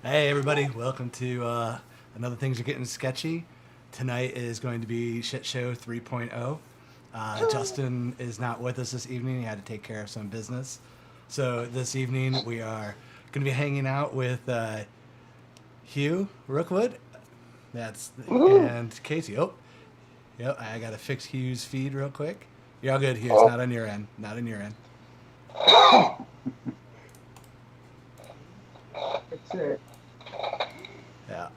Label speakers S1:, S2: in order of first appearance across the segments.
S1: Hey everybody, welcome to another Things Are Getting Sketchy. Tonight is going to be Shit Show 3.0. Justin is not with us this evening. He had to take care of some business. So this evening we are going to be hanging out with Hugh, Rookwood,
S2: Woohoo!
S1: and Casey. Oh, yep, I got to fix Hugh's feed real quick. You're all good, Hugh. It's
S2: Oh,
S1: not on your end. Not on your end.
S3: It's it.
S1: Yeah.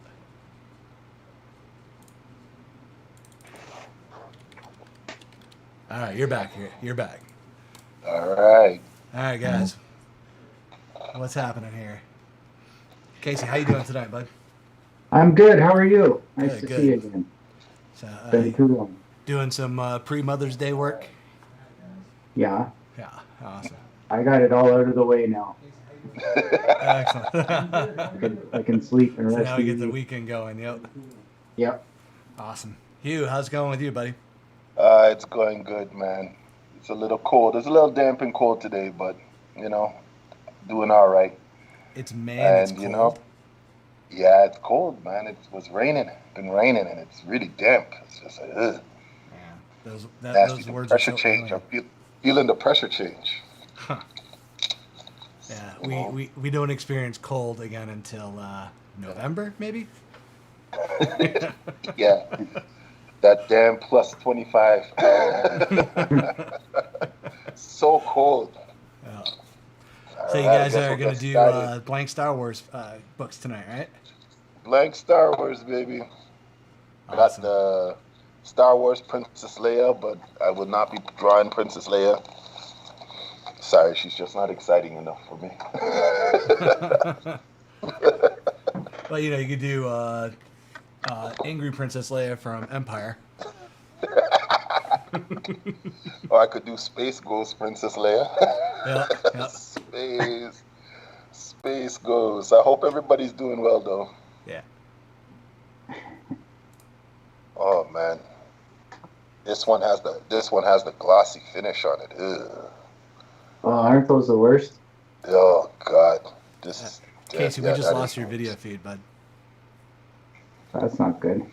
S1: All right, you're back here. You're back.
S2: all right.
S1: All right, guys. What's happening here? Casey, how you doing tonight, bud?
S3: I'm good. How are you? Nice
S1: Good,
S3: to see
S1: good.
S3: you again.
S1: So,
S3: Been too long.
S1: doing some pre Mother's Day work.
S3: Yeah,
S1: Yeah, awesome.
S3: I got it all out of the way now.
S1: Excellent.
S3: I can sleep and
S1: So
S3: rest
S1: now we get the
S3: easy.
S1: weekend going. Yep.
S3: Yep.
S1: Awesome. Hugh, how's it going with you, buddy?
S2: It's going good, man. It's a little cold. It's a little damp and cold today, but you know, doing all right.
S1: It's
S2: And
S1: cold.
S2: yeah, it's cold, man. It was raining, been raining, and it's really damp. It's just like, ugh,
S1: Yeah,
S2: nasty.
S1: those
S2: The
S1: words are
S2: pressure
S1: so
S2: change.
S1: alien.
S2: Feeling the pressure change.
S1: Huh. Yeah,
S2: You know.
S1: we don't experience cold again until November, maybe.
S2: Yeah, that damn plus 25. So cold.
S1: Yeah. So
S2: All
S1: you
S2: right, I
S1: guys
S2: guess
S1: are
S2: we'll
S1: gonna
S2: get
S1: do
S2: started.
S1: blank Star Wars books tonight, right?
S2: Blank Star Wars, baby. I got
S1: Awesome.
S2: the Star Wars Princess Leia, but I will not be drawing Princess Leia. Sorry, she's just not exciting enough for me.
S1: Well, you could do Angry Princess Leia from Empire.
S2: Or I could do Space Ghost Princess Leia.
S1: Yep, yep,
S2: Space, Space Ghost. I hope everybody's doing well though.
S1: yeah.
S2: Oh man, this one has the glossy finish on it. Ugh.
S3: Oh, aren't those the worst?
S2: Oh god, this
S1: Uh,
S2: is
S1: Casey, we
S2: yeah,
S1: just
S2: that is
S1: lost
S2: the
S1: your video
S2: worst.
S1: feed, bud.
S3: That's not good.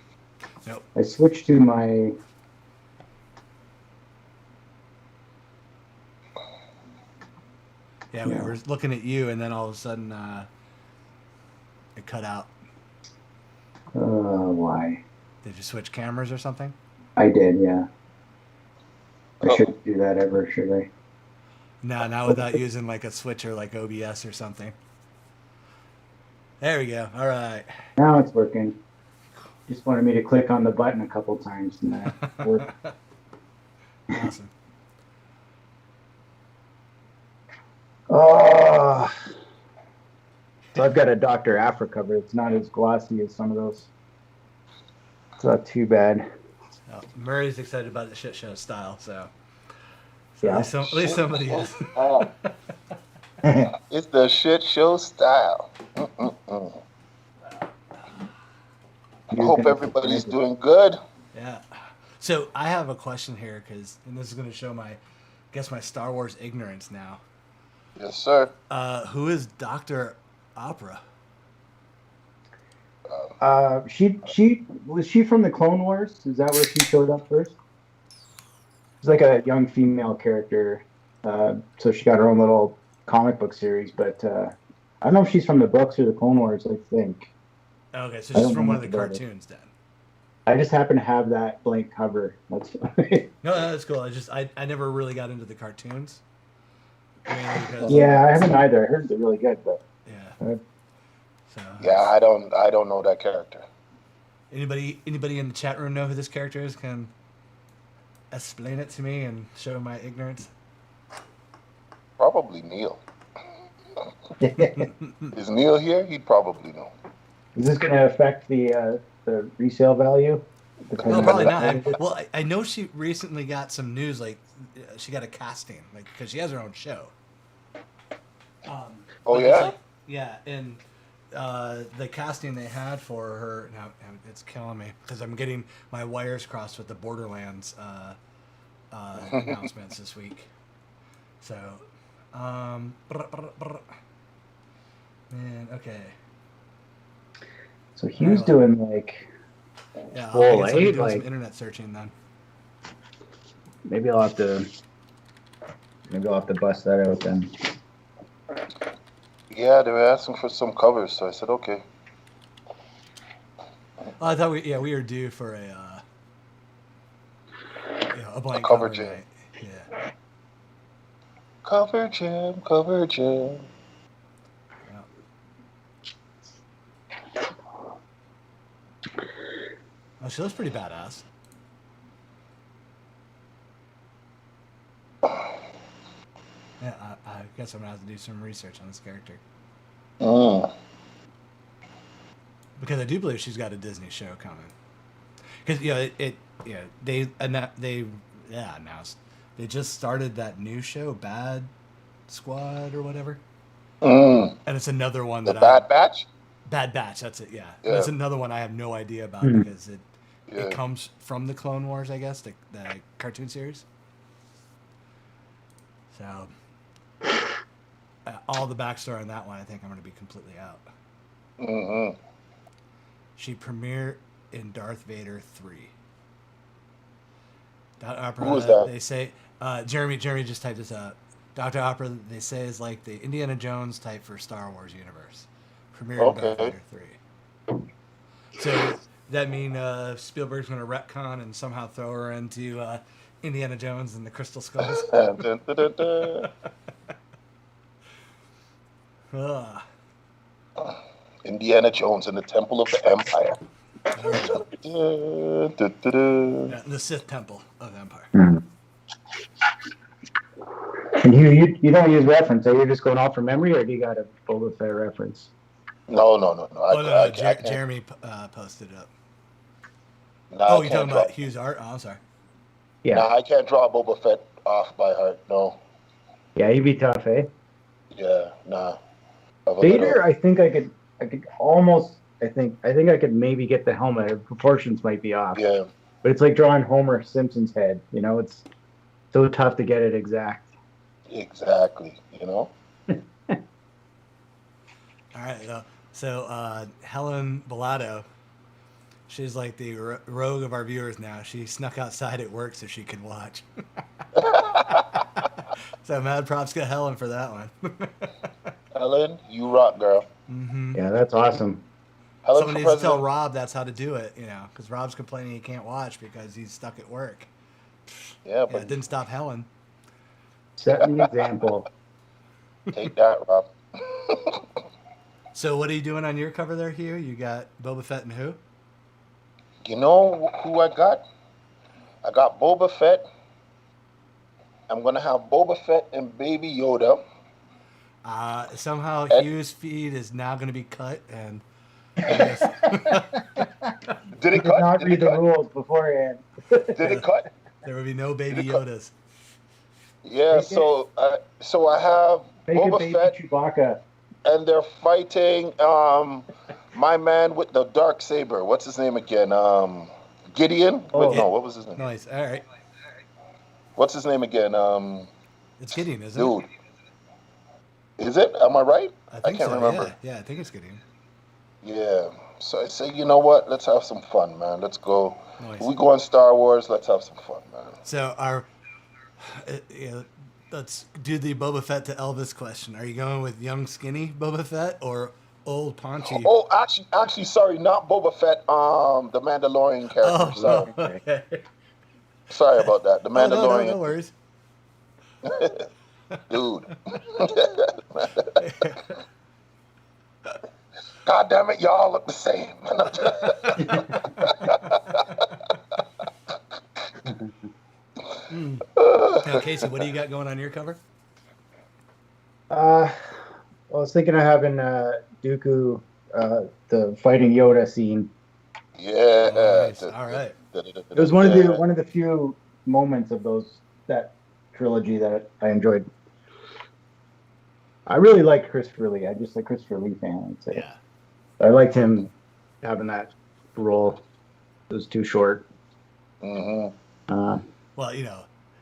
S1: Nope.
S3: I switched to my.
S1: Yeah, we
S3: Yeah.
S1: were looking at you, and then all of a sudden it cut out.
S3: Why?
S1: Did you switch cameras or something?
S3: I did. Yeah. I
S2: Oh,
S3: shouldn't do that ever, should I?
S1: No, not without using like a switcher like OBS or something. There we go. All right.
S3: Now it's working. Just wanted me to click on the button a couple times and that worked.
S1: Awesome.
S3: Oh, so I've got a Dr. Afra cover. It's not as glossy as some of those. It's not too bad.
S1: Well, Murray's excited about the shit show style, so
S3: Yeah.
S1: at least
S2: shit
S1: somebody
S2: show
S1: is.
S2: style. It's the shit show style. Mm-mm-mm. I
S3: You're
S2: hope
S3: gonna take
S2: everybody's
S3: granted.
S2: doing good.
S1: Yeah. So I have a question here because, and this is going to show my Star Wars ignorance now.
S2: Yes, sir.
S1: Who is Doctor Opera?
S2: Uh,
S3: She was she from the Clone Wars? Is that where she showed up first? She's like a young female character. So she got her own little comic book series, but I don't know if she's from the books or the Clone Wars. I think
S1: Okay, so
S3: I
S1: she's
S3: don't know
S1: from one of
S3: much
S1: the
S3: about it.
S1: cartoons then.
S3: I just happen to have that blank cover. That's
S1: No, that's cool. I never really got into the cartoons mainly because
S3: yeah. I haven't either. I heard they're really good, but
S1: yeah.
S3: uh,
S1: So
S2: yeah, I don't know that character.
S1: anybody in the chat room know who this character is? Can explain it to me and show my ignorance.
S2: Probably Neil.
S3: is
S2: Is Neil here? He'd probably know.
S3: this going to affect the resale value
S1: No,
S3: depending on
S1: probably
S3: what
S1: not.
S3: part of it?
S1: I know she recently got some news, like she got a casting, like because she has her own show.
S2: Oh
S1: But it's
S2: yeah?
S1: like, yeah, and the casting they had for her now it's killing me because I'm getting my wires crossed with the Borderlands announcements this week. So, man, okay.
S3: So Hugh's doing like
S1: Yeah, I
S3: full,
S1: guess I'll be
S3: eh?
S1: doing some
S3: Like
S1: internet searching then.
S3: maybe I'll have to bust that out then.
S2: Yeah, they were asking for some covers, so I said okay.
S1: Well, I thought we were due for a
S2: A
S1: blank
S2: cover
S1: cover
S2: jam.
S1: night. Yeah.
S2: Cover jam, cover jam.
S1: Yeah. Oh, she looks pretty badass. Yeah, I guess I'm gonna have to do some research on this character
S2: Mm.
S1: because I do believe she's got a Disney show coming. Because they announced they just started that new show, Bad Squad or whatever,
S2: Mm.
S1: and it's another one
S2: The
S1: that I
S2: Bad Batch?
S1: Bad Batch. That's it. Yeah, and
S2: Yeah.
S1: it's another one I have no idea about
S3: Mhm.
S1: because it
S2: Yeah.
S1: comes from the Clone Wars, I guess, the cartoon series. So all the backstory on that one, I think I'm going to be completely out.
S2: Mm-hmm.
S1: She premiered in Darth Vader 3. Dr.
S2: Who is
S1: Opera,
S2: that?
S1: they say, Jeremy just typed this up. Dr. Opera, they say, is like the Indiana Jones type for Star Wars universe. Premiered in Darth
S2: Okay.
S1: Vader 3. So that mean Spielberg's going to retcon and somehow throw her into Indiana Jones and the Crystal Skulls?
S2: Dun, dun, dun, dun.
S1: Ugh.
S2: Indiana Jones and the Temple of the Empire.
S1: There we go.
S2: Dun, dun, dun, dun.
S1: Yeah, the Sith Temple of Empire.
S3: Mhm. And Hugh, you don't use reference. Are you just going off from memory, or do you got a Boba Fett reference?
S2: No.
S1: Oh, no,
S2: I can't.
S1: Jeremy posted it up.
S2: No,
S1: Oh,
S2: I
S1: you're
S2: can't
S1: talking
S2: draw.
S1: about Hugh's art? Oh, I'm sorry.
S3: Yeah,
S2: No, I can't draw Boba Fett off by heart. No.
S3: yeah, you'd be tough, eh?
S2: Yeah, nah. Of a
S3: Vader,
S2: little-
S3: I think I could almost. I think I could maybe get the helmet. The proportions might be off,
S2: Yeah,
S3: but it's like drawing Homer Simpson's head. You know, it's so tough to get it exact.
S2: exactly. You know.
S1: All right. So Helen Bellado, she's like the rogue of our viewers now. She snuck outside at work so she could watch. So mad props to Helen for that one.
S2: Helen, you rock, girl.
S1: Mm-hmm.
S3: Yeah, that's awesome.
S2: Helen
S1: Someone
S2: for
S1: needs to tell
S2: president.
S1: Rob that's how to do it, because Rob's complaining he can't watch because he's stuck at work.
S2: Yeah,
S1: Yeah,
S2: but
S1: it didn't stop Helen.
S3: Set the example.
S2: take that, Rob.
S1: So what are you doing on your cover there, Hugh? You got Boba Fett and who?
S2: You know who I got? I got Boba Fett. I'm gonna have Boba Fett and Baby Yoda.
S1: Somehow
S2: Ed-
S1: Hugh's feed is now going to be cut, and I guess
S2: Did
S3: You
S2: it
S3: did
S2: cut?
S3: not
S2: Did
S3: read
S2: it
S3: the
S2: cut?
S3: rules beforehand.
S2: Did it cut?
S1: there will be no baby
S2: Did it cut?
S1: Yodas.
S2: Yeah.
S3: Make it-
S2: So I have
S3: Make a
S2: Boba
S3: baby
S2: Fett,
S3: Chewbacca.
S2: and they're fighting my man with the dark saber. What's his name again? Gideon.
S3: Oh.
S2: Wait, no. What was his name?
S1: Nice. All right.
S2: What's his name again?
S1: It's Gideon, isn't it?
S2: Dude. Is it? Am I right?
S1: I think
S2: can't
S1: so.
S2: remember.
S1: Yeah, I think it's Gideon.
S2: Yeah. So I say, you know what? Let's have some fun, man. Let's go.
S1: Nice.
S2: We go on Star Wars. Let's have some fun, man.
S1: So let's do the Boba Fett to Elvis question. Are you going with young, skinny Boba Fett or old, paunchy?
S2: Oh, actually, sorry, not Boba Fett. The Mandalorian character. Sorry,
S1: okay.
S2: sorry about that. The
S1: Oh, no
S2: Mandalorian,
S1: worries.
S2: dude. God damn it, y'all look the same.
S1: Now, Casey, what do you got going on your cover?
S3: I was thinking of having Dooku, the fighting Yoda scene.
S2: Yeah.
S1: Nice. All right.
S3: It was one of the few moments of that trilogy that I enjoyed. I really liked Christopher Lee. I just like Christopher Lee fan, I'd say.
S1: Yeah.
S3: I liked him having that role. It was too short.
S2: Mm-hmm.
S1: Well,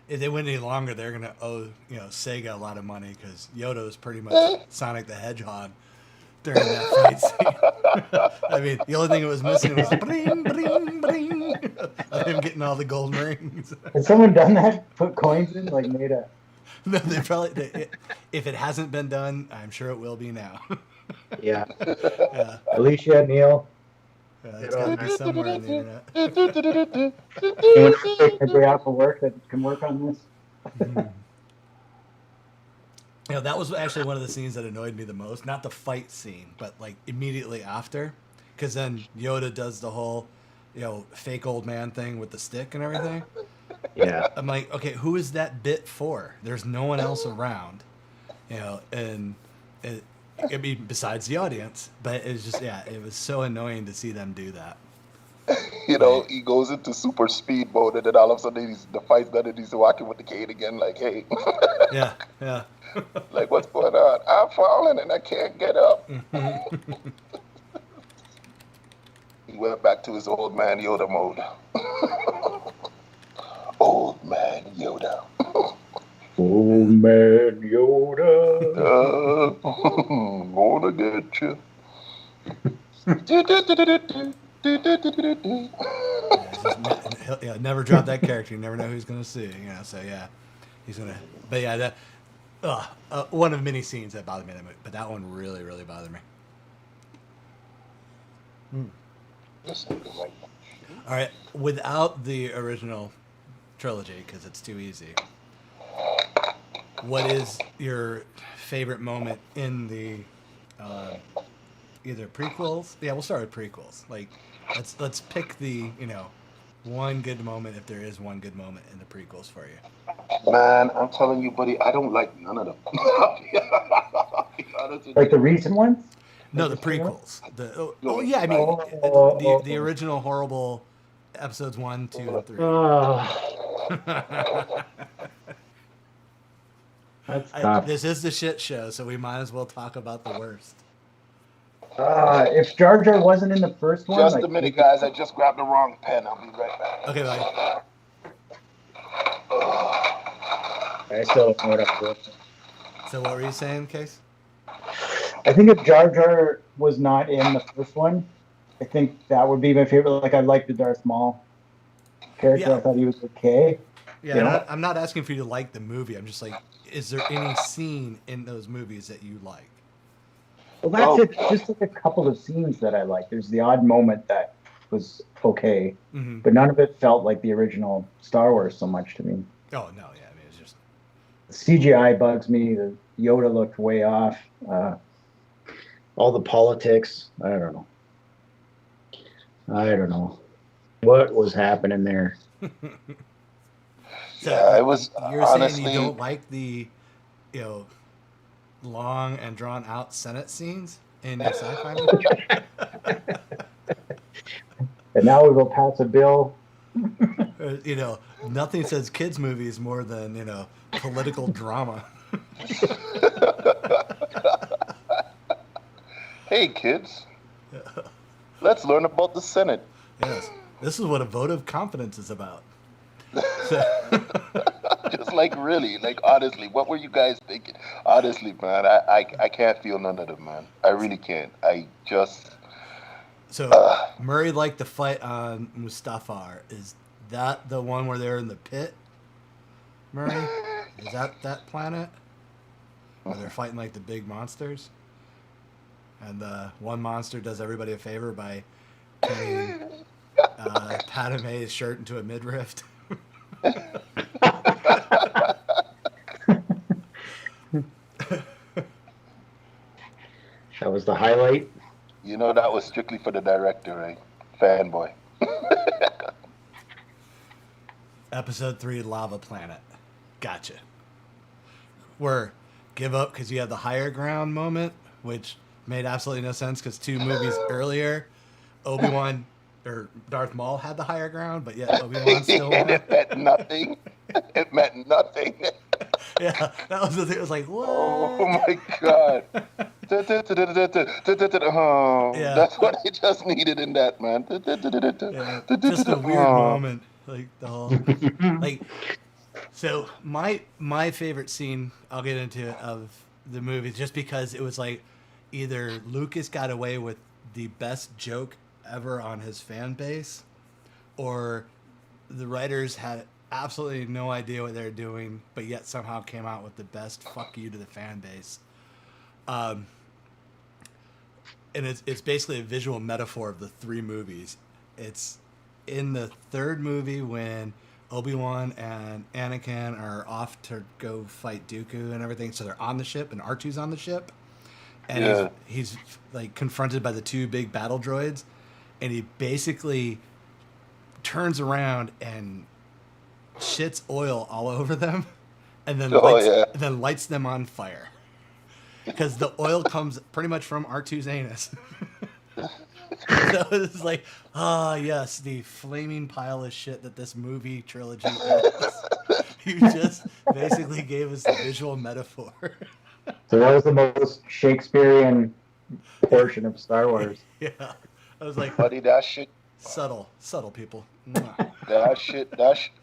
S1: if they went any longer, they're gonna owe Sega a lot of money because Yoda was pretty much Sonic the Hedgehog during that fight scene. I mean, the only thing it was missing was bring, bring, bring of him getting all the gold rings.
S3: Has someone done that? Put coins in, like made a.
S1: No, if it hasn't been done, I'm sure it will be now.
S3: Yeah.
S1: Yeah,
S3: Alicia, Neil.
S1: it's got to be somewhere on the internet.
S3: Anyone take a day off of work that can work on this?
S1: You know, that was actually one of the scenes that annoyed me the most. Not the fight scene, but like immediately after, because then Yoda does the whole, fake old man thing with the stick and everything.
S3: Yeah.
S1: I'm like, okay, who is that bit for? There's no one else around, and I mean, besides the audience. But it's just, it was so annoying to see them do that.
S2: He goes into super speed mode, and then all of a sudden the fight's done, and he's walking with the cane again, like, hey.
S1: Yeah.
S2: Like, what's going on? I'm falling, and I can't get up. He went back to his old man Yoda mode. Old man Yoda.
S3: Old man Yoda.
S2: Gonna get you.
S1: Never drop that character. You never know who he's gonna see. So he's gonna. But that. One of many scenes that bothered me in the movie, but that one really, really bothered me. All right, without the original trilogy, because it's too easy. What is your favorite moment in the either prequels? Yeah, we'll start with prequels. Like, let's pick the one good moment, if there is one good moment in the prequels for you.
S2: Man, I'm telling you, buddy, I don't like none of them.
S3: Like the recent ones?
S1: No, the prequels. I mean, the original horrible episodes 1, 2, and 3.
S3: That's tough.
S1: This is the shit show, so we might as well talk about the worst.
S3: If Jar Jar wasn't in the first one,
S2: just a minute, guys. I just grabbed the wrong pen. I'll be right back.
S1: Okay, bye.
S3: I still don't know what I'm doing.
S1: So what were you saying, Case?
S3: I think if Jar Jar was not in the first one, I think that would be my favorite. Like, I like the Darth Maul character.
S1: Yeah.
S3: I thought he was okay.
S1: Yeah, I'm not asking for you to like the movie. I'm just like, is there any scene in those movies that you like?
S3: Well, that's it. Just like a couple of scenes that I like. There's the odd moment that was okay, but none of it felt like the original Star Wars so much to me.
S1: Oh, no, yeah. I mean, it's just...
S3: The CGI bugs me. The Yoda looked way off. All the politics. I don't know. What was happening there?
S2: So it was.
S1: You're
S2: honestly,
S1: saying you don't like the, long and drawn out Senate scenes in your sci-fi movie?
S3: And now we will pass a bill.
S1: Nothing says kids movies more than political drama.
S2: Hey, kids. Let's learn about the Senate.
S1: Yes, this is what a vote of confidence is about.
S2: Just really, honestly, what were you guys thinking? Honestly, man, I can't feel none of them, man. I really can't.
S1: So Murray liked the fight on Mustafar. Is that the one where they're in the pit, Murray? Is that planet where they're fighting like the big monsters? And the one monster does everybody a favor by turning Padme's shirt into a midriff.
S3: That was the highlight.
S2: That was strictly for the director, right? Fanboy.
S1: Episode 3, Lava Planet. Gotcha. Where give up because you had the higher ground moment, which made absolutely no sense because 2 movies earlier, Obi-Wan or Darth Maul had the higher ground, but yet Obi-Wan still won.
S2: It meant nothing. It meant nothing.
S1: Yeah, that was the thing. It was like, what?
S2: Oh my god.
S1: Yeah.
S2: That's what I just needed in that, man.
S1: Yeah, just a weird moment. Like the whole so my favorite scene I'll get into of the movie just because it was like either Lucas got away with the best joke ever on his fan base, or the writers had absolutely no idea what they're doing, but yet somehow came out with the best fuck you to the fan base. And it's basically a visual metaphor of the three movies. It's in the third movie when Obi-Wan and Anakin are off to go fight Dooku and everything. So they're on the ship, and R2's on the ship, and he's like confronted by the two big battle droids, and he basically turns around and shits oil all over them, and then lights them on fire. Because the oil comes pretty much from R2's anus. So it's like, yes, the flaming pile of shit that this movie trilogy is. You just basically gave us the visual metaphor.
S3: So that was the most Shakespearean portion of Star Wars.
S1: Yeah. I was like,
S2: buddy, that shit.
S1: Subtle people.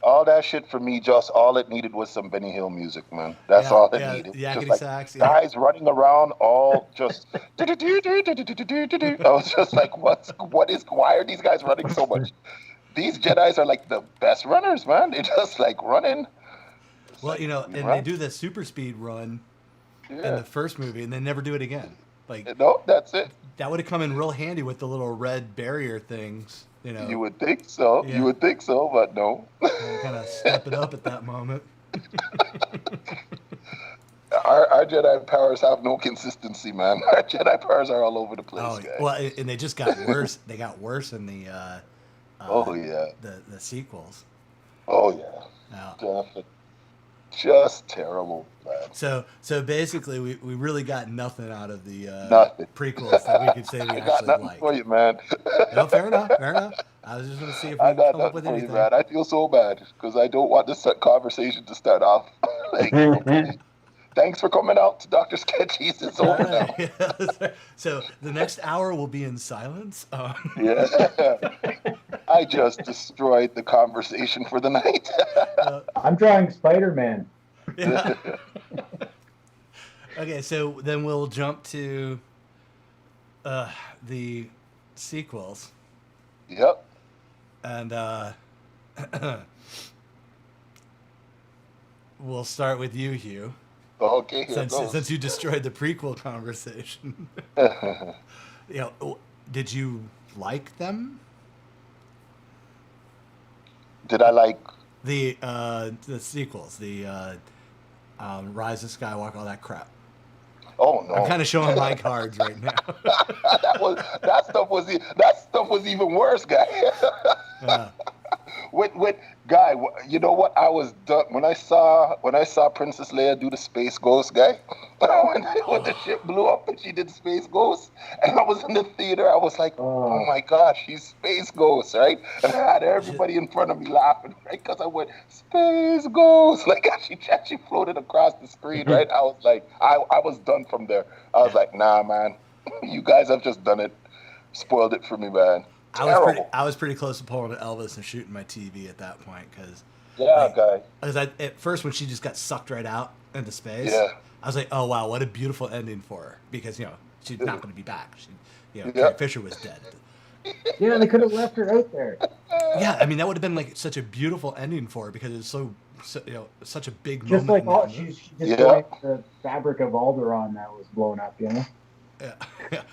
S2: All that shit for me, just all it needed was some Benny Hill music, man. That's all it needed.
S1: Yakety
S2: just
S1: sax,
S2: guys running around all just. I was just like, why are these guys running so much? These Jedis are like the best runners, man. They're just like running.
S1: Well, they do the super speed run in the first movie, and they never do it again. Like,
S2: no, that's it.
S1: That would have come in real handy with the little red barrier things,
S2: You would think so.
S1: Yeah.
S2: You would think so, but no.
S1: Kind of step it up at that moment.
S2: Our Jedi powers have no consistency, man. Our Jedi powers are all over the place, guys.
S1: Well, and they just got worse. They got worse in the the sequels.
S2: Oh yeah. Definitely. Just terrible, man.
S1: So basically, we really got nothing out of the
S2: nothing.
S1: prequels that we could say we
S2: got
S1: actually
S2: nothing
S1: liked.
S2: for you, man.
S1: No, fair enough. I was just going to see if we
S2: I got
S1: come up with
S2: nothing for
S1: anything.
S2: you, man. I feel so bad because I don't want this conversation to start off. Thanks for coming out to Dr. Sketchy's. It's over now.
S1: Yeah. So the next hour will be in silence.
S2: Yeah. I just destroyed the conversation for the night.
S3: I'm drawing Spider-Man.
S1: Yeah. Okay, so then we'll jump to the sequels.
S2: Yep.
S1: And we'll start with you, Hugh.
S2: Okay, here goes.
S1: Since you destroyed the prequel conversation. Did you like them?
S2: Did I like
S1: the sequels, the Rise of Skywalker, all that crap?
S2: Oh no!
S1: I'm kind of showing my cards right now.
S2: that stuff was even worse, guy. With guy, you know what? I was done when I saw Princess Leia do the Space Ghost, guy. when the ship blew up and she did Space Ghost, and I was in the theater, I was like, oh my gosh, she's Space Ghost, right? And I had everybody in front of me laughing, right? Because I went Space Ghost, like she floated across the screen, right? I was like, I was done from there. I was like, nah, man, you guys have just done it, spoiled it for me, man.
S1: I was pretty close to pulling an Elvis and shooting my TV at that point because at first when she just got sucked right out into space, I was like, oh wow, what a beautiful ending for her, because she's not going to be back. Carrie Fisher was dead.
S3: Yeah, they could have left her out there.
S1: Yeah, I mean that would have been like such a beautiful ending for her because it's such a big moment.
S3: Just like she's just going the fabric of Alderaan that was blown up, Yeah.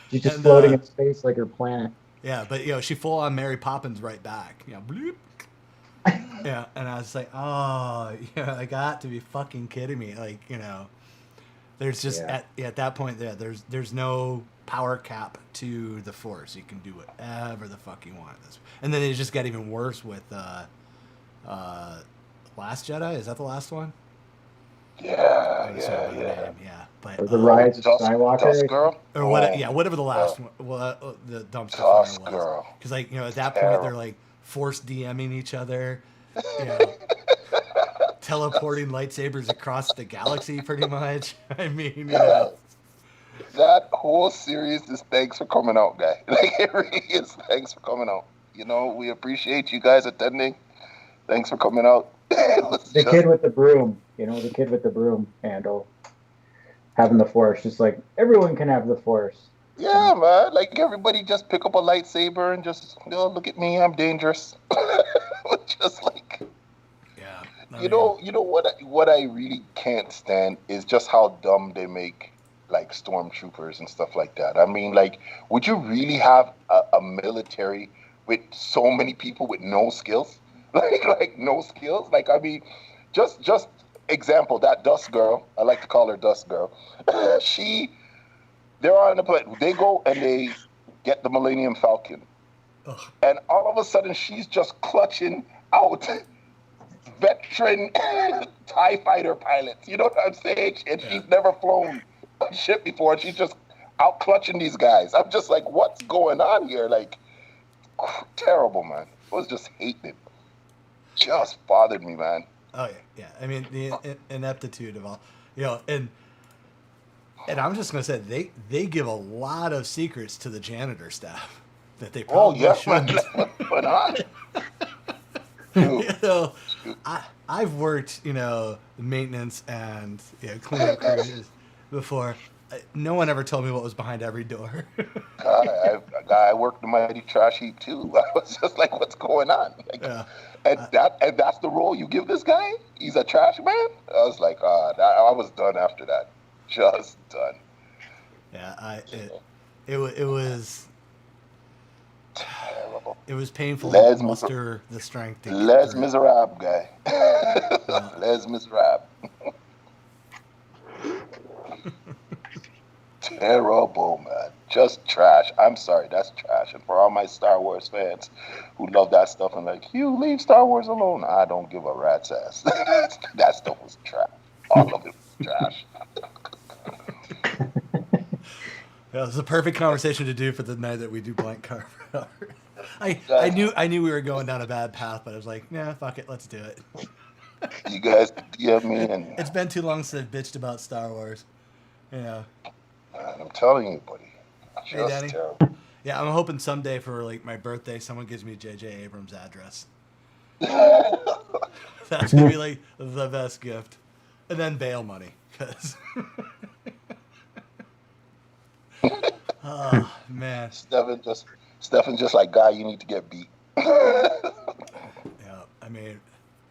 S3: She's just floating in space like her planet.
S1: Yeah, but she full on Mary Poppins right back. Bloop. Yeah, and I was like, oh, I got to be fucking kidding me. Like, there's just at that point there's no power cap to the Force. You can do whatever the fuck you want. And then it just got even worse with Last Jedi. Is that the last one?
S2: Yeah.
S1: But
S3: or the Rise of Skywalker,
S2: Dusk Girl,
S1: or whatever the last one. Well, the dumpster
S2: Dusk
S1: fire was.
S2: Girl.
S1: Because at that point they're like force DMing each other, teleporting lightsabers across the galaxy, pretty much. I mean,
S2: that whole series is thanks for coming out, guy. Like it really is. Thanks for coming out. We appreciate you guys attending. Thanks for coming out.
S3: Kid with the broom, the kid with the broom handle. having the Force. Just like everyone can have the Force.
S2: Yeah, man. Like everybody just pick up a lightsaber and just, look at me, I'm dangerous. Just like,
S1: Yeah. I mean,
S2: what I really can't stand is just how dumb they make like stormtroopers and stuff like that. I mean, like, would you really have a military with so many people with no skills? Like no skills? Like, I mean, just example, that Dust Girl, I like to call her Dust Girl. she they're on the planet. They go and they get the Millennium Falcon.
S1: ugh.
S2: And all of a sudden she's just clutching out veteran TIE fighter pilots. You know what I'm saying? And
S1: Yeah.
S2: she's never flown a ship before. And she's just out clutching these guys. I'm just like, what's going on here? Like, terrible, man. I was just hating it. Just bothered me, man.
S1: Oh yeah, yeah. I mean the ineptitude of all, and I'm just gonna say they give a lot of secrets to the janitor staff that they
S2: Oh,
S1: probably
S2: yeah,
S1: shouldn't.
S2: man. What's going on?
S1: You
S2: Dude,
S1: know, I've worked, maintenance and cleanup crews before. No one ever told me what was behind every door.
S2: I worked the mighty trash heap too. I was just like, what's going on? Like,
S1: Yeah.
S2: and that's the role you give this guy? He's a trash man? I was like, I was done after that. Just done.
S1: Yeah, it was
S2: Terrible.
S1: it was painful
S2: Les
S1: to muster the strength to get
S2: Les
S1: through.
S2: Miserables guy.
S1: Yeah.
S2: Les Miserables. Terrible, man. Just trash. I'm sorry, that's trash. And for all my Star Wars fans who love that stuff and like, Hugh, leave Star Wars alone. I don't give a rat's ass. That stuff was trash. All of it was trash.
S1: Yeah, it was the perfect conversation to do for the night that we do blank cover. I knew we were going down a bad path, but I was like, nah, fuck it, let's do it.
S2: You guys DM me and
S1: It's been too long since I've bitched about Star Wars.
S2: man, I'm telling you, buddy.
S1: Hey,
S2: Just
S1: Danny.
S2: terrible.
S1: Yeah, I'm hoping someday for like my birthday, someone gives me J.J. Abrams' address. That's gonna be like the best gift, and then bail money, cause. Oh man.
S2: Stephen just like, guy, you need to get beat.
S1: Yeah, I mean,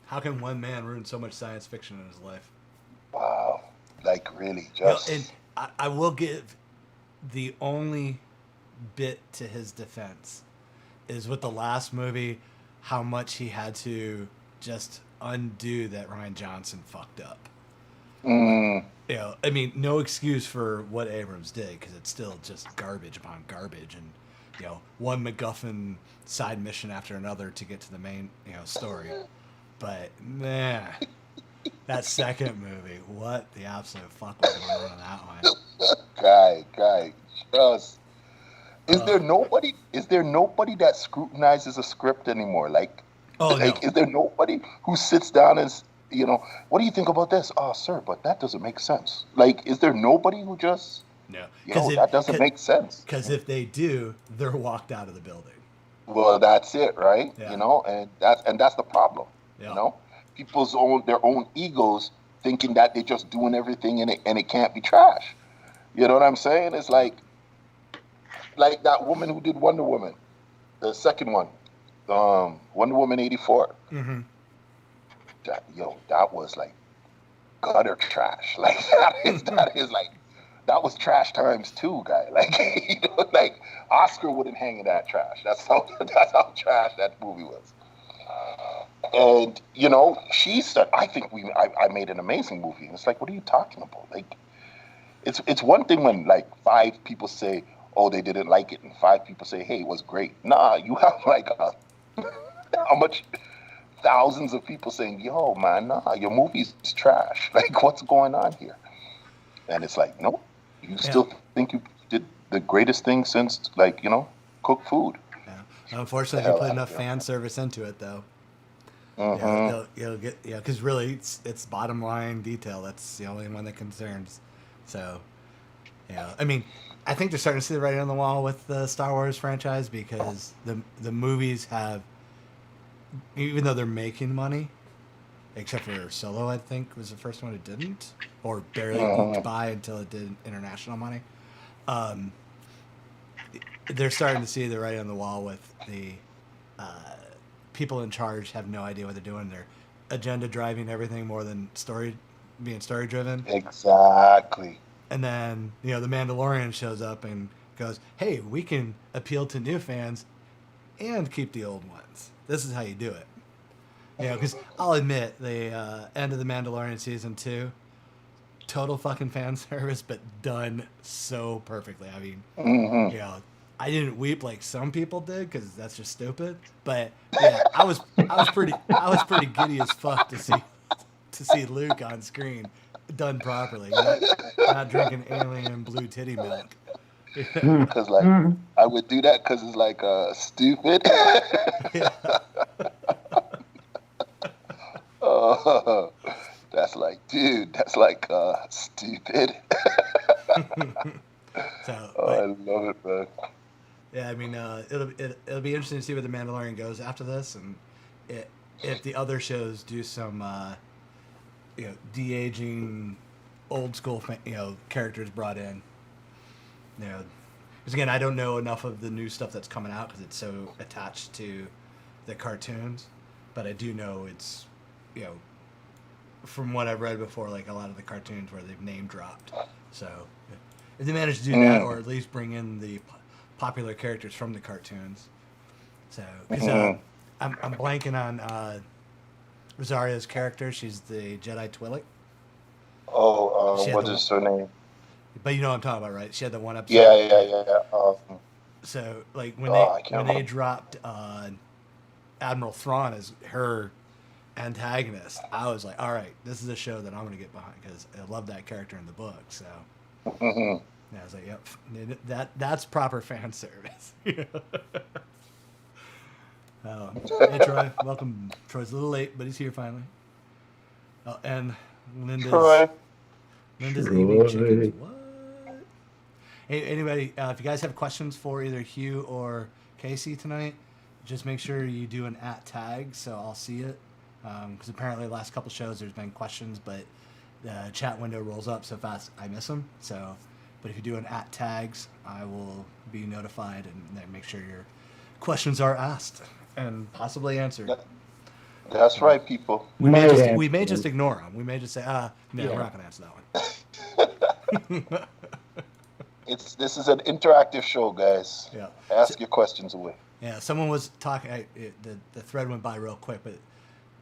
S1: how can one man ruin so much science fiction in his life?
S2: Wow. Like really just
S1: And I will give the only bit to his defense is with the last movie, how much he had to just undo that Ryan Johnson fucked up. I mean, no excuse for what Abrams did because it's still just garbage upon garbage, and one MacGuffin side mission after another to get to the main story. But man, that second movie, what the absolute fuck was going on in that one?
S2: guy, just is there nobody that scrutinizes a script anymore? Like,
S1: Oh no.
S2: is there nobody who sits down and what do you think about this? Oh, sir, but that doesn't make sense. Like, is there nobody who just
S1: No,
S2: that doesn't make sense?
S1: Because if they do, they're walked out of the building.
S2: Well, that's it, right?
S1: Yeah.
S2: And that's the problem.
S1: Yeah.
S2: People's their own egos thinking that they're just doing everything and it can't be trash. You know what I'm saying? It's like that woman who did Wonder Woman, the second one, Wonder Woman 84.
S1: Mm-hmm.
S2: That was like gutter trash. Like that is like that was trash times two, guy. Like like Oscar wouldn't hang in that trash. That's how trash that movie was. And she said, I think I made an amazing movie. And it's like, what are you talking about? Like, it's one thing when like 5 people say, oh, they didn't like it, and 5 people say, hey, it was great. Nah, you have like how much thousands of people saying, yo, man, nah, your movie's trash. Like, what's going on here? And it's like, no, you still think you did the greatest thing since, like, cook food.
S1: Yeah. Unfortunately, if you put enough fan service into it, though, you'll get because really it's bottom line detail. That's the only one that concerns. So, I mean, I think they're starting to see the writing on the wall with the Star Wars franchise because the movies have, even though they're making money, except for Solo, I think was the first one it didn't, or barely
S2: Mhm.
S1: eked by until it did international money. Um, they're starting to see the writing on the wall with the people in charge have no idea what they're doing. They're agenda driving everything more than being story driven.
S2: Exactly.
S1: And then, the Mandalorian shows up and goes, hey, we can appeal to new fans and keep the old ones. This is how you do it. Because I'll admit, the end of the Mandalorian season 2, total fucking fan service, but done so perfectly. I mean,
S2: Hmm.
S1: I didn't weep like some people did because that's just stupid. But yeah, I was pretty giddy as fuck to see Luke on screen done properly. Not drinking alien blue titty milk.
S3: Mm.
S2: Cause like
S3: Mm.
S2: I would do that because it's like stupid.
S1: Yeah.
S2: Oh, that's like, dude, that's like stupid.
S1: So,
S2: Oh, I
S1: but
S2: love it, man.
S1: yeah, I mean, it'll be interesting to see where the Mandalorian goes after this, and if the other shows do some de-aging, old school characters brought in. Because again, I don't know enough of the new stuff that's coming out because it's so attached to the cartoons, but I do know it's you know from what I've read before, like a lot of the cartoons where they've name dropped. So if they manage to do that, or at least bring in the popular characters from the cartoons. So because I'm blanking on Rosario's character. She's the Jedi Twi'lek.
S2: Oh,
S1: She had
S2: what
S1: the,
S2: is her name?
S1: but you know what I'm talking about, right? She had the one episode.
S2: Yeah, yeah, yeah, yeah.
S1: So like
S2: I can't
S1: when they
S2: remember.
S1: dropped Admiral Thrawn as her antagonist, I was like, all right, this is a show that I'm going to get behind because I love that character in the book. So
S2: Hmm.
S1: yeah, I was like, yep, that's proper fan service. Hey Troy, welcome. Troy's a little late, but he's here finally. Oh, and Linda's
S2: Troy.
S1: Linda's eating chickens.
S3: Troy.
S1: What? Hey, anybody, if you guys have questions for either Hugh or Casey tonight, just make sure you do an @tag so I'll see it. Because apparently the last couple shows there's been questions, but the chat window rolls up so fast I miss them. So, but if you do an @tags, I will be notified and then make sure your questions are asked and possibly answered.
S2: That's right, people.
S1: We may
S3: Might
S1: just
S3: answer.
S1: ignore them. We may just say, no,
S3: Yeah.
S1: we're not going to answer that one.
S2: This is an interactive show, guys.
S1: Yeah.
S2: Ask your questions away.
S1: Yeah, someone was talking. The thread went by real quick, but it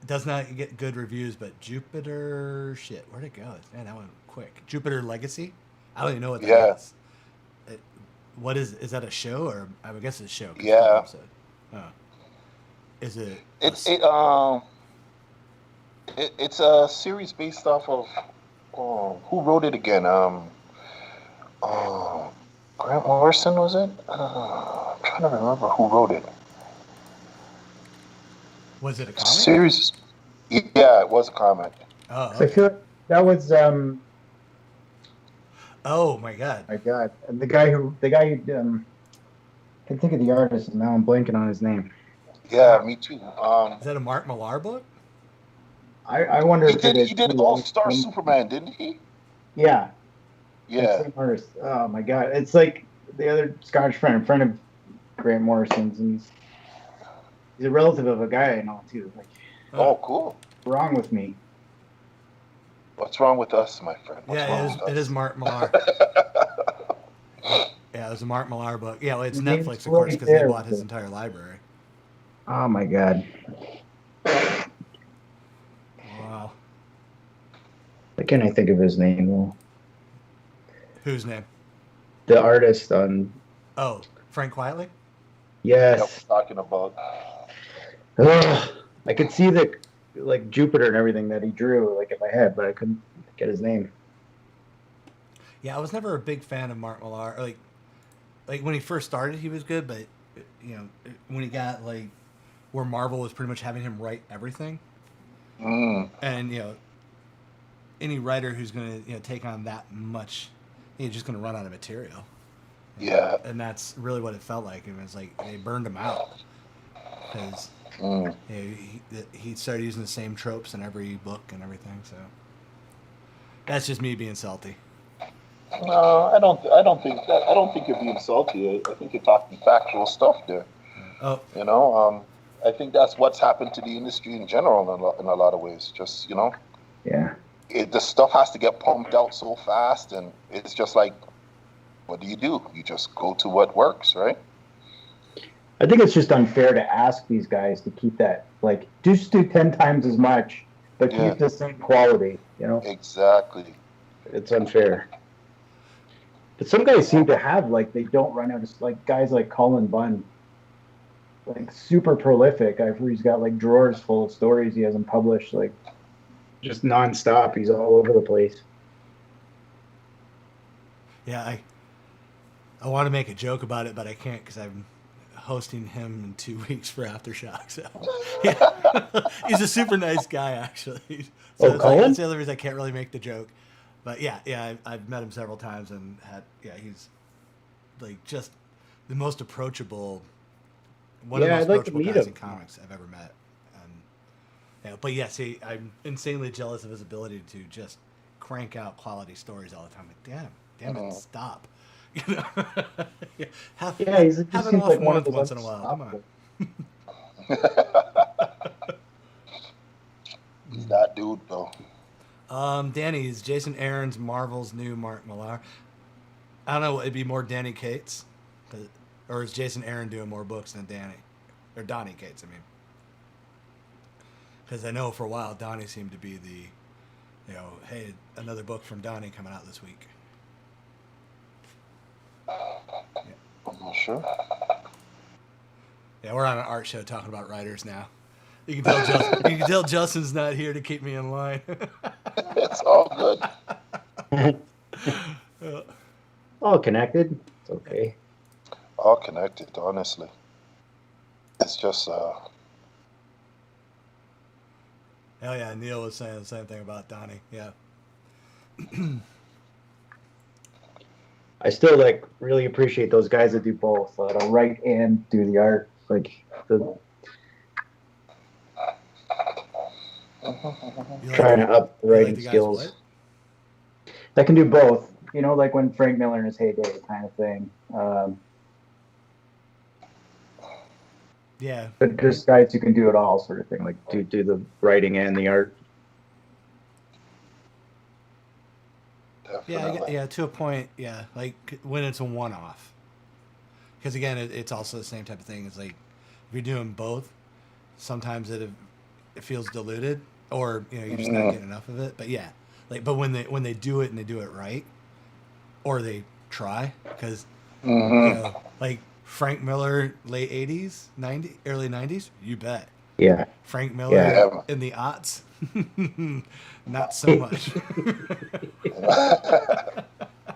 S1: does not get good reviews. But Jupiter, shit, where'd it go? Man, that went quick. Jupiter Legacy. I don't even know what that
S2: Yeah.
S1: is. What is that a show or I would guess it's a show? 'Cause it's
S2: Yeah.
S1: an episode. Oh. Is it?
S2: It's a series based off of who wrote it again? Grant Morrison, was it? I'm trying to remember who wrote it.
S1: Was it a comic?
S2: Series. Yeah, it was a comic.
S1: Oh,
S3: I
S1: okay.
S3: feel like that was
S1: Oh my god.
S3: my God, and the guy who I can think of the artist and now I'm blanking on his name.
S2: Yeah, me too.
S1: Is that a Mark Millar book?
S3: I wonder
S2: He
S3: if it
S2: did.
S3: is.
S2: He did All Star Superman, didn't he?
S3: Yeah,
S2: Yeah.
S3: same artist. Oh my God, it's like the other Scottish friend of Grant Morrison's, and he's a relative of a guy I know too. Like,
S2: Oh, cool.
S3: what's wrong with me?
S2: What's wrong with us, my friend? What's
S1: Yeah,
S2: wrong with
S1: it
S2: us?
S1: is Mark Millar. Yeah, it was a Mark Millar book. Yeah, well, it's
S3: His
S1: Netflix,
S3: name's
S1: of course,
S3: right
S1: because they
S3: there.
S1: bought his entire library.
S3: Oh my God,
S1: Wow.
S3: why can't I think of his name? Well,
S1: Whose name?
S3: the artist on
S1: Oh, Frank Quietly?
S2: Yeah,
S3: yes.
S2: we're talking about.
S3: Ugh. I could see the like Jupiter and everything that he drew like in my head, but I couldn't get his name.
S1: Yeah, I was never a big fan of Mark Millar. Like when he first started, he was good, but when he got like where Marvel was pretty much having him write everything, and any writer who's going to take on that much, he's just going to run out of material.
S2: Yeah.
S1: And that's really what it felt like. It was like they burned him out because
S2: Mm.
S1: You know, he started using the same tropes in every book and everything. So that's just me being salty.
S2: No, I don't. I don't think that. I don't think you're being salty. I think you're talking factual stuff there.
S1: Oh,
S2: You know, I think that's what's happened to the industry in general in a lot of ways. Just
S3: Yeah.
S2: the stuff has to get pumped out so fast, and it's just like, what do? You just go to what works, right?
S3: I think it's just unfair to ask these guys to keep that, like, just do 10 times as much, but
S2: Yeah,
S3: keep the same quality,
S2: exactly.
S3: It's unfair. But some guys seem to have, like, they don't run out of, like, guys like Colin Bunn, like, super prolific. I've heard he's got, like, drawers full of stories he hasn't published, like, just nonstop. He's all over the place.
S1: yeah. I want to make a joke about it, but I can't because I'm hosting him in 2 weeks for Aftershock. So yeah. He's a super nice guy, actually. So
S3: Oh, Colin?
S1: that's the other reason I can't really make the joke. But yeah, I've met him several times and he's like just the most approachable, one of the
S3: Yeah,
S1: most
S3: I'd like to
S1: approachable
S3: meet
S1: guys
S3: him.
S1: in comics I've ever met. And yeah, but yeah, see, I'm insanely jealous of his ability to just crank out quality stories all the time. Like, damn it, stop. You know, yeah,
S3: Yeah, he just
S1: have an
S3: seems
S1: off
S3: like one of
S1: month
S3: those
S1: once in a while. Come on.
S2: He's that dude, though.
S1: Danny, is Jason Aaron's Marvel's new Mark Millar? I don't know. It'd be more Danny Cates, or is Jason Aaron doing more books than Danny, or Donnie Cates? I mean, because I know for a while Donnie seemed to be hey, another book from Donnie coming out this week.
S2: I'm not sure.
S1: Yeah, we're on an art show talking about writers now. You can tell Justin's not here to keep me in line.
S2: It's all good.
S3: All connected. It's okay.
S2: All connected, honestly. It's just
S1: Hell yeah, Neil was saying the same thing about Donnie. Yeah.
S3: I still really appreciate those guys that do both, to write and do the art. Trying to up the writing skills.
S1: What?
S3: That can do both. Like when Frank Miller in his heyday kind of thing.
S1: Yeah.
S3: But just guys who can do it all, sort of thing. Like do the writing and the art.
S2: definitely.
S1: Yeah, to a point. Yeah, like when it's a one-off. Because again, it's also the same type of thing. It's like if you're doing both, sometimes it feels diluted, or you're just not getting enough of it. But yeah, but when they do it and they do it right, or they try, because like Frank Miller, late '80s, early '90s, you bet.
S3: Yeah.
S1: Frank Miller in the aughts, not so much.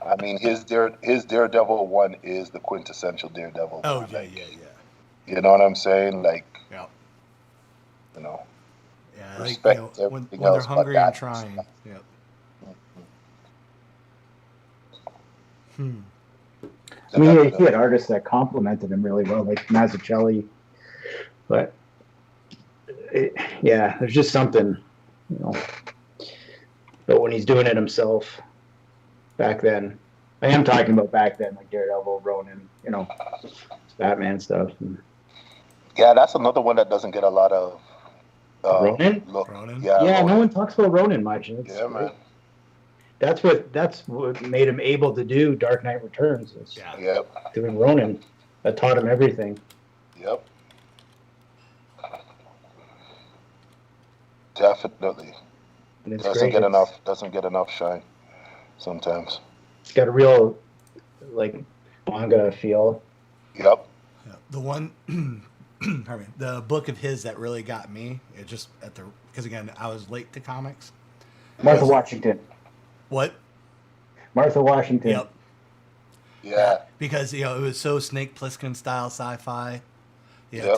S2: I mean, his Daredevil one is the quintessential Daredevil.
S1: Oh
S2: one.
S1: yeah.
S2: You know what I'm saying? Like,
S1: yeah.
S2: Respect
S1: like,
S2: everything
S1: when they're
S2: else,
S1: hungry
S2: but
S1: and
S2: that
S1: trying.
S2: stuff.
S1: Yep.
S3: I mean, he had artists that complimented him really well, like Mazzucchelli. But there's just something, But when he's doing it himself, back then, I am talking about back then, like Daredevil, Ronin, Batman stuff.
S2: Yeah, that's another one that doesn't get a lot of
S3: Ronin?
S2: look.
S1: Ronin?
S3: Yeah,
S2: Ronin.
S3: no one talks about Ronin much.
S2: Yeah, man.
S3: That's what made him able to do Dark Knight Returns.
S2: Yep.
S3: Doing Ronin. That taught him everything.
S2: Yep. Definitely.
S3: And it's
S2: Doesn't
S3: great.
S2: get enough shine sometimes.
S3: It's got a real manga feel.
S2: Yep.
S1: Yeah. The one, pardon me, the book of his that really got me, because again, I was late to comics.
S3: Martha Washington.
S1: What?
S3: Martha Washington.
S1: Yep.
S2: Yeah.
S1: Because it was so Snake Plissken style sci-fi.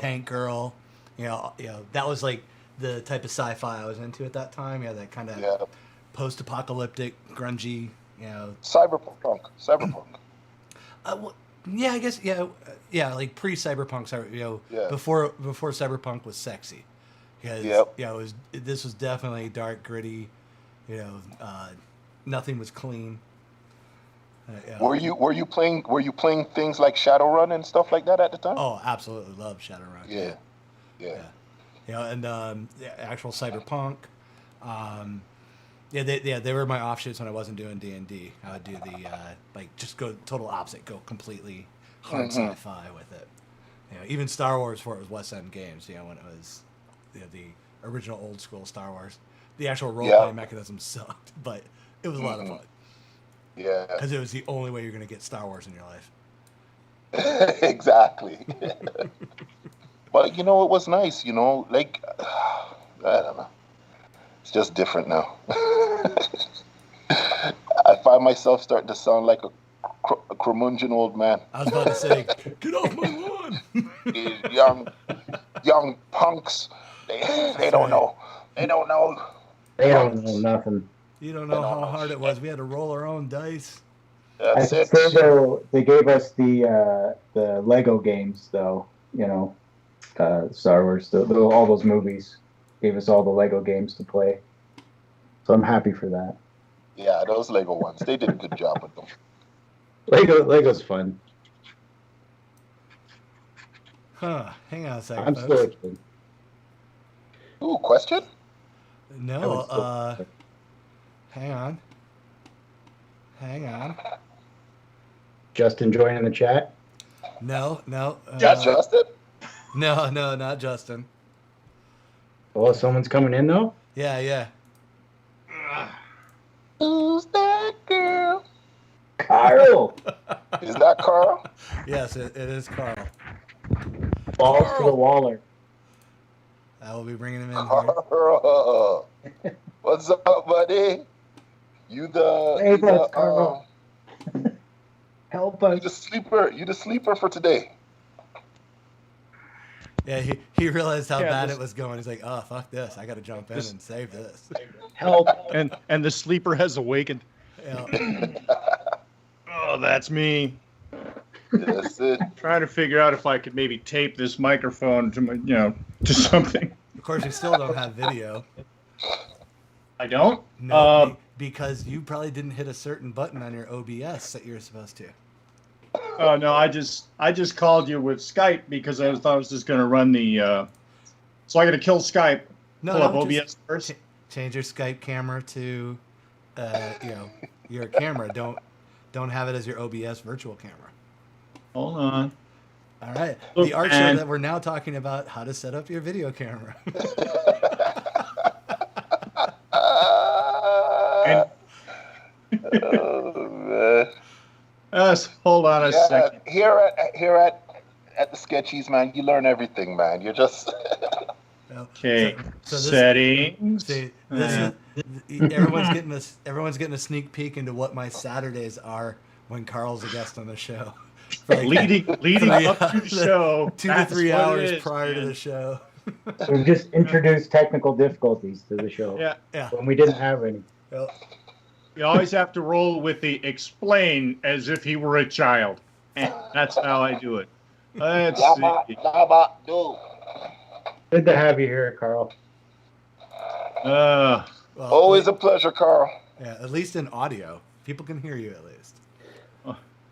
S1: Tank Girl. That was like the type of sci-fi I was into at that time. That kind of post-apocalyptic, grungy.
S2: Cyberpunk.
S1: Yeah, I guess yeah, like pre-cyberpunk,
S2: Yeah.
S1: before cyberpunk was sexy, because
S2: Yep.
S1: this was definitely dark, gritty, you know, nothing was clean.
S2: Were you playing things like Shadowrun and stuff like that at the time?
S1: Oh, absolutely love Shadowrun.
S2: Yeah. Yeah.
S1: Yeah, and the actual cyberpunk. Um, they were my offshoots when I wasn't doing D&D. I would do the like just go total opposite, go completely hard sci-fi with it. Even Star Wars before it was West End Games. When it was the original old school Star Wars, the actual role playing mechanism sucked, but it was a lot of fun.
S2: Yeah.
S1: Because it was the only way you're going to get Star Wars in your life.
S2: Exactly. But it was nice. Like I don't know. It's just different now. I find myself starting to sound like a curmudgeon old man.
S1: I was about to say, get off my lawn.
S2: These young punks. They don't know. They don't know.
S3: They don't know nothing.
S1: You don't know how hard it was. We had to roll our own dice.
S2: That's it.
S3: They gave us the Lego games, though. Star Wars, all those movies gave us all the Lego games to play. So I'm happy for that.
S2: Yeah, those Lego ones. They did a good job with them.
S3: Lego's fun.
S1: Huh. Hang on a second,
S3: I'm
S1: folks.
S3: still kidding.
S2: Ooh, question?
S1: No, hang on.
S3: Justin joining the chat.
S1: No.
S2: Justin?
S1: No, not Justin.
S3: Oh, someone's coming in, though?
S1: Yeah.
S2: Who's that girl?
S3: Carl!
S2: Is that Carl?
S1: Yes, it is Carl.
S3: Balls to the Waller.
S1: I will be bringing him in here.
S2: Carl. What's up, buddy? You the
S3: Carl. Help us.
S2: You the sleeper for today.
S1: Yeah, he realized how bad it was going. He's like, oh, fuck this. I got to jump in and save this.
S3: Help.
S4: And the sleeper has awakened.
S1: Yeah.
S4: Oh, that's me.
S2: That's it.
S4: Trying to figure out if I could maybe tape this microphone to my, to something.
S1: Of course, you still don't have video.
S4: I don't?
S1: No, because you probably didn't hit a certain button on your OBS that you're supposed to.
S4: Oh, no, I just called you with Skype because I thought I was just going to run the... So I got to kill Skype.
S1: No,
S4: pull up OBS first.
S1: Change your Skype camera to, your camera. Don't have it as your OBS virtual camera.
S4: Hold on.
S1: All right.
S4: Look,
S1: the art show that we're now talking about how to set up your video camera.
S2: Oh, man.
S4: Hold on a second.
S2: Here at the Sketchies, man, you learn everything, man. You're just
S4: Okay.
S1: So
S4: settings.
S1: See, everyone's getting a sneak peek into what my Saturdays are when Carl's a guest on the show. Like,
S4: leading up to the show.
S1: 2 to 3 hours prior to the show.
S3: We've just introduced technical difficulties to the show.
S1: Yeah.
S3: When we didn't have any.
S1: Well,
S4: You always have to roll with the explain as if he were a child. That's how I do it. Let's see.
S3: Good to have you here, Carl.
S1: well,
S2: always a pleasure, Carl.
S1: Yeah, at least in audio. People can hear you at least.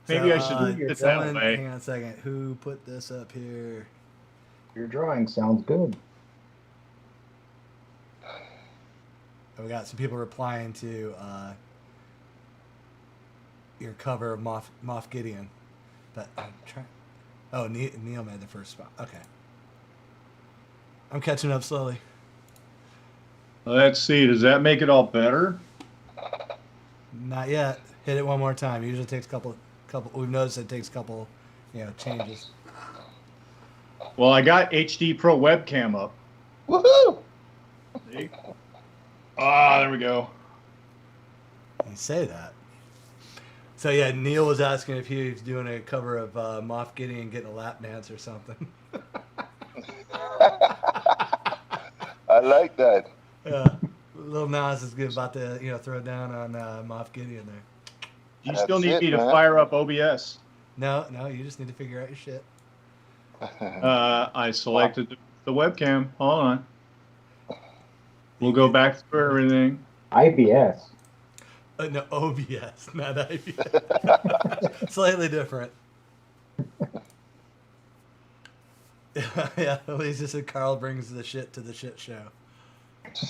S4: Maybe I should do it that way.
S1: Hang on a second. Who put this up here?
S3: Your drawing sounds good.
S1: We got some people replying to your cover of Moff Gideon. But I'm trying. Oh, Neil made the first spot. Okay. I'm catching up slowly.
S4: Let's see. Does that make it all better?
S1: Not yet. Hit it one more time. It usually takes a couple. We've noticed it takes a couple, changes.
S4: Well, I got HD Pro webcam up.
S2: Woohoo!
S4: See? There we go.
S1: You say that. So yeah, Neil was asking if he was doing a cover of Moff Gideon getting a lap dance or something.
S2: I like that.
S1: Yeah, Lil Nas is about to throw down on Moff Gideon there.
S4: You still need me to fire up OBS.
S1: No, you just need to figure out your shit.
S4: I selected the webcam. Hold on. We'll go back through everything.
S3: IBS.
S1: No, OBS, not IBS. Slightly different. Yeah, Lisa said Carl brings the shit to the shit show.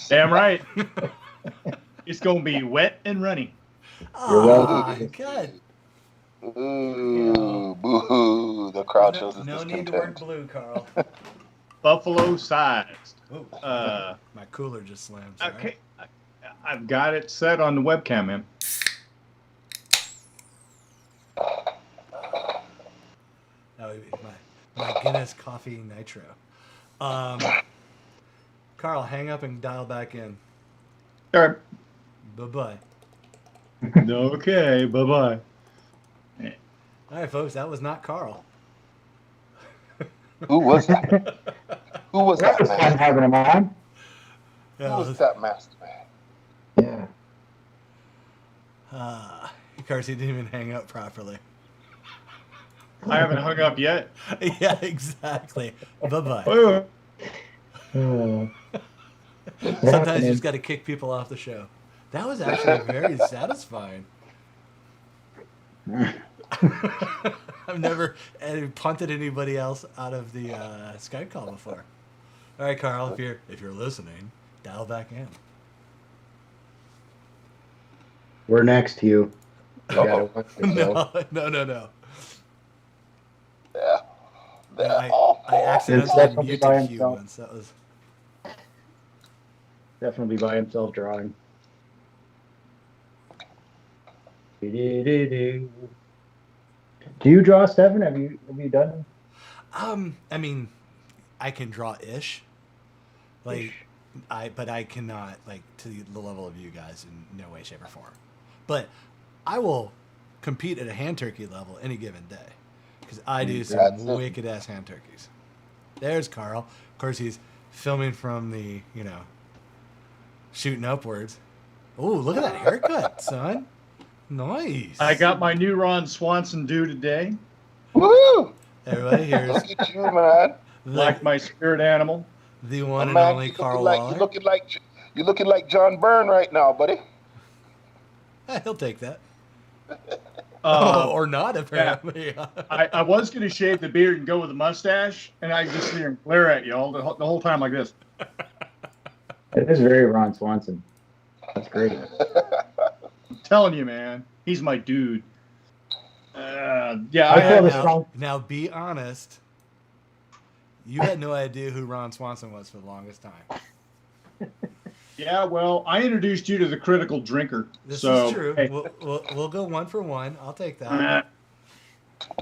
S4: Damn right. It's going to be wet and runny.
S1: Oh, God.
S2: Ooh, boo! The crowd shows its
S1: No need to work
S2: discontent.
S1: blue, Carl.
S4: Buffalo sized.
S1: Oh,
S4: Uh,
S1: my cooler just slammed. Sorry.
S4: okay. I've got it set on the webcam, man.
S1: That would be my Guinness Coffee Nitro. Carl, hang up and dial back in.
S4: All right.
S1: Bye-bye.
S4: Okay. Bye-bye.
S1: All right, folks, that was not Carl.
S2: Who was that? Who was that
S3: That was fun
S2: man?
S3: having him on.
S1: Yeah,
S2: Who was that master man?
S3: Yeah.
S1: of course, he didn't even hang up properly.
S4: I haven't hung up yet.
S1: Yeah, exactly. Bye-bye.
S4: Oh,
S1: Sometimes you just got to kick people off the show. That was actually very satisfying. I've never punted anybody else out of the Skype call before. All right, Carl, if you're listening, dial back in.
S3: We're next, Hugh. You gotta watch yourself.
S1: No.
S2: Yeah. They're
S1: I
S2: awful.
S1: accidentally
S3: Definitely by
S1: muted Hugh
S3: himself.
S1: once. That was.
S3: Definitely by himself drawing. Do you draw, Stefan? Have you done?
S1: I mean, I can draw ish. Like, but I cannot to the level of you guys in no way, shape, or form. But I will compete at a hand turkey level any given day because I do
S2: That's
S1: some
S2: it.
S1: wicked ass hand turkeys. There's Carl. Of course, he's filming from the shooting upwards. Oh, look at that haircut, son. Nice.
S4: I got my new Ron Swanson due today.
S2: Woo!
S1: Everybody here's
S2: Look at you, man.
S4: Like my spirit animal.
S1: the one and
S2: Man,
S1: only
S2: you
S1: Carl
S2: looking
S1: Waller.
S2: you're looking like John Byrne right now, buddy.
S1: He'll take that. Or not, apparently.
S4: I was going to shave the beard and go with a mustache, and I just sit here and glare at you all the whole time like this.
S3: It is very Ron Swanson. That's great.
S4: I'm telling you, man. He's my dude. Yeah,
S3: I feel the
S1: now,
S3: strong.
S1: now, be honest. You had no idea who Ron Swanson was for the longest time.
S4: Yeah, well, I introduced you to the critical drinker.
S1: This
S4: so,
S1: is true.
S4: hey,
S1: We'll go one for one. I'll take that.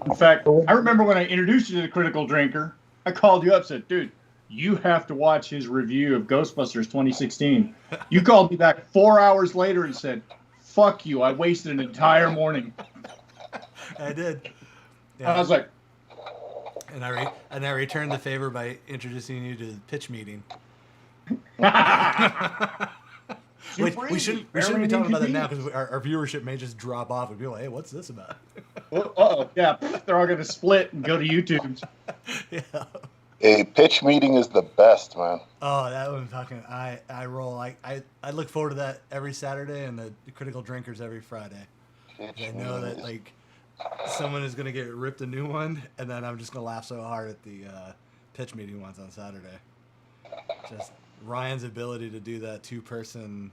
S4: in fact, I remember when I introduced you to the critical drinker, I called you up and said, dude, you have to watch his review of Ghostbusters 2016. You called me back 4 hours later and said, fuck you, I wasted an entire morning.
S1: I did.
S4: And I was like,
S1: and I returned the favor by introducing you to the pitch meeting. Wait, we shouldn't be talking about that now because our viewership may just drop off and be like, hey, what's this about?
S4: uh-oh, yeah, they're all going to split and go to YouTube.
S1: Yeah.
S2: A pitch meeting is the best, man.
S1: Oh, that one fucking I roll. I look forward to that every Saturday and the critical drinkers every Friday. I know that someone is gonna get ripped a new one, and then I'm just gonna laugh so hard at the pitch meeting ones on Saturday. Just Ryan's ability to do that two-person,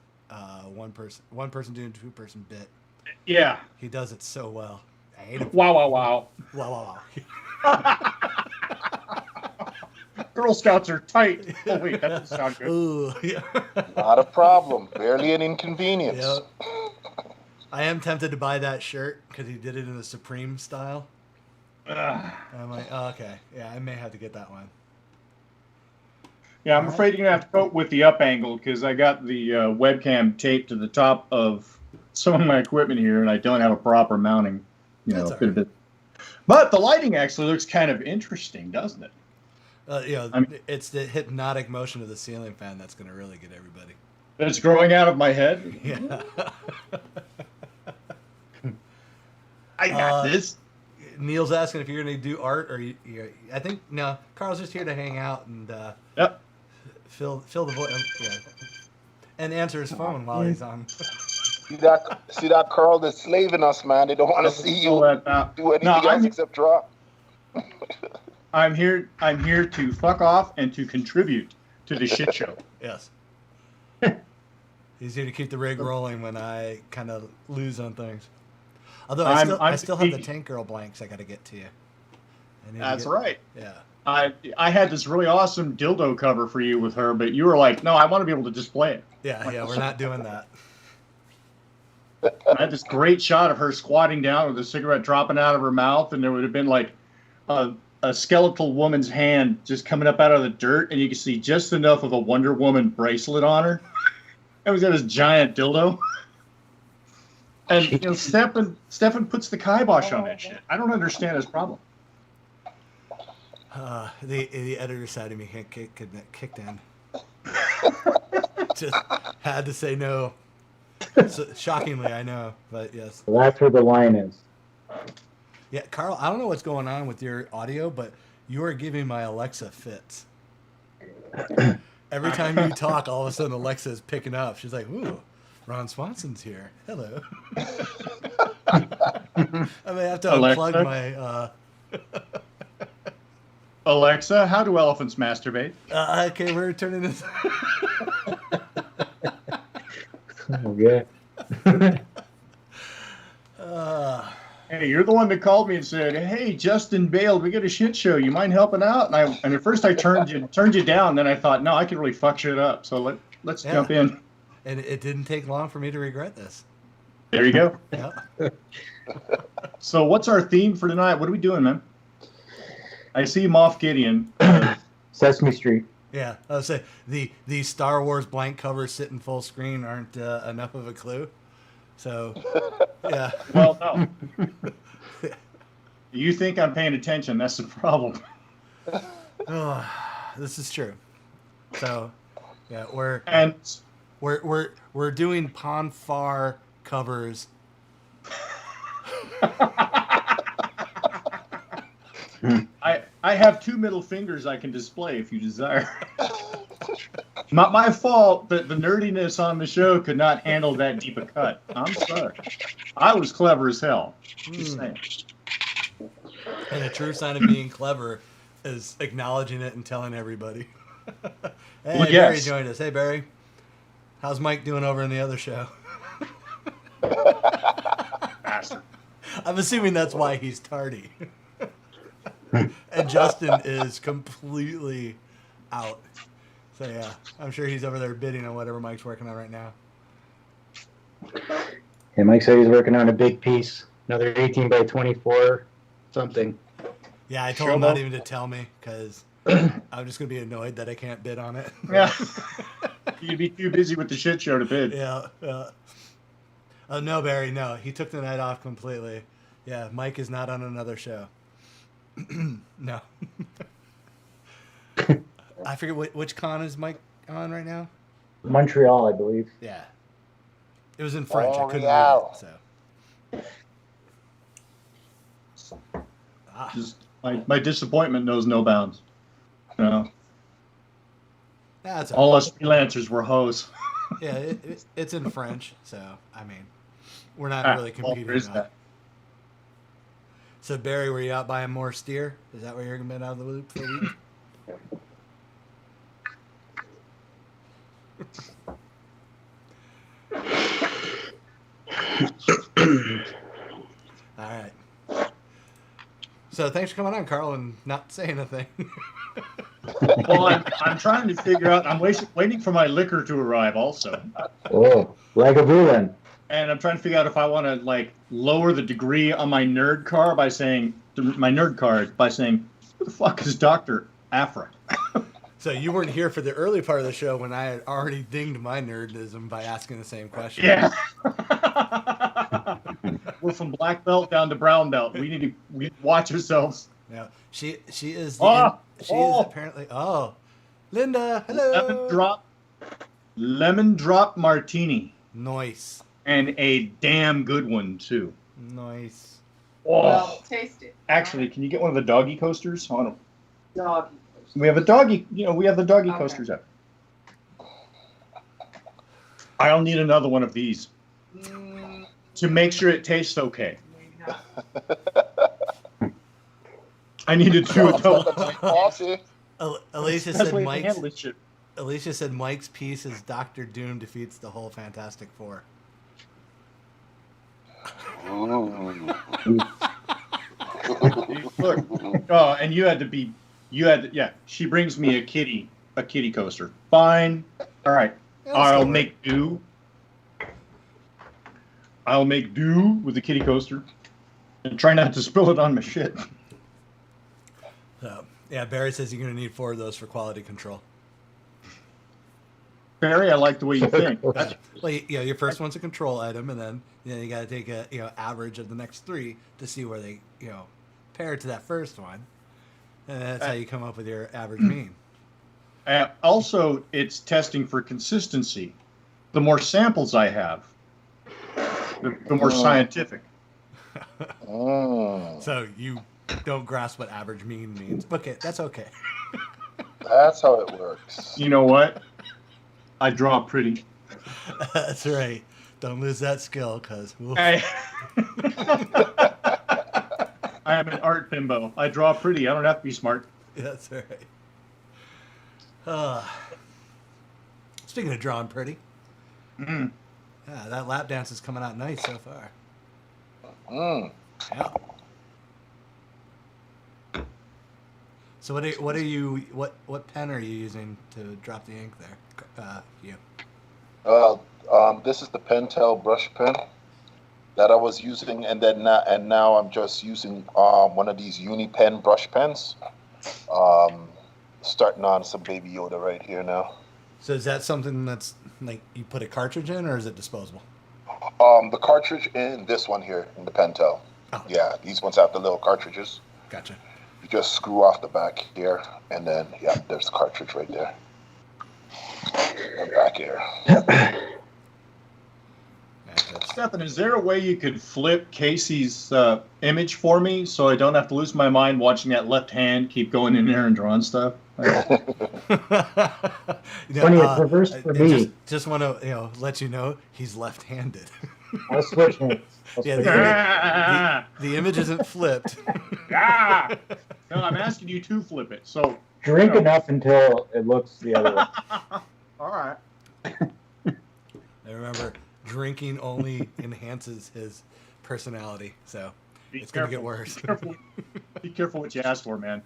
S1: one person doing two-person bit.
S4: Yeah.
S1: He does it so well. I hate him.
S4: Wow.
S1: Wow.
S4: Girl Scouts are tight. Oh, wait, that doesn't sound good.
S1: Ooh, yeah.
S2: Not a problem. Barely an inconvenience.
S1: Yep. I am tempted to buy that shirt because he did it in the Supreme style. And I'm like, oh, okay, yeah, I may have to get that one.
S4: Yeah, I'm afraid you're going to have to cope with the up angle because I got the webcam taped to the top of some of my equipment here, and I don't have a proper mounting.
S1: That's all right.
S4: But the lighting actually looks kind of interesting, doesn't it?
S1: It's the hypnotic motion of the ceiling fan that's going to really get everybody.
S4: It's growing out of my head.
S1: Yeah.
S4: I got this.
S1: Neil's asking if you're going to do art, or I think no. Carl's just here to hang out and
S4: Yep.
S1: fill the void, and answer his phone while he's on.
S2: See that, Carl? They're slaving us, man. They don't want to see you do anything else except draw.
S4: I'm here to fuck off and to contribute to the shit show.
S1: Yes. He's here to keep the rig rolling when I kind of lose on things. Although I still have the Tank Girl blanks I got to get to you.
S4: That's right.
S1: Yeah.
S4: I had this really awesome dildo cover for you with her, but you were like, no, I want to be able to display it.
S1: Yeah, we're not doing that.
S4: I had this great shot of her squatting down with a cigarette dropping out of her mouth, and there would have been like a skeletal woman's hand just coming up out of the dirt, and you could see just enough of a Wonder Woman bracelet on her. And we got this giant dildo. And Stefan puts the kibosh on that shit. I don't understand his problem.
S1: The editor side of me kicked in. Just had to say no. So, shockingly, I know, but yes.
S3: Well, that's where the line is.
S1: Yeah, Carl, I don't know what's going on with your audio, but you are giving my Alexa fits. Every time you talk, all of a sudden Alexa is picking up. She's like, ooh, Ron Swanson's here. Hello. I may have to unplug my...
S4: Alexa, how do elephants masturbate?
S1: Okay, we're turning this...
S3: Oh, yeah.
S4: Hey, you're the one that called me and said, "Hey, Justin bailed. We got a shit show. You mind helping out?" And at first I turned you down. Then I thought, no, I can really fuck shit up. So let's jump in.
S1: And it didn't take long for me to regret this.
S4: There you go.
S1: Yeah.
S4: So what's our theme for tonight? What are we doing, man? I see Moff Gideon.
S3: Sesame Street.
S1: Yeah, I would say the Star Wars blank covers sitting full screen aren't enough of a clue. So, yeah.
S4: Well, no. You think I'm paying attention? That's the problem.
S1: Oh, this is true. So, yeah, we're doing Ponfar covers.
S4: I have two middle fingers I can display if you desire. My fault that the nerdiness on the show could not handle that deep a cut. I'm sorry. I was clever as hell. Just saying.
S1: And a true sign of being clever is acknowledging it and telling everybody. Hey,
S4: Well,
S1: Barry
S4: yes.
S1: joined us. Hey, Barry. How's Mike doing over in the other show?
S4: Bastard.
S1: I'm assuming that's why he's tardy. And Justin is completely out. So, yeah, I'm sure he's over there bidding on whatever Mike's working on right now.
S3: Yeah, Mike said he's working on a big piece, another 18 by 24 something.
S1: Yeah, I told him not even to tell me because I'm just going to be annoyed that I can't bid on it.
S4: Yeah. You'd be too busy with the shit show to bid.
S1: Yeah. Oh, no, Barry, no. He took the night off completely. Yeah, Mike is not on another show. No. I forget which con is Mike on right now?
S3: Montreal, I believe.
S1: Yeah. It was in French. I couldn't
S2: Montreal.
S1: read it, so.
S4: Just my disappointment knows no bounds. No.
S1: That's
S4: All us freelancers were hoes.
S1: Yeah, it's in French, so, I mean, we're not really competing
S4: there is
S1: on it.
S4: that.
S1: So, Barry, were you out buying more steer? Is that where you're going to be out of the loop for a week? All right. So, thanks for coming on, Carl, and not saying a thing.
S4: Well, I'm trying to figure out. I'm waiting for my liquor to arrive also.
S3: Oh, Lagavulin.
S4: And I'm trying to figure out if I want to lower the degree on my nerd card by saying who the fuck is Dr. Afra?
S1: So you weren't here for the early part of the show when I had already dinged my nerdism by asking the same question.
S4: Yeah. We're from black belt down to brown belt. We need to watch ourselves.
S1: Yeah. She is is apparently Linda, hello.
S4: Lemon drop martini.
S1: Nice.
S4: And a damn good one too.
S1: Nice.
S4: Oh,
S5: Well, taste it.
S4: actually, can you get one of the doggy coasters? I want
S5: Doggy.
S4: to. We have a doggy. We have the doggy
S5: Okay.
S4: coasters up. I'll need another one of these to make sure it tastes okay.
S5: Maybe not.
S4: I need to do a double.
S2: Coffee.
S1: Alicia
S4: That's
S1: said
S4: the way they
S1: Mike's.
S4: handle this shit.
S1: Alicia said Mike's piece is Doctor Doom defeats the whole Fantastic Four.
S2: Ooh.
S4: Look, oh, and you had to. Yeah. She brings me a kitty coaster. Fine. All right. I'll make do. I'll make do with the kitty coaster, and try not to spill it on my shit.
S1: So, yeah, Barry says you're going to need 4 of those for quality control.
S4: Barry, I like the way you think.
S1: Well, your first one's a control item, and then you got to take a average of the next 3 to see where they pair to that first one, and that's how you come up with your average mean.
S4: Also, it's testing for consistency. The more samples I have, the more scientific.
S1: So you don't grasp what average mean means. Okay, that's okay.
S2: That's how it works.
S4: You know what? I draw pretty.
S1: That's right. Don't lose that skill, because
S4: I am an art bimbo. I draw pretty. I don't have to be smart.
S1: that's right. Speaking of drawing pretty, yeah, that lap dance is coming out nice so far. Yeah. So what pen are you using to drop the ink there, Hugh?
S2: This is the Pentel brush pen that I was using, and now I'm just using one of these Uni Pen brush pens. Starting on some Baby Yoda right here now.
S1: So is that something that's like you put a cartridge in, or is it disposable?
S2: The cartridge in this one here in the Pentel.
S1: Oh.
S2: Yeah, these ones have the little cartridges.
S1: Gotcha.
S2: You just screw off the back here, and then there's the cartridge right there. And back here.
S4: Stefan, is there a way you could flip Casey's image for me so I don't have to lose my mind watching that left hand keep going in there and drawing stuff?
S3: Funny, it's reversed for me.
S1: Just want to let you know he's left-handed.
S3: I'll switch hands.
S1: Yeah, the image isn't flipped.
S4: No, I'm asking you to flip it. So
S3: Drink enough until it looks the other way.
S4: All right.
S1: I remember drinking only enhances his personality, so it's going to get worse.
S4: Be careful what you ask for, man.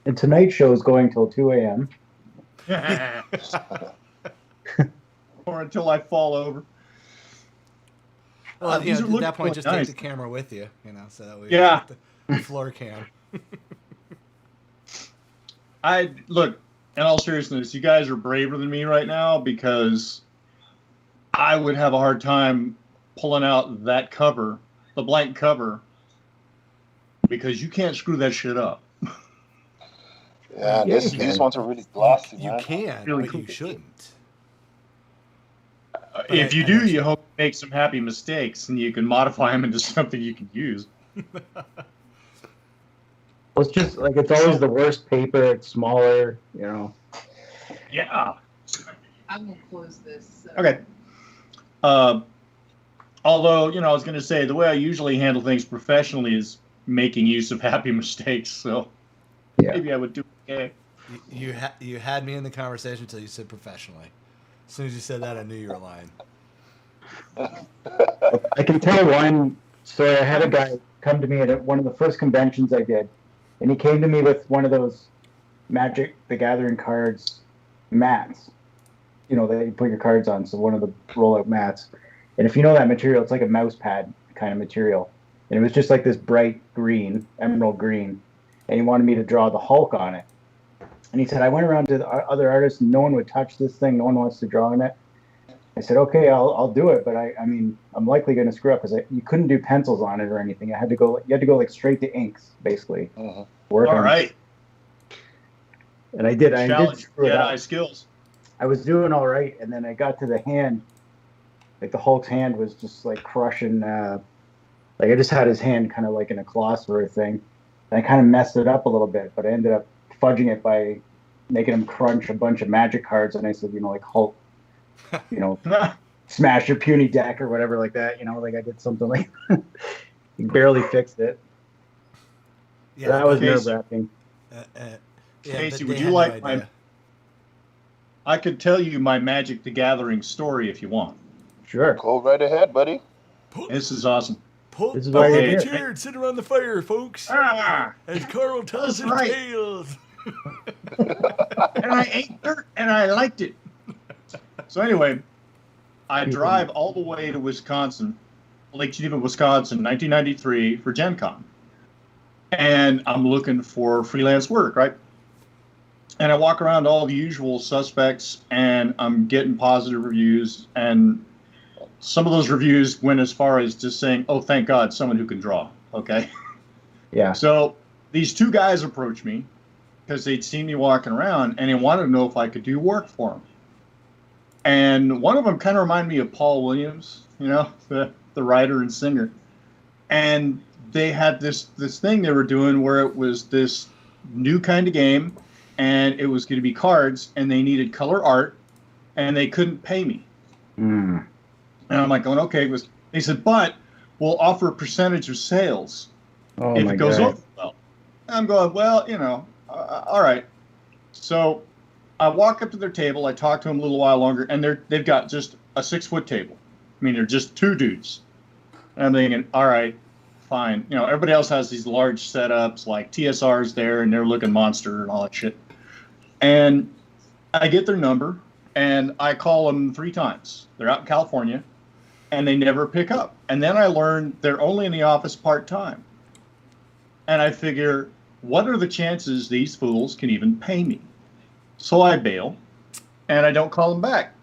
S3: And tonight's show is going till 2 a.m.
S4: Or until I fall over.
S1: Well, at that point, just
S4: nice.
S1: take the camera with you, so that we
S4: Yeah.
S1: the floor cam.
S4: Look, in all seriousness, you guys are braver than me right now, because I would have a hard time pulling out that cover, the blank cover, because you can't screw that shit up.
S2: Yeah, these ones are really glossy,
S1: You
S2: man.
S1: can,
S4: Really
S1: but
S4: cool.
S1: you shouldn't.
S4: If you do, you hope to make some happy mistakes, and you can modify them into something you can use.
S3: Well, it's just like it's always the worst paper. It's smaller,
S4: Yeah.
S5: I'm gonna close this.
S4: Okay. Although, I was going to say, the way I usually handle things professionally is making use of happy mistakes, so maybe I would do okay.
S1: You had me in the conversation until you said professionally. As soon as you said that, I knew you were lying.
S3: I can tell one story. I had a guy come to me at one of the first conventions I did, and he came to me with one of those Magic the Gathering cards mats, that you put your cards on, so one of the rollout mats. And if you know that material, it's like a mouse pad kind of material. And it was just like this bright green, emerald green, and he wanted me to draw the Hulk on it. And he said, I went around to the other artists, and no one would touch this thing. No one wants to draw on it. I said, okay, I'll do it, but I mean, I'm likely going to screw up because you couldn't do pencils on it or anything. You had to go like straight to inks, basically. Work
S4: All
S3: on
S4: right.
S3: it. And I did. I did
S4: Challenge
S3: screw it up.
S4: Jedi skills.
S3: I was doing all right, and then I got to the hand. Like the Hulk's hand was just like crushing, Like I just had his hand kind of like in a claw sort of thing. And I kind of messed it up a little bit, but I ended up fudging it by making him crunch a bunch of magic cards. And I said, like Hulk, smash your puny deck or whatever like that. Like I did something like he barely fixed it.
S1: Yeah,
S3: That was
S4: Casey.
S3: nerve-wracking.
S4: Casey,
S1: but
S4: would
S1: they
S4: you
S1: had
S4: like
S1: no idea.
S4: I could tell you my Magic the Gathering story if you want.
S3: Sure.
S2: Go right ahead, buddy.
S4: This is awesome.
S1: Pull
S3: This is
S1: pull
S3: why
S1: up
S3: you're
S1: a
S3: here.
S1: chair and sit around the fire, folks.
S4: Ah,
S1: As Carl tells his
S4: That's right.
S1: tales.
S4: and I ate dirt and I liked it. So anyway, I drive all the way to Wisconsin, Lake Geneva, Wisconsin, 1993 for Gen Con. And I'm looking for freelance work, right? And I walk around all the usual suspects and I'm getting positive reviews. And some of those reviews went as far as just saying, oh, thank God, someone who can draw. Okay.
S3: Yeah.
S4: So these two guys approached me because they'd seen me walking around and they wanted to know if I could do work for them. And one of them kind of reminded me of Paul Williams, the writer and singer. And they had this thing they were doing where it was this new kind of game and it was going to be cards and they needed color art and they couldn't pay me.
S3: Mm.
S4: And I'm like going, okay. They said, but we'll offer a percentage of sales
S3: Oh
S4: if
S3: my
S4: it goes
S3: God.
S4: over well. And I'm going, well, all right. So I walk up to their table. I talk to them a little while longer, and they've got just a 6-foot table. I mean, they're just two dudes. And I'm thinking, all right, fine. Everybody else has these large setups, like TSR's there, and they're looking monster and all that shit. And I get their number, and I call them 3 times. They're out in California, and they never pick up. And then I learn they're only in the office part-time. And I figure, what are the chances these fools can even pay me? So I bail, and I don't call them back.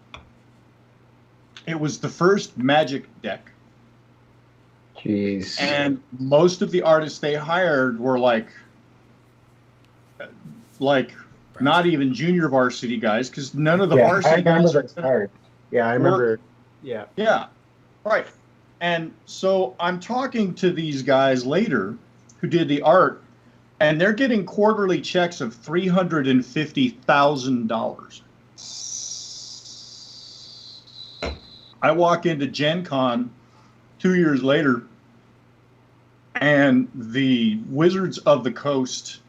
S4: It was the first Magic deck,
S3: Jeez.
S4: and most of the artists they hired were like not even junior varsity guys, because none of the
S3: I
S4: varsity
S3: remember
S4: guys.
S3: that card. Yeah, I remember. Yeah.
S4: Yeah, right. And so I'm talking to these guys later who did the art, and they're getting quarterly checks of $350,000. I walk into Gen Con 2 years later, and the Wizards of the Coast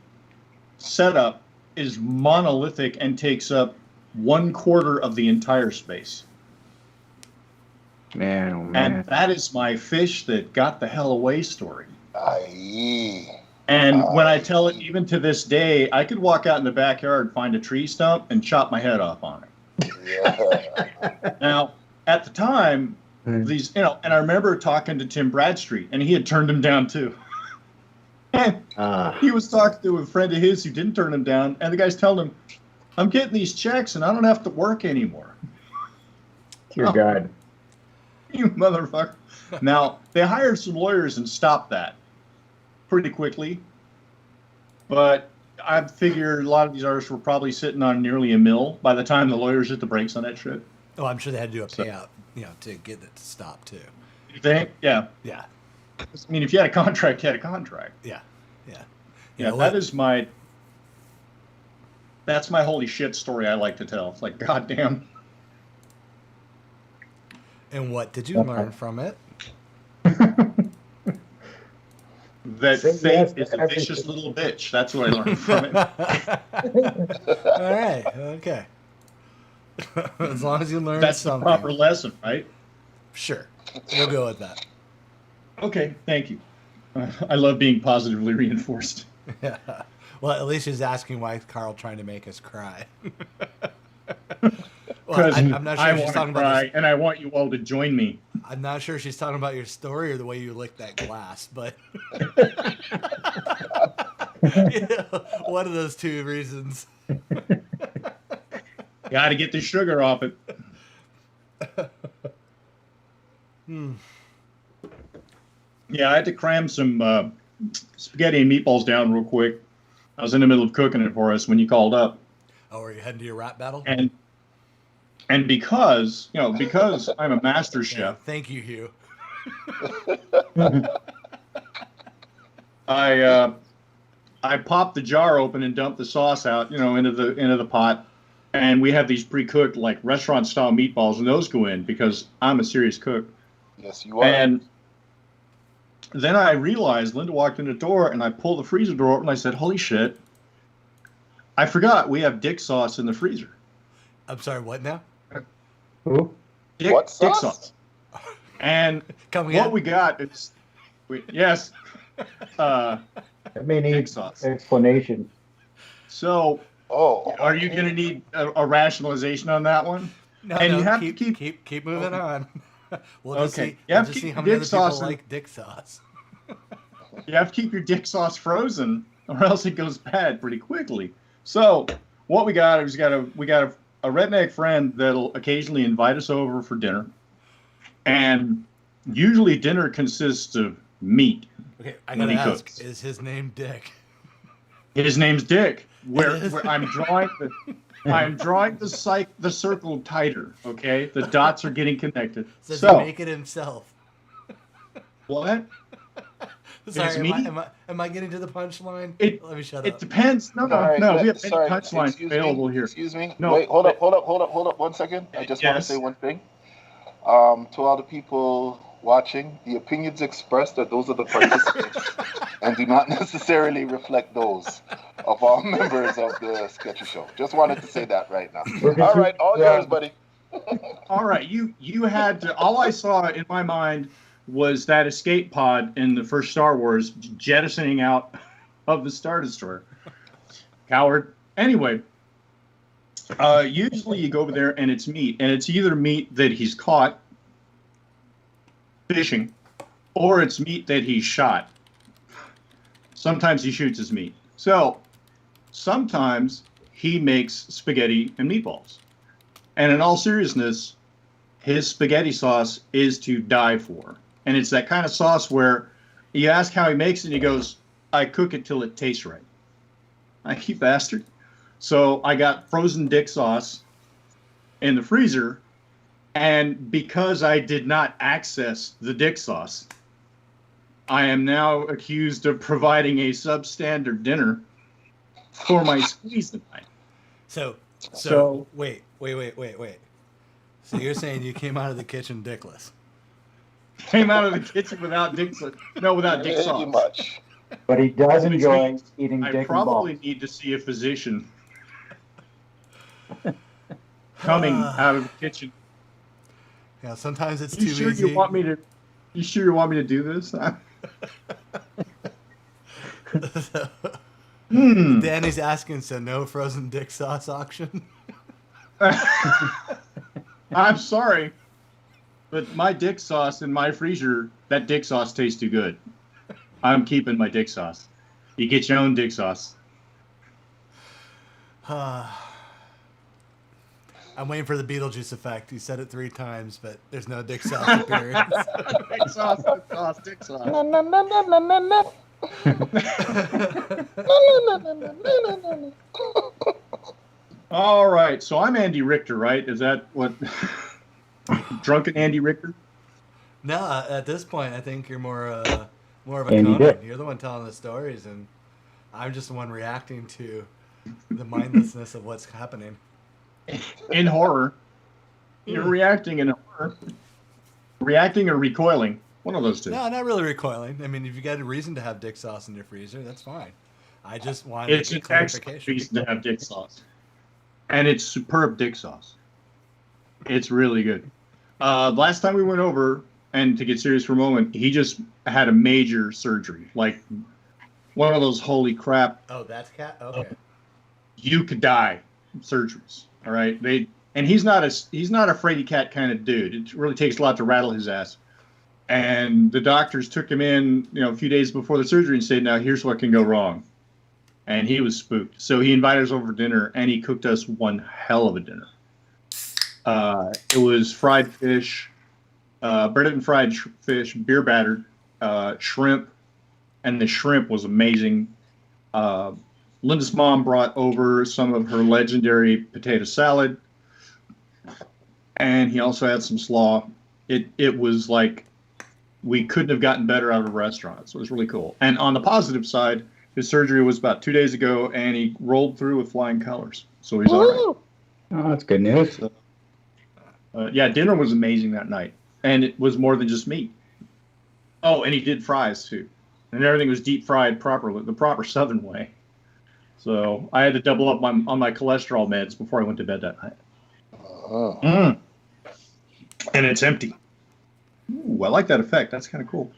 S4: setup is monolithic and takes up 1/4 of the entire space.
S3: Man, oh man.
S4: And that is my fish that got the hell away story.
S2: Aye.
S4: And when I tell it, even to this day, I could walk out in the backyard, find a tree stump, and chop my head off on it.
S2: Yeah.
S4: Now, at the time, these, and I remember talking to Tim Bradstreet, and he had turned him down too. And he was talking to a friend of his who didn't turn him down, and the guy's telling him, I'm getting these checks, and I don't have to work anymore.
S3: Dear God.
S4: You motherfucker. Now, they hired some lawyers and stopped that pretty quickly. But I figure a lot of these artists were probably sitting on nearly $1 million by the time the lawyers hit the brakes on that shit.
S1: Oh, I'm sure they had to do a payout, to get it to stop too.
S4: You think? Yeah.
S1: Yeah,
S4: I mean, if you had a contract, you had a contract.
S1: yeah.
S4: Yeah, that's my holy shit story I like to tell. It's like, goddamn.
S1: And what did you learn from it?
S4: That
S3: Say
S4: fate
S3: yes
S4: is
S3: to
S4: a vicious little bitch. That's what I learned from it.
S1: All right, okay. As long as you learn
S4: That's the
S1: something.
S4: proper lesson, right?
S1: Sure, we'll go with that.
S4: Okay, thank you. I love being positively reinforced.
S1: Yeah. Well, at least she's asking why Carl trying to make us cry.
S4: Because
S1: I'm not sure
S4: I
S1: if she's
S4: want
S1: talking
S4: to
S1: about
S4: cry,
S1: this.
S4: and I want you all to join me.
S1: I'm not sure if she's talking about your story or the way you licked that glass, but one of those two reasons.
S4: Got to get the sugar off it. Yeah, I had to cram some spaghetti and meatballs down real quick. I was in the middle of cooking it for us when you called up,
S1: Oh, are you heading to your rap battle?
S4: and because I'm a master chef.
S1: Thank you, Hugh.
S4: I popped the jar open and dumped the sauce out, into the pot. And we have these pre-cooked, like restaurant-style meatballs, and those go in because I'm a serious cook.
S2: Yes, you are.
S4: And then I realized Linda walked in the door, and I pulled the freezer door open, and I said, "Holy shit! I forgot we have dick sauce in the freezer."
S1: I'm sorry, what now?
S3: Who?
S2: What sauce?
S4: Dick sauce. And
S1: Come
S4: what
S1: again?
S4: we got is, yes,
S3: That may
S4: dick
S3: need
S4: sauce.
S3: explanation.
S4: So,
S2: Oh.
S4: are you going to need a rationalization on that one?
S1: No,
S4: And
S1: no,
S4: you have
S1: keep,
S4: to
S1: keep moving on. We'll just
S4: Okay.
S1: see,
S4: You
S1: we'll
S4: have to
S1: just see
S4: keep
S1: how
S4: your
S1: many
S4: dick
S1: other people
S4: sauce in-
S1: like dick sauce.
S4: You have to keep your dick sauce frozen, or else it goes bad pretty quickly. So, what we got is we got a redneck friend that'll occasionally invite us over for dinner, and usually dinner consists of meat.
S1: Okay, I
S4: When
S1: gotta
S4: he
S1: ask,
S4: cooks.
S1: is his name Dick?
S4: His name's Dick. Where,
S1: It is?
S4: where I'm drawing the circle tighter. Okay, the dots are getting connected.
S1: Does
S4: So
S1: he make it himself?
S4: what?
S1: Sorry,
S4: me?
S1: am I getting to the punchline?
S4: It-
S1: Let me shut
S4: It
S1: up.
S4: depends. No,
S2: All right,
S4: we have many
S2: sorry,
S4: punchlines
S2: excuse
S4: available
S2: me,
S4: here.
S2: Excuse me.
S4: No,
S2: Wait, hold up 1 second. I just want to
S4: Yes.
S2: say one thing. To all the people watching, the opinions expressed are those of the participants and do not necessarily reflect those of all members of the Sketchy Show. Just wanted to say that right now. All right, all yours, buddy.
S4: All right, you had to. All I saw in my mind was that escape pod in the first Star Wars jettisoning out of the Star Destroyer. Coward. Anyway, usually you go over there and it's meat, and it's either meat that he's caught fishing, or it's meat that he's shot. Sometimes he shoots his meat. So sometimes he makes spaghetti and meatballs. And in all seriousness, his spaghetti sauce is to die for. And it's that kind of sauce where you ask how he makes it, and he goes, "I cook it till it tastes right." You bastard. So I got frozen dick sauce in the freezer, and because I did not access the dick sauce, I am now accused of providing a substandard dinner for my squeeze tonight.
S1: So wait. So you're saying you came out of the kitchen dickless?
S4: Came out of the kitchen without dick sauce. No, without dick
S2: Pretty
S4: sauce.
S2: much.
S3: But he does
S4: Which
S3: enjoy
S4: means
S3: eating
S4: I
S3: dick
S4: probably
S3: and balls.
S4: need to see a physician coming out of the kitchen.
S1: Yeah, sometimes it's
S4: You
S1: too
S4: sure
S1: easy.
S4: you want me to? You sure you want me to do this?
S1: Danny's asking, so no frozen dick sauce auction?
S4: I'm sorry, but my dick sauce in my freezer, that dick sauce tastes too good. I'm keeping my dick sauce. You get your own dick sauce.
S1: I'm waiting for the Beetlejuice effect. You said it 3 times, but there's no dick sauce appearance.
S4: Dick sauce, dick sauce, dick sauce. All right, so I'm Andy Richter, right? Is that what? Drunken Andy Richter?
S1: No, at this point, I think you're more of a
S3: Andy
S1: Conan.
S3: Dick.
S1: You're the one telling the stories, and I'm just the one reacting to the mindlessness of what's happening.
S4: In horror. You're reacting in horror. Reacting or recoiling. One of those two.
S1: No, not really recoiling. I mean, if you got a reason to have dick sauce in your freezer, that's fine. I just wanted
S4: It's
S1: to
S4: an
S1: get
S4: excellent
S1: clarification.
S4: reason to have dick sauce. And it's superb dick sauce. It's really good. Last time we went over, and to get serious for a moment, he just had a major surgery. Like one of those holy crap,
S1: Oh, that's cat? Okay.
S4: you could die surgeries. All right. And he's not a fraidy cat kind of dude. It really takes a lot to rattle his ass. And the doctors took him in, a few days before the surgery and said, "Now here's what can go wrong." And he was spooked. So he invited us over for dinner, and he cooked us one hell of a dinner. It was fried fish, breaded and fried fish, beer battered, shrimp, and the shrimp was amazing. Linda's mom brought over some of her legendary potato salad, and he also had some slaw. It was like we couldn't have gotten better out of a restaurant. So it was really cool. And on the positive side, his surgery was about 2 days ago, and he rolled through with flying colors. So he's all right.
S3: Oh, that's good news.
S4: So, yeah, dinner was amazing that night. And it was more than just meat. Oh, and he did fries, too. And everything was deep fried properly, the proper Southern way. So I had to double up on my cholesterol meds before I went to bed that night.
S2: Uh-huh.
S4: And it's empty. Ooh, I like that effect. That's kind of cool.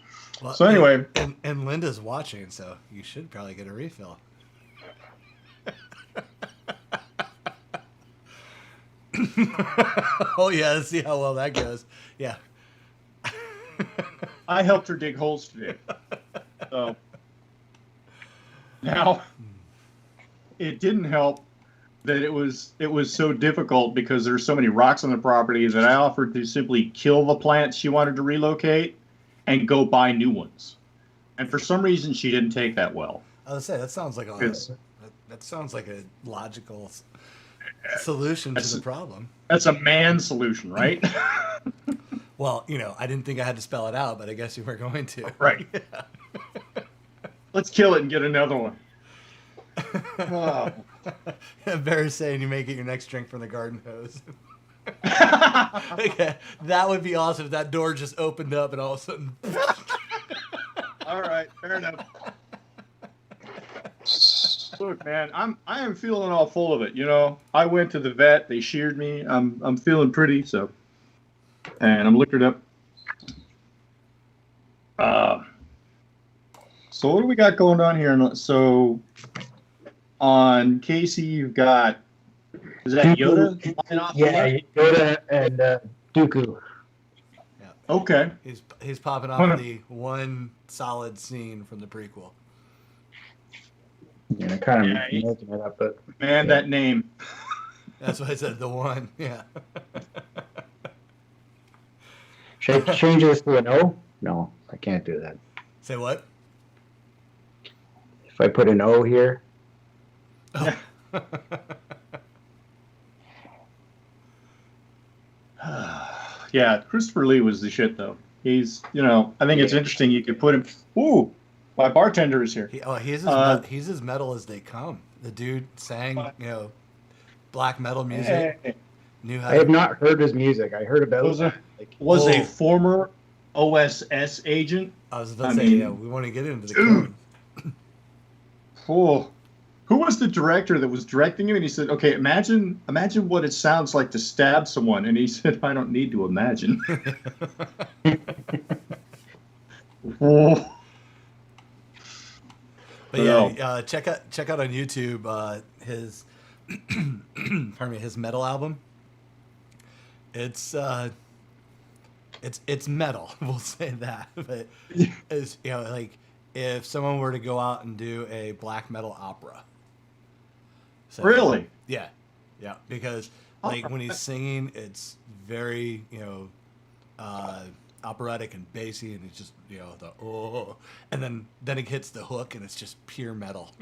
S1: Well,
S4: So anyway.
S1: and Linda's watching, so you should probably get a refill. Oh yeah, let's see how well that goes. Yeah.
S4: I helped her dig holes today. So now it didn't help that it was so difficult because there's so many rocks on the property that I offered to simply kill the plants she wanted to relocate and go buy new ones. And for some reason she didn't take that well.
S1: I was say that sounds like that sounds like a logical solution to the problem.
S4: That's a man solution, right?
S1: Well, I didn't think I had to spell it out, but I guess you were going to.
S4: Right. Yeah. Let's kill it and get another one. Oh.
S1: Barry's saying you may get your next drink from the garden hose. Okay, that would be awesome if that door just opened up and all of a sudden.
S4: All right, fair enough. Look, man, I am feeling all full of it. I went to the vet. They sheared me. I'm feeling pretty. So, and I'm liquored up. So what do we got going on here? So, on Casey, you've got. Is that Yoda? Flying off the left?
S3: Yoda and Dooku.
S1: Yeah.
S4: Okay.
S1: He's popping off the one solid scene from the prequel.
S3: Yeah, kind of
S4: Yeah,
S3: making it up, but
S4: Man, that name.
S1: That's why I said the one. Yeah.
S3: should I change this to an O? No, I can't do that.
S1: Say what?
S3: If I put an O here,
S1: Oh.
S4: Yeah, Christopher Lee was the shit, though. He's, I think it's interesting. You could put him. Ooh, my bartender is here.
S1: He's as metal as they come. The dude sang, black metal music.
S4: Hey.
S1: Knew how
S3: I have not heard his music. I heard about
S4: Was
S3: it.
S4: Was a
S1: Oh.
S4: former OSS agent.
S1: I was about to say, we want to get into the
S4: dude.
S1: code.
S4: Oh, who was the director that was directing him? And he said, "Okay, imagine what it sounds like to stab someone." And he said, "I don't need to imagine." Oh.
S1: But yeah, check out on YouTube his pardon me, his metal album. It's metal, we'll say that. But it's like if someone were to go out and do a black metal opera. So,
S4: Really?
S1: Yeah, because like when he's singing, it's very operatic and bassy, and it's just and then it hits the hook, and it's just pure metal.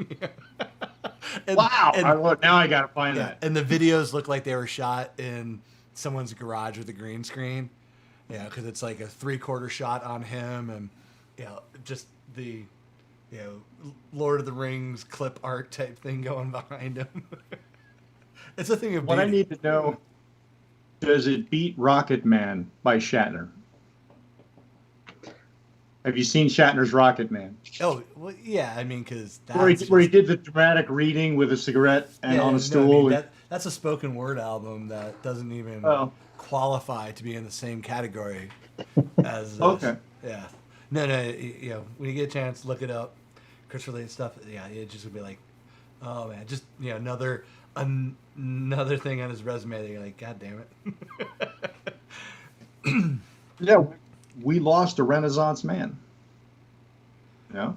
S4: Wow!
S1: And,
S4: Now I gotta find that.
S1: and the videos look like they were shot in someone's garage with a green screen. Yeah, because it's like a 3/4 shot on him, and just the Lord of the Rings clip art type thing going behind him. It's a thing of
S4: What I
S1: beauty.
S4: need to know: does it beat Rocket Man by Shatner? Have you seen Shatner's Rocket Man?
S1: Oh, well, yeah. I mean, because
S4: Where he did the dramatic reading with a cigarette and on a stool.
S1: That's a spoken word album that doesn't even qualify to be in the same category as.
S4: Okay.
S1: Yeah. No. When you get a chance, look it up. Christopher Lee stuff. Yeah, it just would be like, oh man, just another thing on his resume that you're like, God damn it.
S4: Yeah, we lost a Renaissance man. Yeah.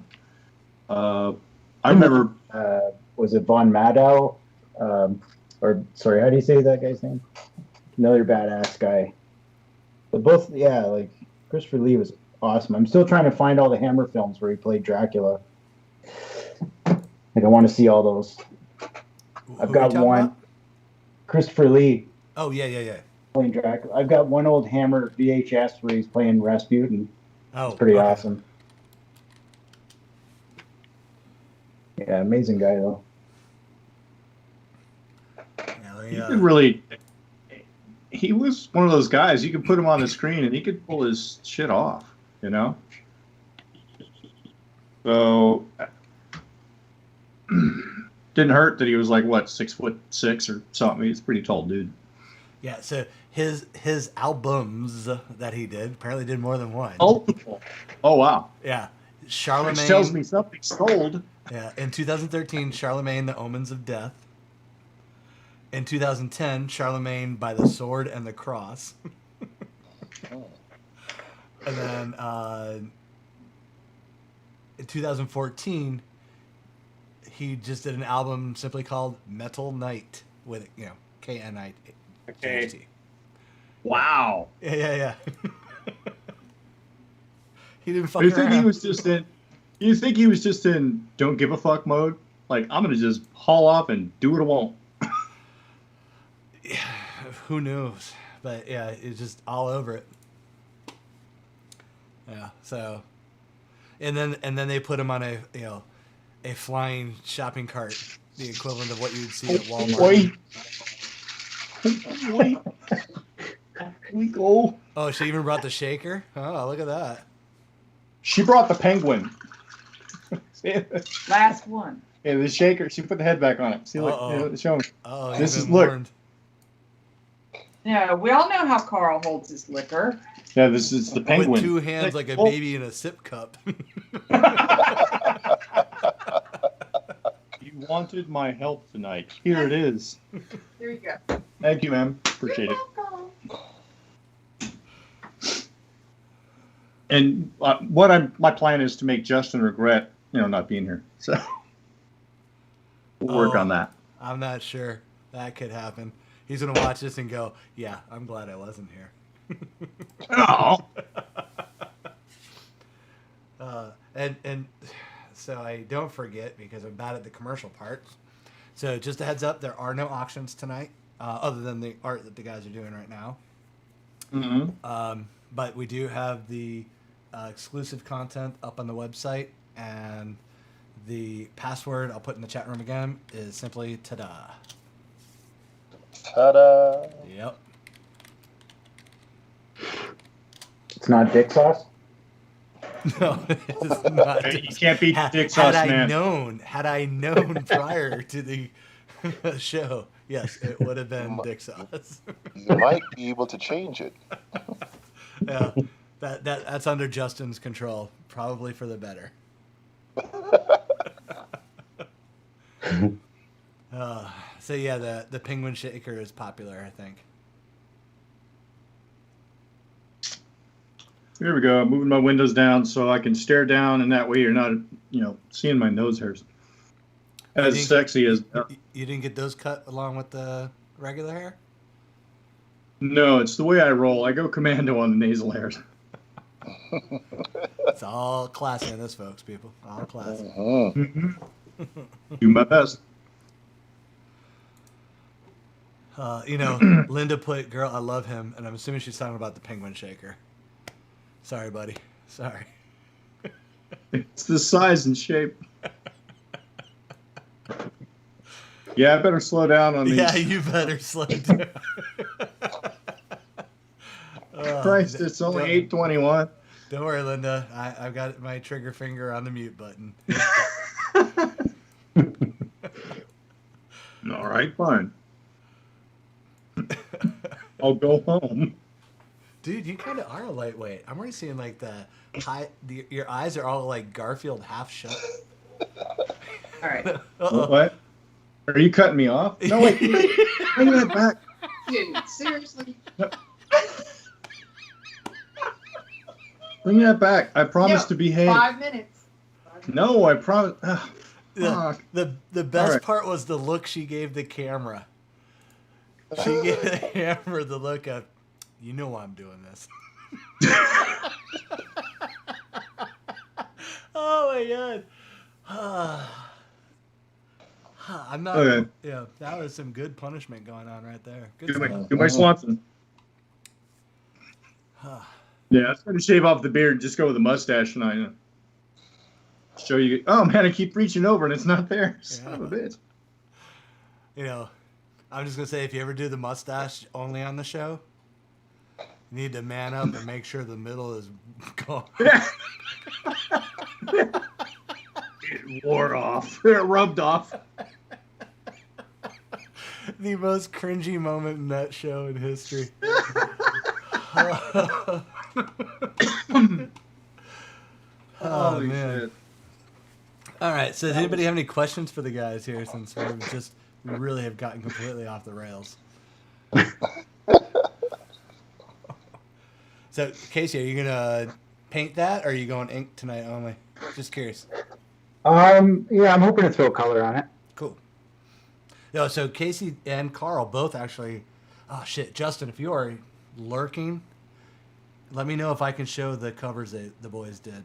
S4: I remember.
S3: Was it Von Maddow? Or sorry, how do you say that guy's name? Another badass guy. But both, like Christopher Lee was awesome. I'm still trying to find all the Hammer films where he played Dracula. Like I want to see all those. I've got one.
S1: About?
S3: Christopher Lee
S1: Oh yeah.
S3: playing Dracula. I've got one old Hammer VHS where he's playing Rasputin.
S1: Oh,
S3: It's pretty
S1: okay.
S3: awesome. Yeah, amazing guy though.
S1: Yeah,
S4: He could really. He was one of those guys. You could put him on the screen and he could pull his shit off. You know. So didn't hurt that he was like what 6'6" or something. He's a pretty tall dude.
S1: yeah. So his albums that he did apparently did more than one.
S4: Multiple. Oh wow.
S1: Yeah, Charlemagne.
S4: Which tells me something sold.
S1: Yeah, in 2013, Charlemagne: The Omens of Death. In 2010, Charlemagne by the Sword and the Cross. And then in 2014, he just did an album simply called Metal Night with KNIGHT.
S4: Okay. Wow.
S1: Yeah. He didn't fuck
S4: You think
S1: around.
S4: he was just in? You think he was just in don't give a fuck mode? Like I'm gonna just haul off and do what I want.
S1: Who knows? But yeah, it's just all over it. Yeah. So, and then they put him on a flying shopping cart, the equivalent of what you'd see at Walmart.
S4: Wait. We go.
S1: Oh, she even brought the shaker. Oh, look at that.
S4: She brought the penguin.
S5: Last one.
S4: Yeah, the shaker. She put the head back on it. See, look, show him.
S1: Oh,
S4: This
S1: he's
S4: is-
S1: been
S4: look.
S1: warned.
S5: Yeah, we all know how Carl holds his liquor.
S4: Yeah, this is the penguin.
S1: With two hands like a
S4: Oh.
S1: baby in a sip cup.
S4: You wanted my help tonight. Here it is.
S5: There you go.
S4: Thank you, ma'am. Appreciate it.
S5: Welcome.
S4: And my plan is to make Justin regret, not being here. So we'll work
S1: Oh.
S4: on that.
S1: I'm not sure that could happen. He's gonna watch this and go, "Yeah, I'm glad I wasn't here."
S4: Oh.
S1: And so I don't forget because I'm bad at the commercial parts. So just a heads up, there are no auctions tonight, other than the art that the guys are doing right now.
S4: Mm-hmm.
S1: But we do have the exclusive content up on the website, and the password I'll put in the chat room again is simply "tada."
S2: Ta-da!
S1: Yep.
S3: It's not dick sauce.
S1: No, it's not.
S4: You can't beat
S1: Had-
S4: dick sauce,
S1: had
S4: man.
S1: had I known prior to the show, yes, it would have been dick sauce.
S2: You might be able to change it.
S1: Yeah, that's under Justin's control, probably for the better. So yeah, the penguin shaker is popular, I think.
S4: Here we go. Moving my windows down so I can stare down, and that way you're not, seeing my nose hairs. As
S1: think-
S4: sexy as.
S1: You didn't get those cut along with the regular hair?
S4: No, it's the way I roll. I go commando on the nasal hairs.
S1: It's all classy in this, folks, people. All classy.
S2: Mhm.
S4: Do my best.
S1: Linda put "girl, I love him," and I'm assuming she's talking about the penguin shaker. Sorry, buddy. Sorry.
S4: It's the size and shape. Yeah, I better slow down on these.
S1: Yeah, you better slow down.
S4: Christ, it's only 8:21.
S1: Don't worry, Linda. I've got my trigger finger on the mute button.
S4: All right, fine. I'll go home.
S1: Dude, you kind of are a lightweight. I'm already seeing like your eyes are all like Garfield half shut.
S5: All right.
S1: Uh-oh.
S4: What? Are you cutting me off? No, wait. Bring that back.
S5: Dude, seriously.
S4: Bring that back. I promise
S5: Yeah,
S4: to behave.
S5: 5 minutes.
S4: No, I promise.
S1: The best
S4: Alright.
S1: part was the look she gave the camera. She gave the camera the look of, you know why I'm doing this. Oh my god. I'm not.
S4: Okay.
S1: Yeah, that was some good punishment going on right there. Good
S4: Do
S1: stuff.
S4: my Swanson. Yeah, I was going to shave off the beard and just go with a mustache tonight. Show you. Oh man, I keep reaching over and it's not there. Son of a bitch.
S1: You know, I'm just gonna say, if you ever do the mustache only on the show, you need to man up and make sure the middle is gone.
S4: It wore off. It rubbed off.
S1: The most cringy moment in that show in history. Oh man.
S4: Shit.
S1: All right, so does anybody have any questions for the guys here, since we really have gotten completely off the rails? So, Casey, are you gonna paint that, or are you going ink tonight only? Just curious.
S3: Yeah, I'm hoping to throw color on it.
S1: Cool. No, so Casey and Carl both actually. Oh shit, Justin, if you are lurking, let me know if I can show the covers that the boys did.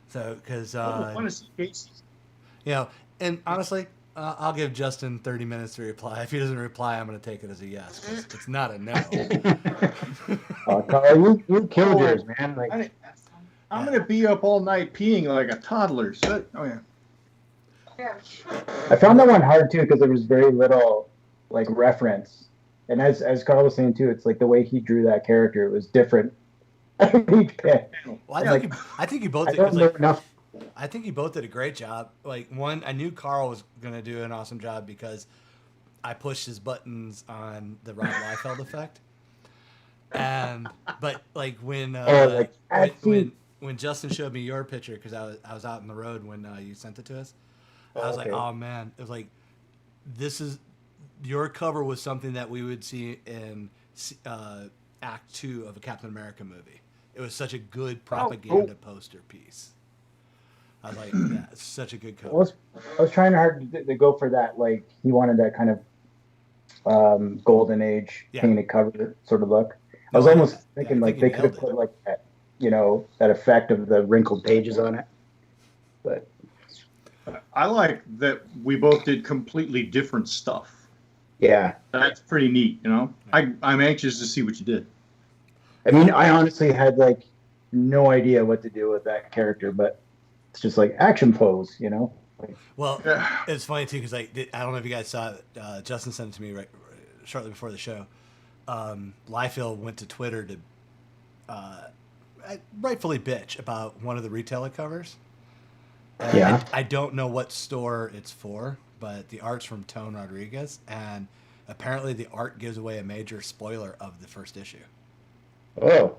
S1: So, because
S4: I want to see Casey's.
S1: you know, and honestly, I'll give Justin 30 minutes to reply. If he doesn't reply, I'm going to take it as a yes. 'Cause it's not a no.
S3: Carl, you killed yours, man. Like,
S4: I'm going to be up all night peeing like a toddler. So, oh yeah.
S3: I found that one hard too because there was very little like reference, and as Carl was saying too, it's like the way he drew that character was different. Each pit.
S1: Well, I think you both
S3: I
S1: did.
S3: don't
S1: 'Cause,
S3: know
S1: like,
S3: enough.
S1: I think you both did a great job. Like, one, I knew Carl was going to do an awesome job because I pushed his buttons on the Rob Liefeld effect. But like when when Justin showed me your picture, because I was out on the road when you sent it to us, I was like, oh man, it was like, this is your cover was something that we would see in Act 2 of a Captain America movie. It was such a good propaganda poster piece. I was like, yeah, it's such a good cover.
S3: I was trying hard to go for that. Like, he wanted that kind of golden age painted cover sort of look. I was almost thinking like they could have put like that, that effect of the wrinkled pages on it. But
S4: I like that we both did completely different stuff.
S3: Yeah,
S4: that's pretty neat. I'm anxious to see what you did.
S3: I mean, I honestly had like no idea what to do with that character, but it's just like action pose, Like,
S1: well, it's funny too because I don't know if you guys saw it. Justin sent it to me shortly before the show. Liefeld went to Twitter to rightfully bitch about one of the retailer covers. I don't know what store it's for, but the art's from Tone Rodriguez, and apparently the art gives away a major spoiler of the first issue.
S3: Oh.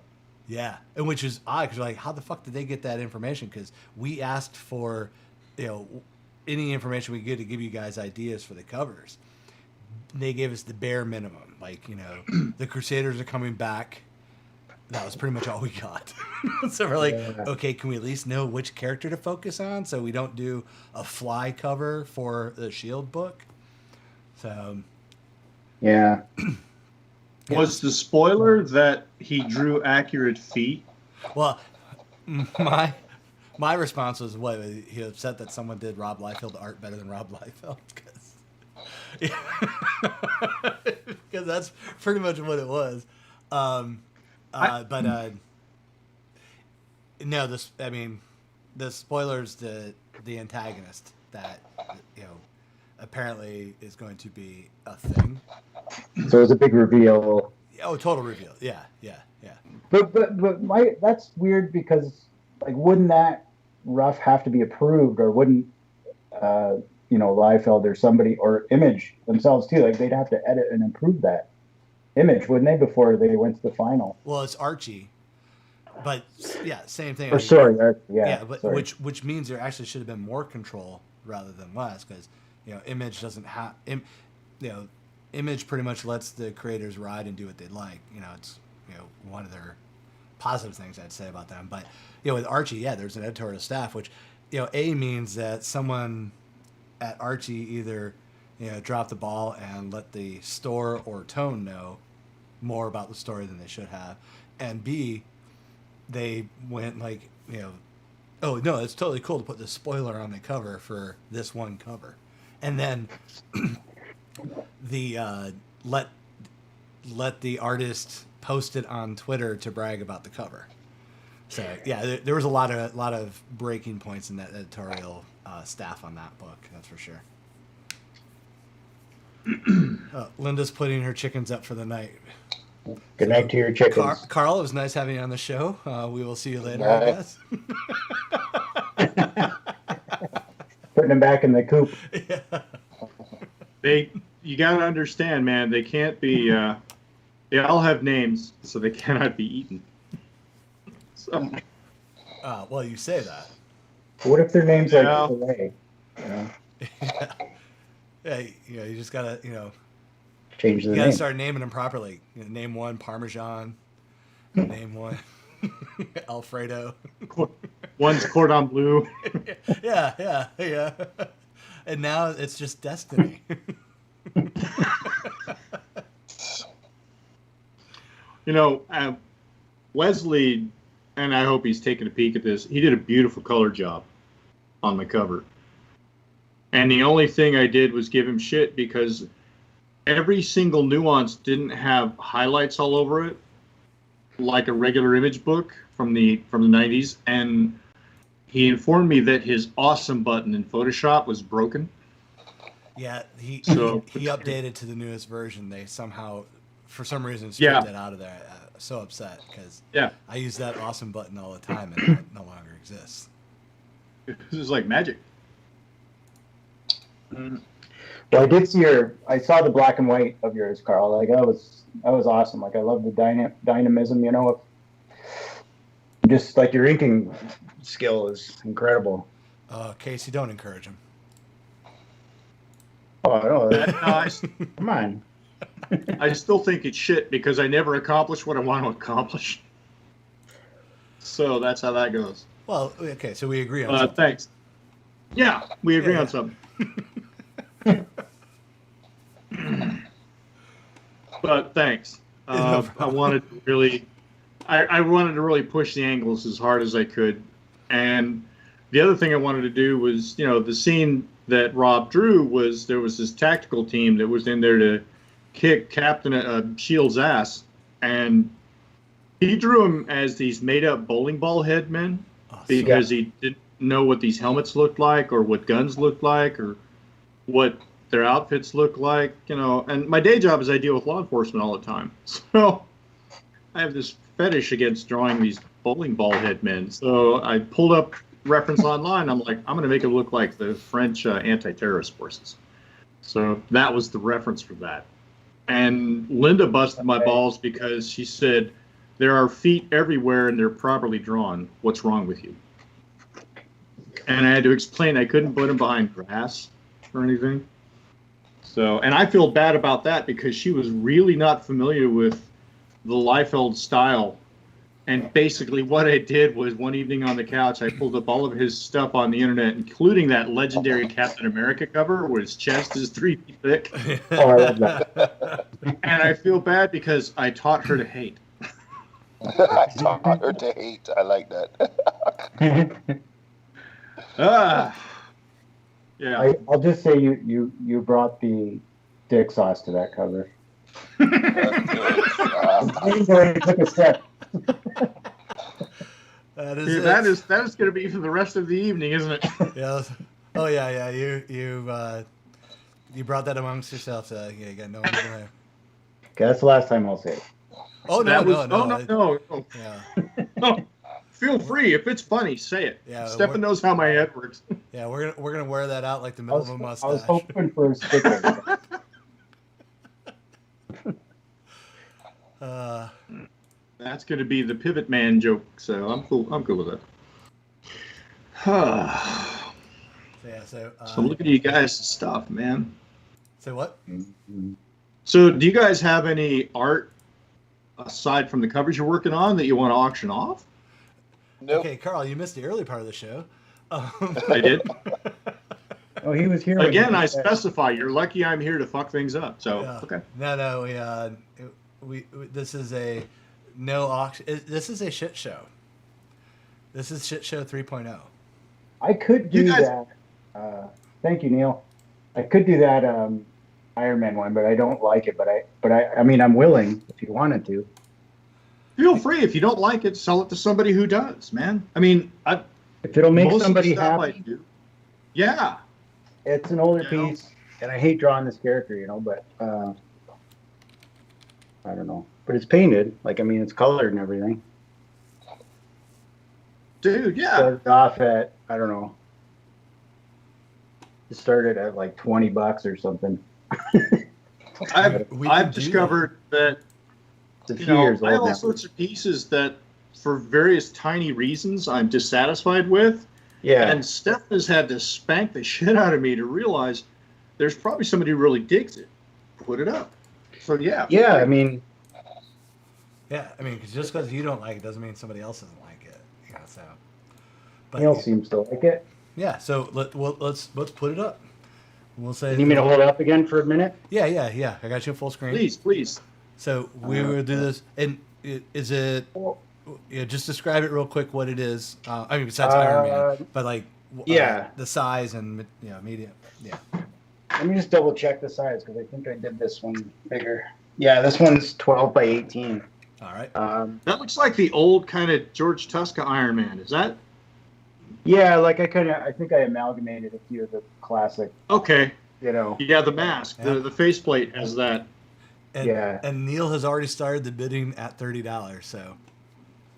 S1: Yeah, and which is odd because like, how the fuck did they get that information? Because we asked for, any information we get to give you guys ideas for the covers. They gave us the bare minimum, like the Crusaders are coming back. That was pretty much all we got. So we're like, okay, can we at least know which character to focus on so we don't do a fly cover for the Shield book? So,
S3: yeah.
S4: Was the spoiler that he drew accurate feet?
S1: Well, my response was, what, he upset that someone did Rob Liefeld art better than Rob Liefeld? Because that's pretty much what it was. No, the spoiler's the antagonist that apparently is going to be a thing.
S3: So it's a big reveal.
S1: Oh, total reveal. Yeah.
S3: But that's weird because like wouldn't that rough have to be approved, or wouldn't Liefeld or somebody or Image themselves too, like they'd have to edit and approve that Image, wouldn't they, before they went to the final?
S1: Well, it's Archie, but yeah, same thing.
S3: Or
S1: but which means there actually should have been more control rather than less, because Image doesn't have Image pretty much lets the creators ride and do what they like. It's one of their positive things I'd say about them. But with Archie, there's an editorial staff, which A means that someone at Archie either dropped the ball and let the store or Tone know more about the story than they should have, and B, they went like oh no, it's totally cool to put the spoiler on the cover for this one cover, and then the let the artist post it on Twitter to brag about the cover. So yeah, there was a lot of breaking points in that editorial staff on that book. That's for sure. Linda's putting her chickens up for the night.
S3: Good night to your chickens.
S1: Carl, it was nice having you on the show. We will see you later,
S2: Night.
S1: I guess.
S3: Putting them back in the coop.
S1: Yeah.
S4: You got to understand, man. They can't be. They all have names, so they cannot be eaten. So.
S1: Well, you say that.
S3: What if their name's like
S4: Yeah.
S3: Filet? You know,
S1: Yeah, you just gotta,
S3: change the
S1: you gotta
S3: name.
S1: start naming them properly. Name one Parmesan. Name one Alfredo.
S4: One's cordon bleu.
S1: Yeah. And now it's just destiny.
S4: Wesley, and I hope he's taking a peek at this. He did a beautiful color job on the cover. And the only thing I did was give him shit because every single nuance didn't have highlights all over it, like a regular image book from the 90s. And he informed me that his awesome button in Photoshop was broken.
S1: Yeah, he
S4: So-
S1: updated to the newest version. They somehow, for some reason, stripped it out of there. So upset because I use that awesome button all the time and it no longer exists.
S4: This is like magic.
S3: Well, I saw the black and white of yours, Carl. Like that was awesome. Like I love the dynamism. Just like your inking skill is incredible.
S1: Casey, don't encourage him.
S3: Oh no!
S4: I
S3: Come on.
S4: still think it's shit because I never accomplished what I want to accomplish. So that's how that goes.
S1: Well, okay, so we agree on something.
S4: Thanks. Yeah, we agree on something. But thanks.
S1: No
S4: I wanted to really, I wanted to really push the angles as hard as I could, and the other thing I wanted to do was, the scene that Rob drew was there was this tactical team that was in there to kick Captain Shield's ass, and he drew them as these made-up bowling ball head men because he didn't know what these helmets looked like or what guns looked like or what their outfits look like, and my day job is I deal with law enforcement all the time. So I have this fetish against drawing these bowling ball head men. So I pulled up reference online. I'm like, I'm going to make it look like the French anti-terrorist forces. So that was the reference for that. And Linda busted my balls because she said, there are feet everywhere and they're properly drawn. What's wrong with you? And I had to explain I couldn't put them behind grass or anything. So, and I feel bad about that because she was really not familiar with the Liefeld style. And basically what I did was one evening on the couch, I pulled up all of his stuff on the internet, including that legendary Captain America cover where his chest is 3 feet thick.
S3: Oh, I love that.
S4: And I feel bad because I taught her to hate.
S2: I taught her to hate. I like that.
S4: Yeah.
S3: I'll just say you brought the dick sauce to that cover. He took a step.
S1: That
S4: is going to be for the rest of the evening, isn't it?
S1: Yeah. Oh yeah. You brought that amongst yourself. So you got no one to blame.
S3: Okay, that's the last time I'll say it.
S1: Oh no,
S4: no.
S1: Yeah.
S4: No. Feel free. If it's funny, say it.
S1: Yeah,
S4: Stefan knows how my head works.
S1: Yeah, we're gonna wear that out like the middle of a mustache.
S3: I was hoping for a sticker.
S4: That's going to be the pivot man joke, so I'm cool. I'm good with it. So I'm looking at you guys' stuff, man.
S1: Say what?
S4: So do you guys have any art aside from the covers you're working on that you want to auction off?
S2: Nope.
S1: Okay, Carl, you missed the early part of the show.
S4: I did.
S3: Oh, he was here.
S4: Again, I specify. You're lucky I'm here to fuck things up. So
S1: Yeah.
S4: okay.
S1: No, we this is a no auction. This is a shit show. This is shit show 3.0.
S3: I could do
S4: You guys-
S3: that. Thank you, Neil. I could do that Iron Man one, but I don't like it. I mean, I'm willing if you wanted to.
S4: Feel free. If you don't like it, sell it to somebody who does, man. I mean,
S3: If it'll make
S4: most of the
S3: somebody
S4: stuff I
S3: happy,
S4: do. Yeah.
S3: it's an older
S4: You know?
S3: piece, and I hate drawing this character, but I don't know. But it's painted. Like, I mean, it's colored and everything.
S4: Dude, yeah.
S3: Started off at, I don't know. It started at like $20 or something.
S4: I've discovered that
S3: It's a few years
S4: I have
S3: old
S4: all
S3: now.
S4: sorts of pieces that, for various tiny reasons, I'm dissatisfied with.
S3: Yeah.
S4: And Steph has had to spank the shit out of me to realize there's probably somebody who really digs it. Put it up. So yeah.
S3: Yeah, I mean,
S1: Yeah, I mean, 'cause just because you don't like it doesn't mean somebody else doesn't like it. So. But
S3: Neil seems to like it.
S1: yeah, so let's put it up. We'll say.
S3: You need me to hold it up again for a minute?
S1: Yeah. I got you full screen.
S4: Please.
S1: So we will do this, and is it? Yeah, just describe it real quick. What it is? I mean, besides Iron Man, but like, the size and medium. Yeah.
S3: Let me just double check the size because I think I did this one bigger. Yeah, this one's 12 by 18.
S1: All right.
S4: That looks like the old kind of George Tuska Iron Man. Is that?
S3: Yeah, like I think I amalgamated a few of the classic.
S4: Okay.
S3: Yeah,
S4: the mask, the faceplate has that.
S1: And,
S3: yeah.
S1: And Neil has already started the bidding at $30. So.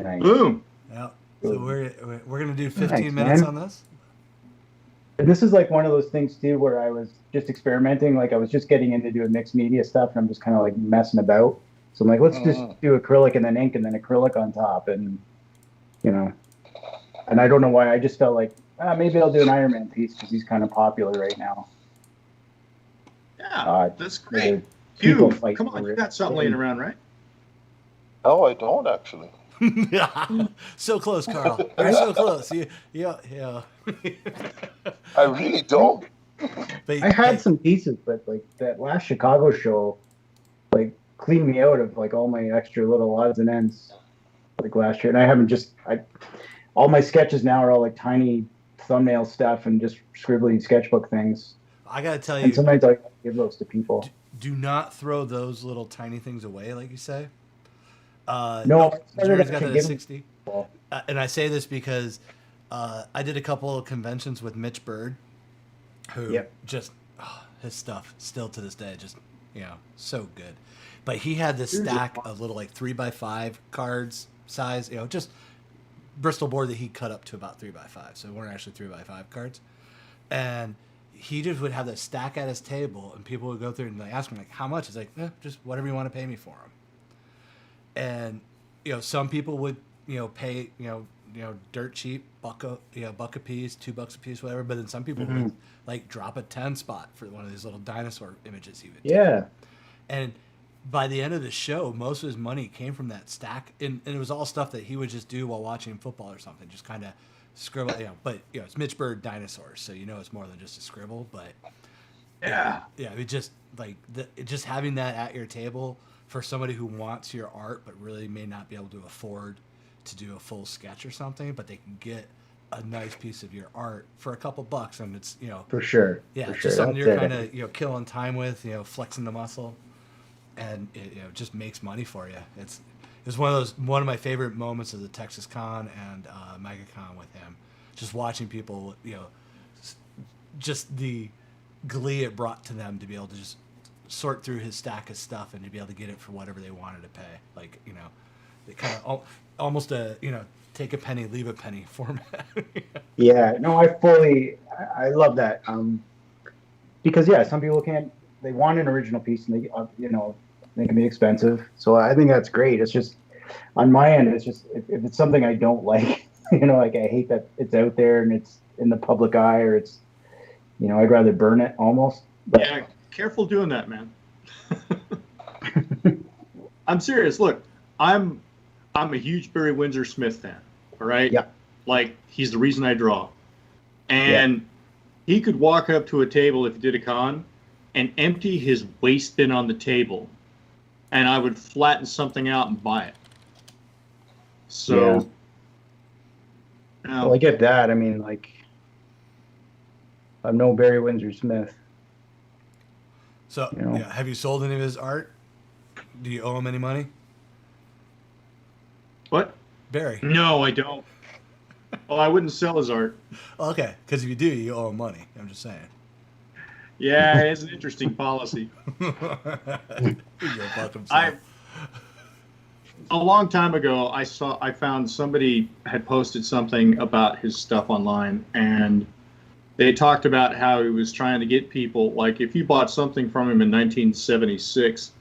S3: Nice.
S4: Boom.
S1: Yeah. So we're gonna do 15
S3: Thanks,
S1: minutes
S3: man.
S1: on this.
S3: And this is like one of those things too where I was just experimenting. Like I was just getting into doing mixed media stuff, and I'm just kind of like messing about. So I'm like, let's just do acrylic and then ink and then acrylic on top, and And I don't know why. I just felt like maybe I'll do an Iron Man piece because he's kind of popular right now.
S4: Yeah, that's great.
S3: People
S4: Hugh,
S3: fight
S4: come on,
S3: for
S4: you
S3: it.
S4: got something laying around, right?
S2: Oh, I don't actually.
S1: So close, Carl. You're so close. Yeah.
S2: I really don't.
S1: But,
S3: I had some pieces, but like that last Chicago show, like cleaned me out of like all my extra little odds and ends, like last year. And I haven't all my sketches now are all like tiny thumbnail stuff and just scribbly sketchbook things.
S1: I gotta tell you,
S3: and sometimes I give those to people.
S1: Do not throw those little tiny things away, like you say.
S3: No,
S1: Jared's got that at 60. And I say this because I did a couple of conventions with Mitch Bird, who just his stuff still to this day just so good. But he had this stack of little like 3x5 cards size, just Bristol board that he cut up to about 3x5, so they weren't actually 3x5 cards, and he just would have that stack at his table, and people would go through and they ask him like, how much? He's like, just whatever you want to pay me for them. And some people would pay dirt cheap, buck a piece, $2 a piece, whatever. But then some people would like drop a 10 spot for one of these little dinosaur images he would take. And by the end of the show, most of his money came from that stack, and it was all stuff that he would just do while watching football or something, just kind of scribble. But it's Mitch Bird dinosaurs, so it's more than just a scribble. But it just like just having that at your table for somebody who wants your art but really may not be able to afford to do a full sketch or something, but they can get a nice piece of your art for a couple bucks, and it's
S3: for sure.
S1: Just something you're kind of killing time with, flexing the muscle, and it just makes money for you. It's one of my favorite moments of the Texas Con and MegaCon with him, just watching people, just the glee it brought to them to be able to just sort through his stack of stuff and to be able to get it for whatever they wanted to pay. Like, they kind of almost a, take a penny, leave a penny format.
S3: Yeah, no, I love that. Because some people they want an original piece and they can be expensive. So I think that's great. It's just, on my end, it's just, if it's something I don't like, like I hate that it's out there and it's in the public eye, or it's, I'd rather burn it almost. But,
S4: yeah, careful doing that, man. I'm serious. Look, I'm a huge Barry Windsor Smith fan. All right.
S3: Yeah.
S4: Like, he's the reason I draw. And he could walk up to a table if he did a con and empty his waste bin on the table, and I would flatten something out and buy it. So,
S3: well, I get that. I mean, like, I'm no Barry Windsor Smith.
S1: So,
S3: You know?
S1: yeah, have you sold any of his art? Do you owe him any money?
S4: What?
S1: Barry.
S4: No, I don't. Well, I wouldn't sell his art.
S1: Okay, because if you do, you owe him money. I'm just saying.
S4: Yeah, it's an interesting policy.
S1: He go fuck himself.
S4: A long time ago, I found somebody had posted something about his stuff online, and they talked about how he was trying to get people, like if you bought something from him in 1976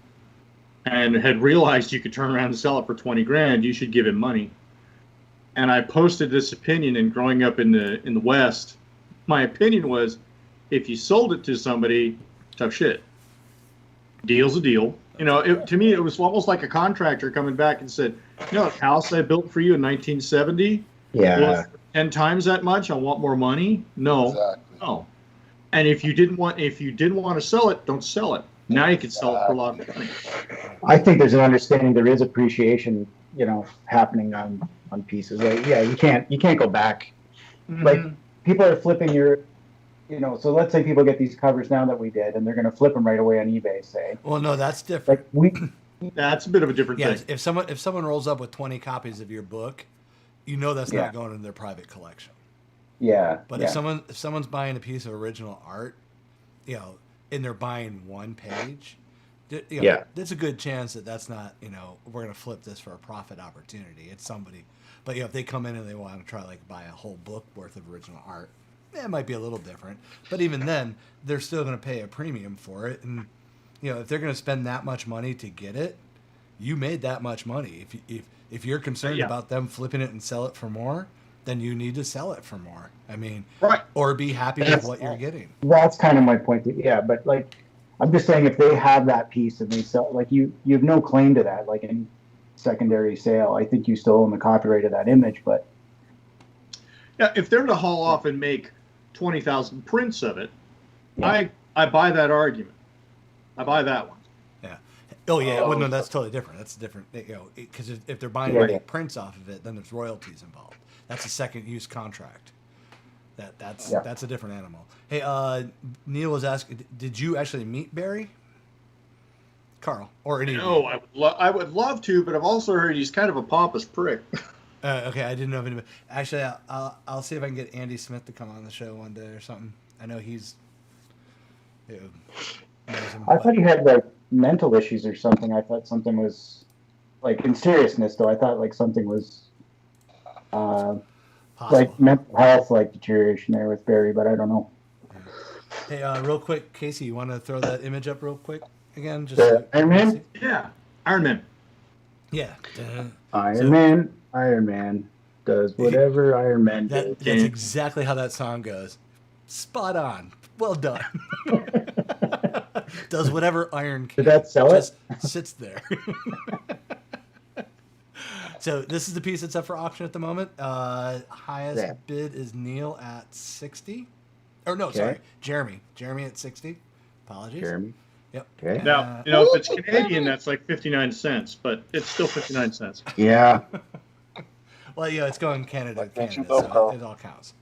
S4: and had realized you could turn around and sell it for 20 grand, you should give him money. And I posted this opinion, and growing up in the West, my opinion was, if you sold it to somebody, tough shit. Deal's a deal. You know, to me, it was almost like a contractor coming back and said, you know, the house I built for you in 1970 was 10 times that much. I want more money. No,
S2: Exactly.
S4: no. And if you didn't want to sell it, don't sell it. Now you can sell it for a lot of money.
S3: I think there's an understanding there is appreciation, happening on pieces. Like, yeah, you can't go back.
S4: Mm-hmm.
S3: Like, people are flipping so let's say people get these covers now that we did, and they're going to flip them right away on eBay, say.
S1: Well, no, that's different.
S3: Like,
S4: That's a bit of a different
S1: Yeah,
S4: thing.
S1: if someone rolls up with 20 copies of your book, that's
S3: Yeah.
S1: not going in their private collection.
S3: yeah.
S1: But
S3: yeah.
S1: if someone's buying a piece of original art, and they're buying one page,
S3: Yeah.
S1: there's a good chance that that's not, we're going to flip this for a profit opportunity. It's somebody. But if they come in and they want to try buy a whole book worth of original art, it might be a little different. But even then, they're still going to pay a premium for it. And, if they're going to spend that much money to get it, you made that much money. If you're concerned about them flipping it and sell it for more, then you need to sell it for more. I mean,
S4: Right.
S1: or be happy with what you're getting.
S3: That's kind of my point. Yeah, but I'm just saying, if they have that piece and they sell, you have no claim to that. Like in secondary sale, I think you still own the copyright of that image. But
S4: Yeah, if they're to haul off and make 20,000 prints of it,
S3: Yeah.
S4: I buy that argument. I buy that one.
S1: Yeah. Oh yeah. Well, no, that's totally different. That's different. Because if they're buying
S3: Yeah.
S1: prints off of it, then there's royalties involved. That's a second use contract. That's a different animal. Hey, Neil was asking, did you actually meet Barry? Carl, or any?
S4: No, I would love to, but I've also heard he's kind of a pompous prick.
S1: Okay, I didn't know if anybody. Actually, I'll see if I can get Andy Smith to come on the show one day or something. I know he's. Knows him,
S3: I thought he had mental issues or something. I thought something was in seriousness, though. I thought something was
S1: possible.
S3: mental health deterioration there with Barry, but I don't know.
S1: Hey, real quick, Casey, you want to throw that image up real quick again? Just
S3: Iron Man?
S4: Yeah, Iron Man.
S1: Yeah.
S3: Iron Man does whatever Iron Man does.
S1: That's exactly how that song goes. Spot on. Well done. Does whatever Iron can.
S3: Did that sell
S1: just
S3: it?
S1: sits there. So this is the piece that's up for auction at the moment. Highest bid is Neil at 60. Or no, sorry, Jeremy. Jeremy at 60. Apologies.
S3: Jeremy.
S1: Yep.
S3: Okay.
S4: Now, if it's Canadian, that's 59 cents, but it's still 59 cents.
S3: Yeah.
S1: Well, it's going Canada,
S2: Can't you
S1: so
S2: go, Carl?
S1: it all counts.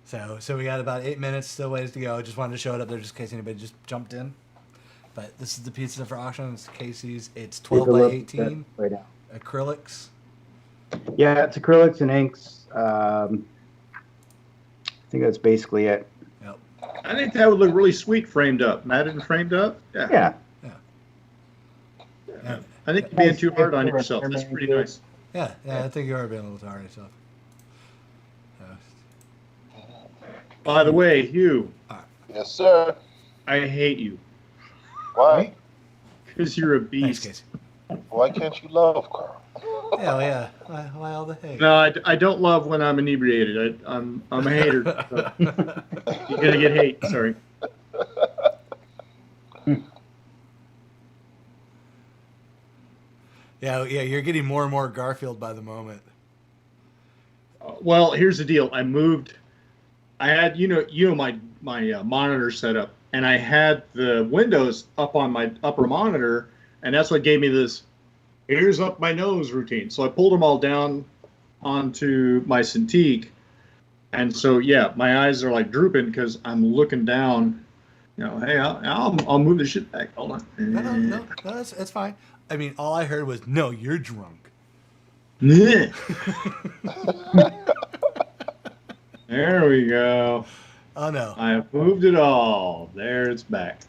S1: So we got about 8 minutes, still ways to go. Just wanted to show it up there just in case anybody just jumped in. But this is the pizza for auction. It's Casey's. It's 12 by 18
S3: Right now.
S1: acrylics.
S3: Yeah, it's acrylics and inks. I think that's basically it.
S1: Yep.
S4: I think that would look really sweet framed up. Matted and framed up?
S3: Yeah.
S4: I think you're being too hard on yourself. That's pretty nice.
S1: Yeah, I think you are being a little hard on yourself.
S4: By the way, Hugh,
S2: Yes, sir.
S4: I hate you
S2: Why?
S4: because you're a
S1: Thanks,
S4: beast.
S1: Casey.
S2: Why can't you love, Carl?
S1: Yeah. Why all the hate?
S4: No, I don't love when I'm inebriated. I'm a hater. So. You're gonna get hate. Sorry.
S1: Yeah. You're getting more and more Garfield by the moment.
S4: Well, here's the deal. I moved. I had my monitor set up, and I had the windows up on my upper monitor, and that's what gave me this ears up my nose routine. So I pulled them all down onto my Cintiq, and so my eyes are drooping because I'm looking down, Hey, I'll move the shit back. Hold on.
S1: No, it's fine. I mean, all I heard was, no, you're drunk.
S4: There we go.
S1: Oh, no.
S4: I have moved it all. There, it's back.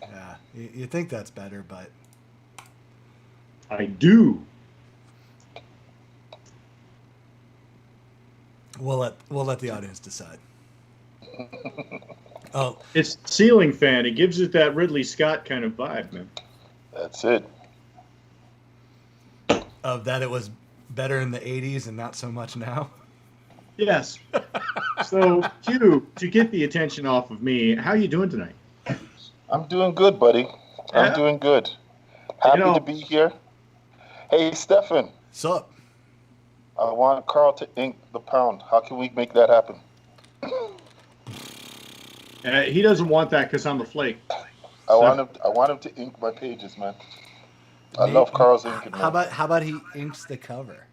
S1: Yeah, you think that's better, but...
S4: I do.
S1: We'll let the audience decide. Oh,
S4: It's ceiling fan. It gives it that Ridley Scott kind of vibe, man.
S2: That's it.
S1: of that it was better in the 80s and not so much now.
S4: Yes. So, Hugh, to get the attention off of me, how are you doing tonight?
S2: I'm doing good, buddy. I'm
S4: Yeah?
S2: doing good. Happy
S4: know-
S2: to be here. Hey, Stefan,
S1: So,
S2: I want Carl to ink the pound. How can we make that happen?
S4: He doesn't want that because I'm a flake.
S2: I want him to ink my pages, man. I love Carl's inking, man.
S1: how about he inks the cover?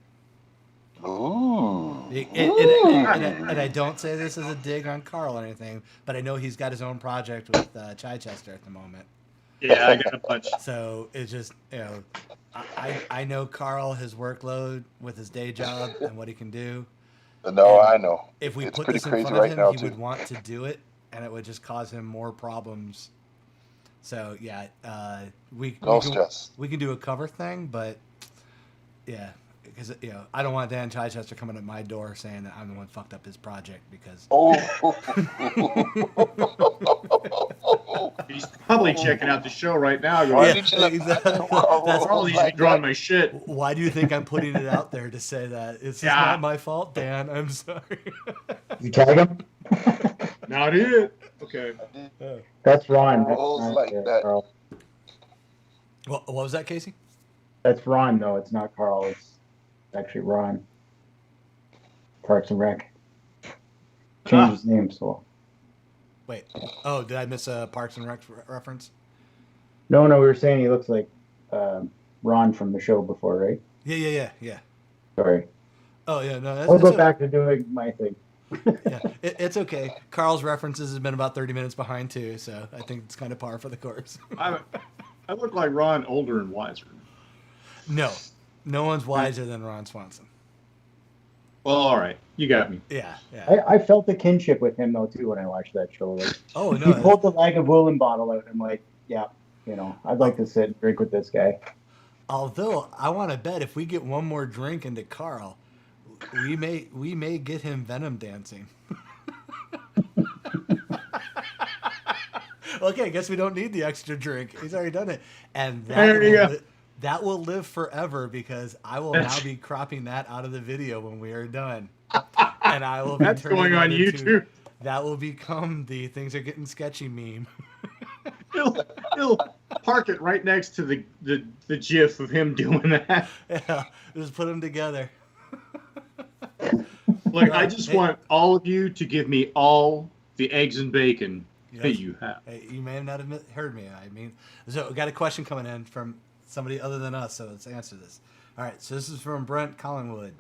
S2: Ooh.
S1: And I don't say this as a dig on Carl or anything, but I know he's got his own project with Chichester at the moment.
S4: Yeah, I got a bunch.
S1: So it's just, I know Carl, his workload with his day job and what he can do.
S2: No,
S1: And
S2: I know.
S1: If we
S2: It's
S1: put
S2: pretty
S1: this in
S2: crazy
S1: front of
S2: right
S1: him,
S2: now,
S1: he
S2: too.
S1: would want to do it, and it would just cause him more problems. So yeah, we can do a cover thing, but yeah, because I don't want Dan Chichester coming at my door saying that I'm the one who fucked up his project because.
S2: Oh.
S4: He's probably checking out the show right now.
S2: Why
S4: Going,
S2: did you let
S1: exactly.
S2: Carl
S1: That's
S2: roll
S4: all he's
S2: like
S4: drawing
S2: that?
S4: my shit.
S1: Why do you think I'm putting it out there to say that? It's just
S4: Yeah.
S1: not my fault, Dan. I'm sorry.
S3: You tag him?
S4: Not it. Okay.
S3: That's Ron. That's
S2: Rolls
S3: not,
S2: like that.
S3: Carl.
S1: What was that, Casey?
S3: That's Ron, though. It's not Carl. It's actually Ron. Parks and Rec. Changed his name, so.
S1: Wait. Oh, did I miss a Parks and Rec reference?
S3: No, we were saying he looks like Ron from the show before, right?
S1: Yeah.
S3: Sorry.
S1: Oh, yeah, no.
S3: I'll go back to doing my thing.
S1: Yeah, it's okay. Carl's references has been about 30 minutes behind, too, so I think it's kind of par for the course.
S4: I look like Ron, older and wiser.
S1: No one's wiser than Ron Swanson.
S4: Well, all right. You got me.
S1: Yeah.
S3: I felt the kinship with him, though, too, when I watched that show. Like,
S1: Oh,
S3: he
S1: no.
S3: pulled the Lag of Woolen bottle out, and I'm like, yeah, I'd like to sit and drink with this guy.
S1: Although, I want to bet if we get one more drink into Carl, we may get him Venom dancing. Okay, I guess we don't need the extra drink. He's already done it. And that will live forever because I will now be cropping that out of the video when we are done. And I will be
S4: That's
S1: turning
S4: going
S1: that
S4: on
S1: into-
S4: YouTube.
S1: That will become the things are getting sketchy meme.
S4: He'll park it right next to the GIF of him doing that.
S1: Yeah, just put them together.
S4: Look, I just want all of you to give me all the eggs and bacon that you have.
S1: Hey, you may not have heard me. I mean, so we got a question coming in from somebody other than us, so let's answer this. All right, so this is from Brent Collingwood.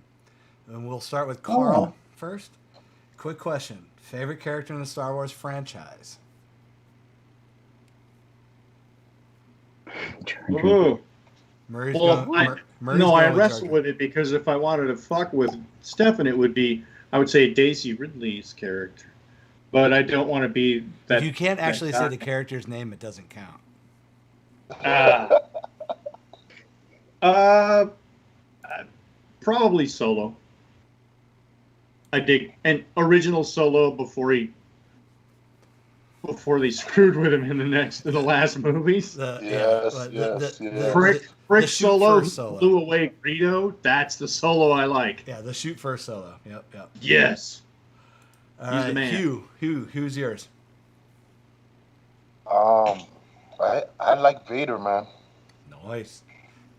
S1: And we'll start with Carl first. Quick question. Favorite character in the Star Wars franchise?
S4: Ooh.
S1: Murray's
S4: Well,
S1: Murray's
S4: I
S1: going
S4: wrestle
S1: Jar Jar.
S4: with it because if I wanted to fuck with Stefan, it would be, I would say, Daisy Ridley's character. But I don't want to be that.
S1: If you can't actually
S4: that
S1: say the character's name, it doesn't count.
S4: Probably Solo. I dig an original Solo before they screwed with him in the last movies.
S2: Yes.
S4: Frick
S1: the shoot
S4: Solo
S1: first Solo.
S4: blew away Greedo. That's the Solo I like.
S1: Yeah, the shoot first Solo. Yep.
S4: Yes.
S1: All
S4: He's
S1: right,
S4: the man.
S1: who's yours?
S2: I like Vader, man.
S1: Nice.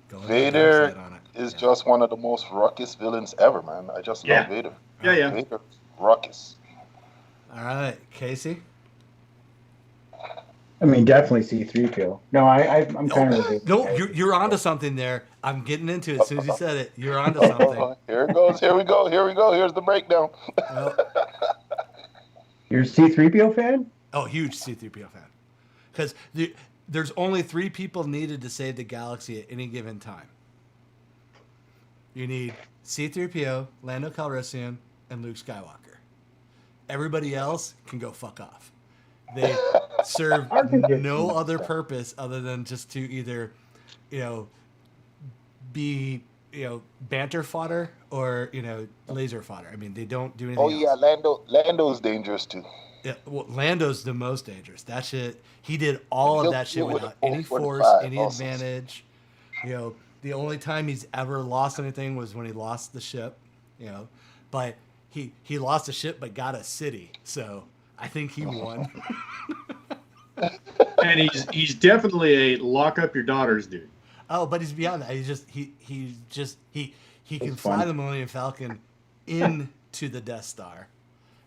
S1: Going
S2: Vader
S1: dark side on it.
S2: is just one of the most ruckus villains ever, man. I just love Vader.
S4: Yeah.
S2: Vader, ruckus.
S1: All right, Casey.
S3: I mean, definitely C-3PO. No, I'm kind of...
S1: No, you're onto something there. I'm getting into it as soon as you said it. You're onto something.
S2: Here it goes. Here we go. Here's the breakdown.
S1: Well,
S3: You're a C-3PO fan?
S1: oh, huge C-3PO fan. because there's only 3 people needed to save the galaxy at any given time. You need C-3PO, Lando Calrissian, and Luke Skywalker. Everybody else can go fuck off. They serve no other purpose other than just to either, be, banter fodder or, laser fodder. I mean, they don't do anything
S2: Oh yeah,
S1: else.
S2: Lando's dangerous too.
S1: Yeah, well, Lando's the most dangerous. That shit, he did all of that shit
S2: He'll
S1: without
S2: with a
S1: any force,
S2: 45
S1: any
S2: also.
S1: advantage. The only time he's ever lost anything was when he lost the ship. But he lost a ship but got a city. So I think he won.
S4: And he's definitely a lock up your daughters dude.
S1: Oh, but he's beyond that. He can
S3: It's
S1: fly
S3: fun.
S1: the Millennium Falcon into the Death Star,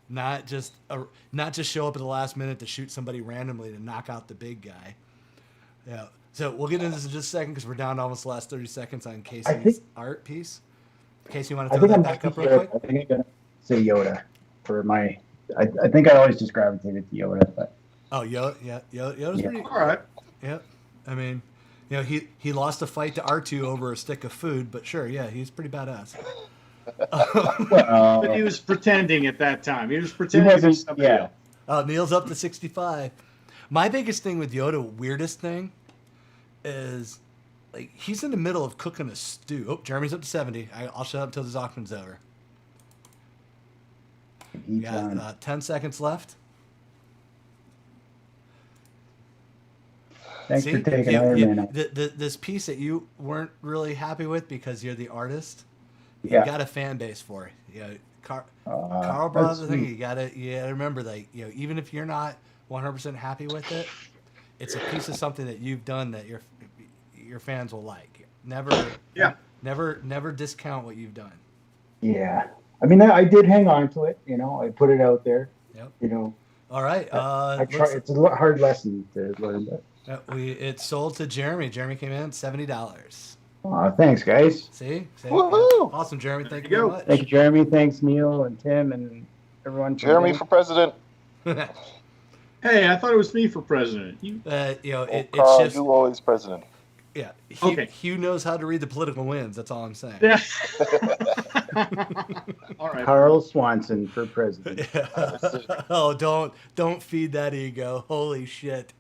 S1: not just show up at the last minute to shoot somebody randomly to knock out the big guy. Yeah. So we'll get into this in just a second because we're down to almost the last 30 seconds on Casey's art piece. Casey, you want to
S3: I
S1: throw
S3: think
S1: that
S3: I'm
S1: back up real quick?
S3: I think I'm gonna say Yoda for my. I think I always just gravitated to Yoda, but
S1: Oh, Yoda, yeah, Yoda's
S3: Yeah.
S1: pretty.
S4: All right.
S1: Yeah, I mean, he lost a fight to R2 over a stick of food, but sure, yeah, he's pretty badass.
S4: But he was pretending at that time. He was pretending to be
S3: wasn't-
S4: somebody
S3: yeah.
S4: else.
S1: Neil's up to 65. My biggest thing with Yoda, weirdest thing, is like he's in the middle of cooking a stew. Oh, Jeremy's up to 70. I'll shut up until the Zockman's over.
S3: he's
S1: Got 10 seconds left.
S3: thanks
S1: See,
S3: for taking Iron Man out.
S1: this piece that you weren't really happy with because you're the artist, you
S3: Yeah.
S1: got a fan base for it. Carl
S3: That's
S1: brought up the thing.
S3: sweet.
S1: You gotta remember that even if you're not 100% happy with it, it's a piece of something that you've done that your fans will like. Never discount what you've done.
S3: Yeah. I mean, I did hang on to it. I put it out there.
S1: Yep. All right.
S3: I try. It's a hard lesson to learn, but.
S1: It sold to Jeremy. Jeremy came in $70.
S3: Thanks, guys.
S1: See?
S2: Woohoo!
S1: Awesome, Jeremy. Thank you
S4: you
S1: very
S4: go.
S1: much.
S3: Thank you, Jeremy. Thanks, Neil and Tim and everyone.
S2: Jeremy for president.
S4: Hey, I thought it was me for president. You,
S1: It's
S2: Carl,
S1: just
S2: you always president.
S1: yeah.
S4: Okay.
S1: Hugh knows how to read the political winds. That's all I'm saying.
S4: yeah. All right.
S3: Carl Swanson for president.
S1: Oh, don't feed that ego. Holy shit.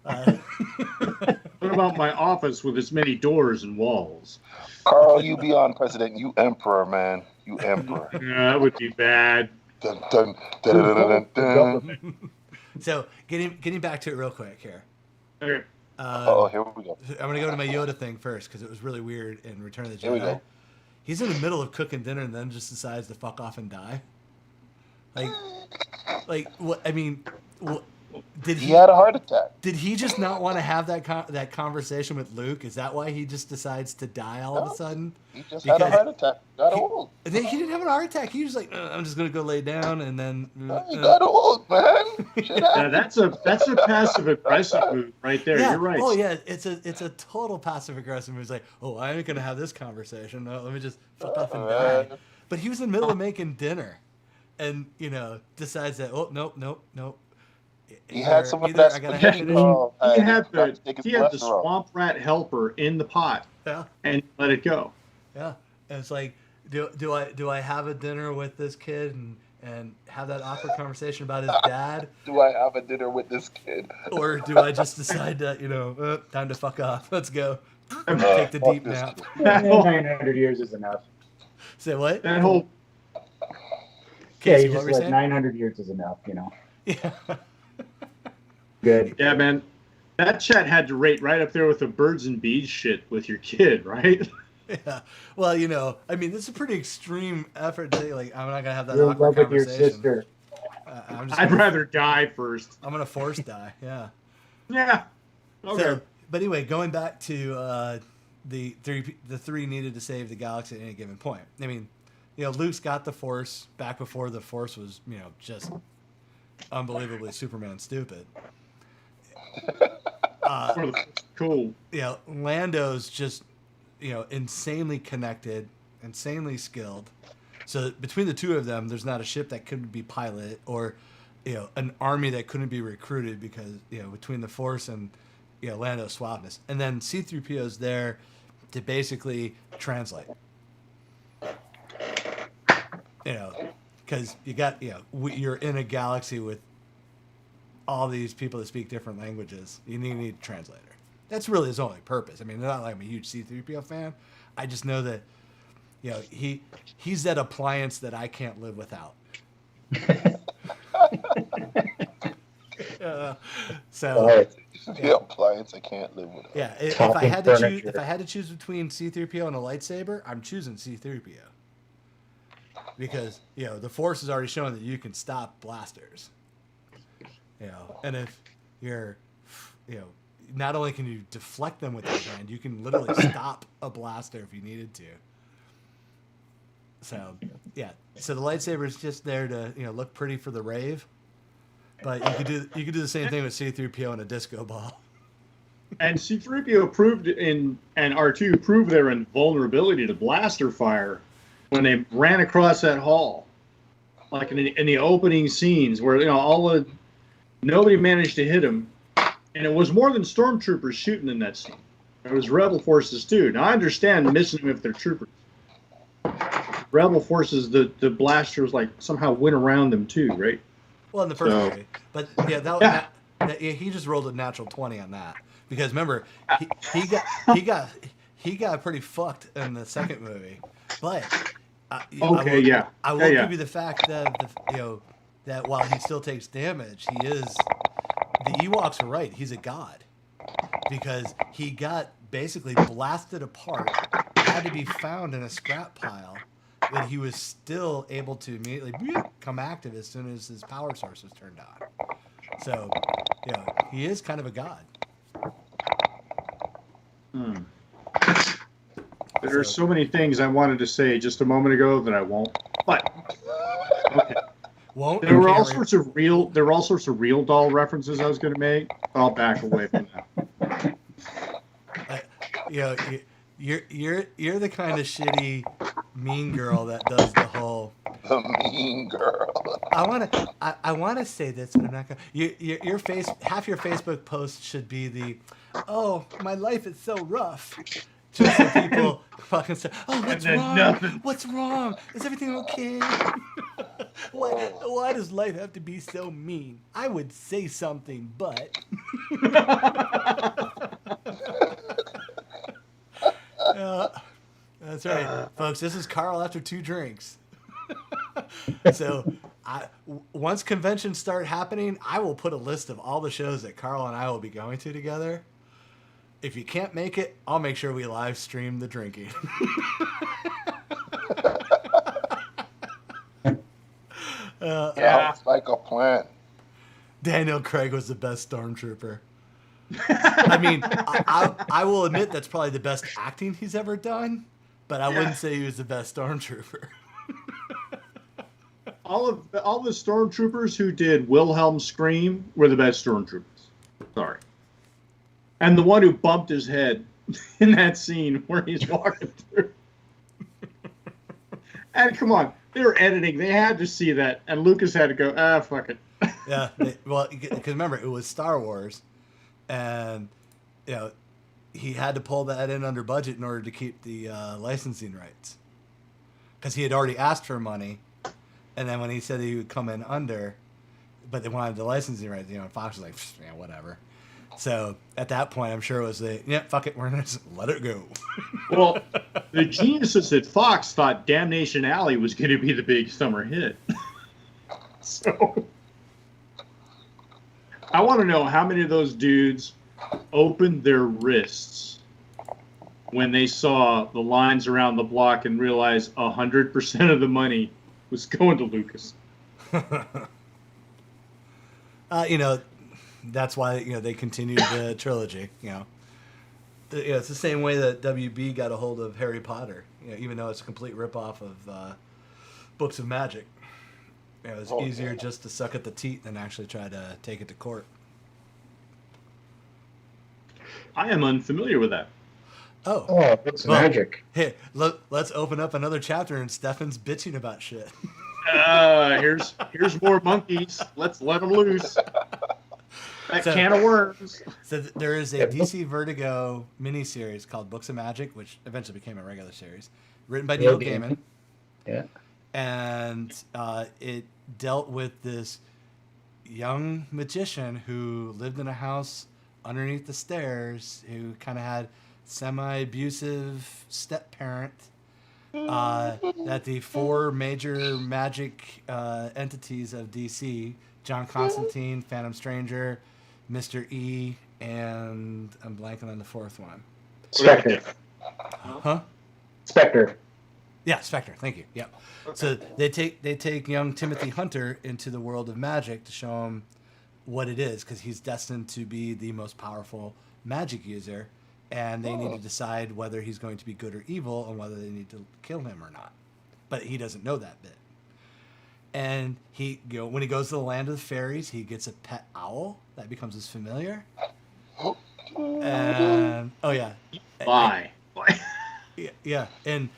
S4: What about my office with its many doors and walls?
S2: Carl, you beyond president. You emperor, man. You emperor.
S4: Yeah, that would be bad.
S2: Dun, dun, dun, dun, dun, dun.
S1: So getting back to it real quick here.
S4: Okay.
S2: Oh, here we go.
S1: I'm gonna go to my Yoda thing first because it was really weird in Return of the
S2: Here we
S1: Jedi.
S2: go.
S1: He's in the middle of cooking dinner and then just decides to fuck off and die. Like what? I mean, what, did
S2: He had a heart attack.
S1: Did he just not want to have that conversation with Luke? Is that why he just decides to die all of a
S2: No.
S1: sudden?
S2: He just had a
S1: Because
S2: heart attack. Got
S1: he-
S2: old.
S1: And then he didn't have an heart attack. He was like, I'm just gonna go lay down and then.
S2: He got old, man. Shit
S4: Yeah,
S2: happened.
S4: that's a passive aggressive move right there.
S1: Yeah.
S4: You're right.
S1: Oh yeah, it's a total passive aggressive move. It's like, oh, I ain't gonna have this conversation. No, let me just fuck off and die. But he was in the middle of making dinner, and decides that nope.
S2: He had some of
S1: Either
S2: that
S1: I gotta
S2: spaghetti.
S1: finish-
S2: Carl.
S4: He had
S2: Got to
S4: the
S2: take his
S4: he had the
S2: cholesterol.
S4: swamp rat helper in the pot
S1: Yeah.
S4: and let it go.
S1: Yeah, and it's like, do I have a dinner with this kid and have that awkward conversation about his dad,
S2: Do I have a dinner with this kid?
S1: or do I just decide that time to fuck off? Let's go. Take the
S2: Fuck
S1: deep
S2: this
S1: nap.
S2: kid.
S3: 900 years is enough.
S1: Say what?
S4: That whole
S3: Yeah,
S1: Casey,
S3: you
S1: what
S3: just
S1: were you
S3: let
S1: saying?
S3: 900 years is enough.
S1: Yeah.
S3: Good.
S4: yeah, man. That chat had to rate right up there with the birds and bees shit with your kid, right?
S1: Yeah. Well, I mean, this is a pretty extreme effort to say, like, I'm not gonna have that
S3: You're in
S1: awkward
S3: love with your
S1: conversation.
S3: sister.
S4: I'd rather die first.
S1: I'm gonna force die. Yeah.
S4: Yeah. Okay.
S1: So, but anyway, going back to the three needed to save the galaxy at any given point. I mean, Luke's got the Force back before the Force was, just unbelievably Superman stupid.
S4: Cool.
S1: Lando's just, insanely connected, insanely skilled. So between the two of them, there's not a ship that could be piloted, or an army that couldn't be recruited because between the Force and Lando's suaveness, and then C-3PO's there to basically translate. Because you got you're in a galaxy with all these people that speak different languages. You need a translator. That's really his only purpose. I mean, not like I'm a huge C-3PO fan. I just know that he's that appliance that I can't live without.
S2: The appliance I can't live without.
S1: Yeah, if I had to choose between C-3PO and a lightsaber, I'm choosing C-3PO. Because the Force has already shown that you can stop blasters. And if you're not only can you deflect them with your hand, you can literally stop a blaster if you needed to. So so the lightsaber is just there to look pretty for the rave, but you could do the same thing with C-3PO and a disco ball.
S4: And C-3PO proved and R2 proved their invulnerability to blaster fire when they ran across that hall, like in the opening scenes where nobody managed to hit him. And it was more than stormtroopers shooting in that scene. It was rebel forces too. Now I understand missing them if they're troopers. Rebel forces, the blasters somehow went around them too, right?
S1: Well, in the first movie, but he just rolled a natural 20 on that because remember he got pretty fucked in the second movie. But I will give you the fact that that while he still takes damage, the Ewoks are right. He's a god because he got basically blasted apart, had to be found in a scrap pile, but he was still able to immediately come active as soon as his power source was turned on. So, he is kind of a god.
S4: There are so many things I wanted to say just a moment ago that I won't. But okay. There were all sorts of real doll references I was going to make. I'll back away from that.
S1: You're the kind of shitty mean girl that does the whole.
S2: The mean girl.
S1: I want to say this, but I'm not gonna. Your face, half your Facebook post should be the, oh, my life is so rough. Just so people fucking say, oh, what's wrong?
S4: Nothing.
S1: What's wrong? Is everything okay? Why does life have to be so mean? I would say something, but. That's right, folks. This is Carl after 2 drinks. So, once conventions start happening, I will put a list of all the shows that Carl and I will be going to together. If you can't make it, I'll make sure we live stream the drinking.
S2: It's like a plan.
S1: Daniel Craig was the best stormtrooper. I mean, I will admit that's probably the best acting he's ever done, but I wouldn't say he was the best stormtrooper.
S4: All the stormtroopers who did Wilhelm scream were the best stormtroopers. Sorry. And the one who bumped his head in that scene where he's walking through. And come on, they were editing. They had to see that. And Lucas had to go, fuck it.
S1: Yeah, because remember, it was Star Wars. And, he had to pull that in under budget in order to keep the licensing rights. Because he had already asked for money. And then when he said he would come in under, but they wanted the licensing rights, Fox was like, yeah, whatever. So at that point, I'm sure it was fuck it, we're going to just let it go.
S4: Well, the geniuses at Fox thought Damnation Alley was going to be the big summer hit. So I want to know how many of those dudes opened their wrists when they saw the lines around the block and realized 100% of the money was going to Lucas.
S1: That's why they continued the trilogy. It's the same way that WB got a hold of Harry Potter. Even though it's a complete ripoff of Books of Magic. It's easier just to suck at the teat than actually try to take it to court.
S4: I am unfamiliar with that.
S3: Books of Magic.
S1: Hey, let's open up another chapter and Stefan's bitching about shit.
S4: Here's more monkeys. Let's let them loose. That can of worms.
S1: So there is a DC Vertigo miniseries called Books of Magic, which eventually became a regular series, written by Neil Gaiman.
S3: Yeah.
S1: And it dealt with this young magician who lived in a house underneath the stairs, who kind of had semi-abusive step-parent, that the four major magic entities of DC, John Constantine, Phantom Stranger, Mr. E, and I'm blanking on the fourth one.
S3: Spectre.
S1: Huh?
S3: Spectre.
S1: Yeah, Spectre. Thank you. Yeah. So they take young Timothy Hunter into the world of magic to show him what it is, because he's destined to be the most powerful magic user, and they need to decide whether he's going to be good or evil and whether they need to kill him or not. But he doesn't know that bit. And when he goes to the land of the fairies, he gets a pet owl that becomes his familiar. And
S4: Bye.
S1: Yeah, and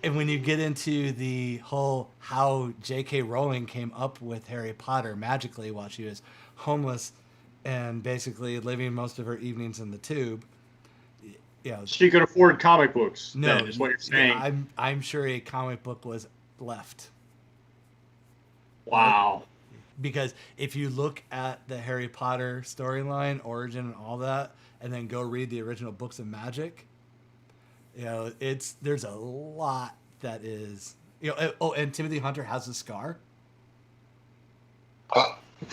S1: when you get into the whole how J.K. Rowling came up with Harry Potter magically while she was homeless and basically living most of her evenings in the tube,
S4: She could afford comic books.
S1: No,
S4: then, is what you're saying.
S1: I'm sure a comic book was left.
S4: Wow.
S1: Because if you look at the Harry Potter storyline, origin, and all that, and then go read the original books of magic, there's a lot that is, and Timothy Hunter has a scar.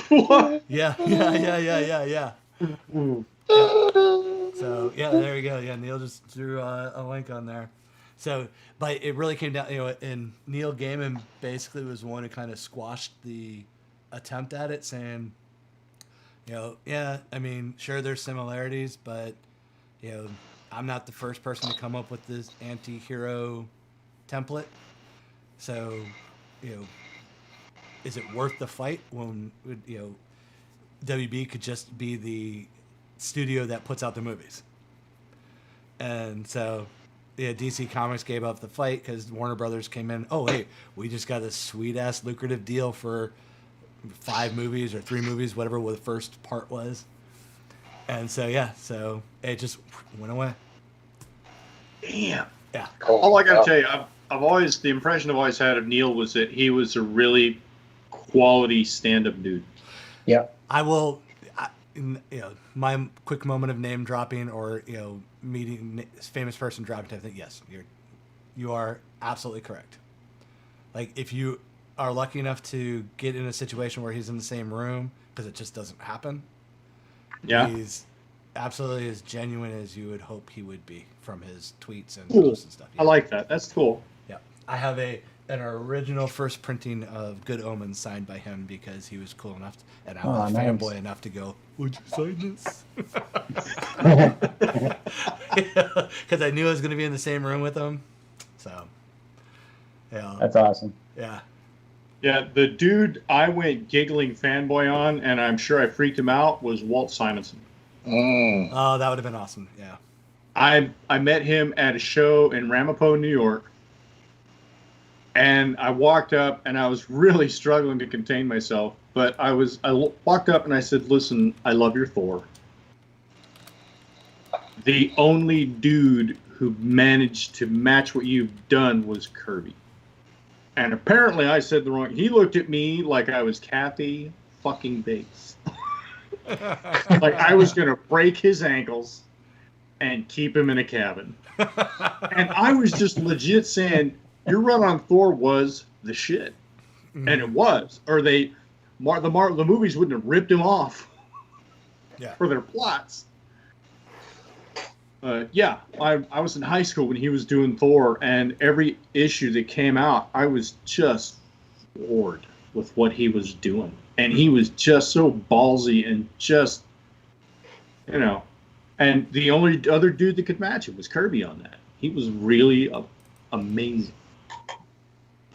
S4: What?
S1: Yeah. So there we go. Yeah, Neil just threw a link on there. So, but it really came down, and Neil Gaiman basically was the one who kind of squashed the attempt at it, saying, I mean, sure, there's similarities, but I'm not the first person to come up with this anti-hero template. So, is it worth the fight when WB could just be the studio that puts out the movies? And so DC Comics gave up the fight because Warner Brothers came in. Oh, hey, we just got this sweet ass lucrative deal for 5 movies or 3 movies, whatever the first part was. And so so it just went away.
S4: Damn.
S1: Yeah.
S4: All I gotta tell you, the impression I've always had of Neil was that he was a really quality stand-up dude.
S3: Yeah.
S1: I will, my quick moment of name dropping or meeting famous person dropping. I think yes, you are absolutely correct. Like if you are lucky enough to get in a situation where he's in the same room, because it just doesn't happen.
S4: Yeah,
S1: he's absolutely as genuine as you would hope he would be from his tweets and
S4: cool.
S1: posts and stuff. Yeah.
S4: I like that. That's cool.
S1: Yeah, I have an original first printing of Good Omens signed by him because he was cool enough, and I was fanboy enough to go, would you sign this? Because I knew I was going to be in the same room with him. So, yeah.
S3: That's awesome.
S1: Yeah.
S4: Yeah, the dude I went giggling fanboy on, and I'm sure I freaked him out, was Walt Simonson.
S1: Oh, that would have been awesome. Yeah.
S4: I met him at a show in Ramapo, New York. And I walked up, and I was really struggling to contain myself. But I walked up, and I said, listen, I love your Thor. The only dude who managed to match what you've done was Kirby. And apparently I said the wrong... He looked at me like I was Kathy fucking Bates. Like I was going to break his ankles and keep him in a cabin. And I was just legit saying... Your run on Thor was the shit, and it was. Or the movies wouldn't have ripped him off for their plots. I was in high school when he was doing Thor, and every issue that came out, I was just floored with what he was doing, and he was just so ballsy and just, And the only other dude that could match him was Kirby on that. He was really amazing.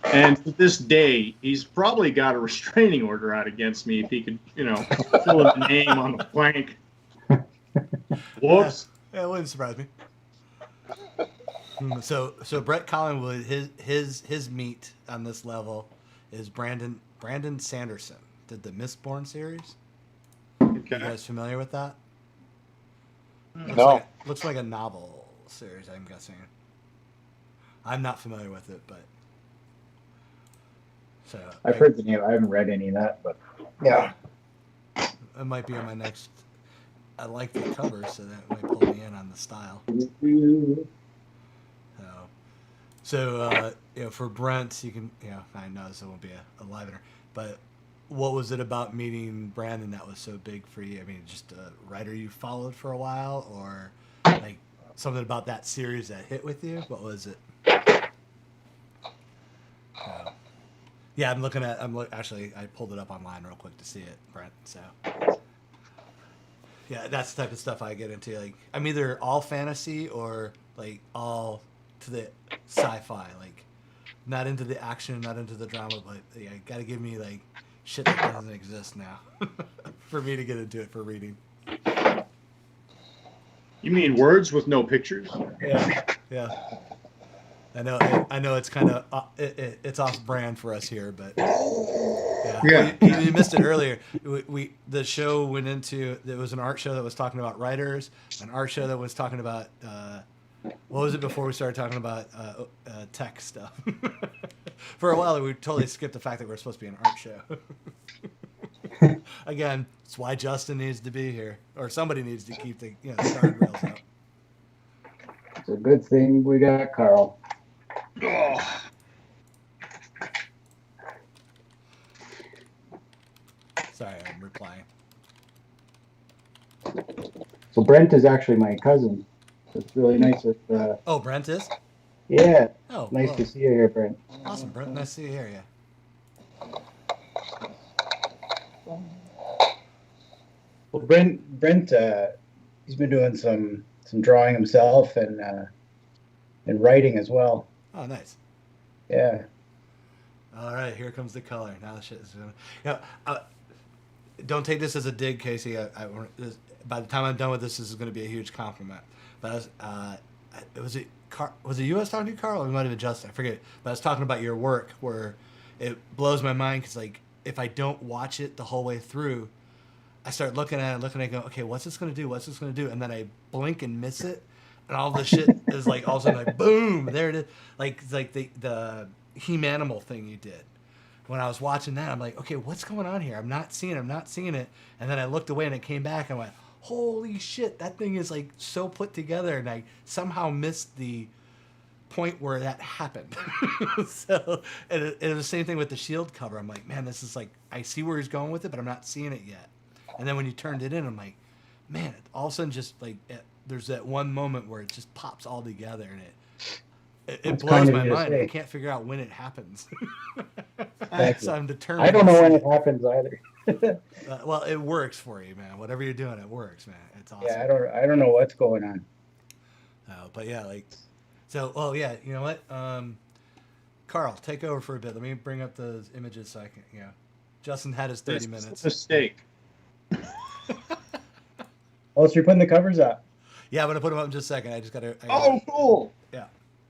S4: And to this day, he's probably got a restraining order out against me if he could, fill a name on the plank. Whoops.
S1: Yeah, it wouldn't surprise me. So Brett Collingwood, his meat on this level is Brandon Sanderson. Did the Mistborn series?
S4: Okay.
S1: You guys familiar with that?
S2: No.
S1: Looks like a novel series, I'm guessing. I'm not familiar with it, but so
S3: I've heard the name. I haven't read any of that, but
S2: Yeah.
S1: it might be on my next. I like the cover, so that might pull me in on the style. So for Brent, you can, I know this won't be a livener, but what was it about meeting Brandon that was so big for you? I mean, just a writer you followed for a while, or like something about that series that hit with you? What was it? Yeah, actually, I pulled it up online real quick to see it, Brent. So, yeah, that's the type of stuff I get into. Like, I'm either all fantasy or like all to the sci-fi. Like, not into the action, not into the drama, but got to give me like shit that doesn't exist now for me to get into it for reading.
S4: You mean words with no pictures?
S1: Yeah. I know it's kind of it's off brand for us here, but yeah. You missed it earlier. The show went into, there was an art show that was talking about writers, an art show that was talking about what was it before we started talking about tech stuff. For a while, we totally skipped the fact that we're supposed to be an art show. Again, it's why Justin needs to be here, or somebody needs to keep the guardrails out.
S3: It's a good thing we got Carl.
S4: Oh.
S1: Sorry, I'm replying.
S3: So Brent is actually my cousin. It's really nice.
S1: Oh, Brent is?
S3: Yeah.
S1: Oh,
S3: nice to see you here, Brent.
S1: Awesome, Brent. Nice to see you here. Yeah.
S3: Well, Brent, he's been doing some drawing himself and writing as well.
S1: Oh, nice.
S3: Yeah.
S1: All right, here comes the color. Now the shit is going. Don't take this as a dig, Casey. By the time I'm done with this is going to be a huge compliment. But was it you I was talking to, Carl? Or we might have adjusted. I forget. But I was talking about your work, where it blows my mind because, like, if I don't watch it the whole way through, I start looking at it, go, okay, what's this going to do? What's this going to do? And then I blink and miss it, and all the shit is like all of a sudden like boom, there it is. Like the He-Manimal thing you did. When I was watching that, I'm like, okay, what's going on here? I'm not seeing it. And then I looked away and it came back and I went, holy shit, that thing is like so put together, and I somehow missed the point where that happened. So, and it was the same thing with the Shield cover. I'm like, man, this is like, I see where he's going with it, but I'm not seeing it yet. And then when you turned it in, I'm like, man, all of a sudden just like, there's that one moment where it just pops all together, and it blows my mind. I can't figure out when it happens. So I'm determined.
S3: I don't know when it happens either.
S1: Well, it works for you, man. Whatever you're doing, it works, man. It's awesome.
S3: Yeah, I don't know what's going on.
S1: But yeah, like, so. Oh yeah, you know what? Carl, take over for a bit. Let me bring up those images so I can. Justin had his 30 minutes.
S4: Mistake.
S3: Oh, so you're putting the covers up?
S1: Yeah, I'm gonna put them up in just a second. I just gotta.
S4: Oh, cool.
S1: Yeah.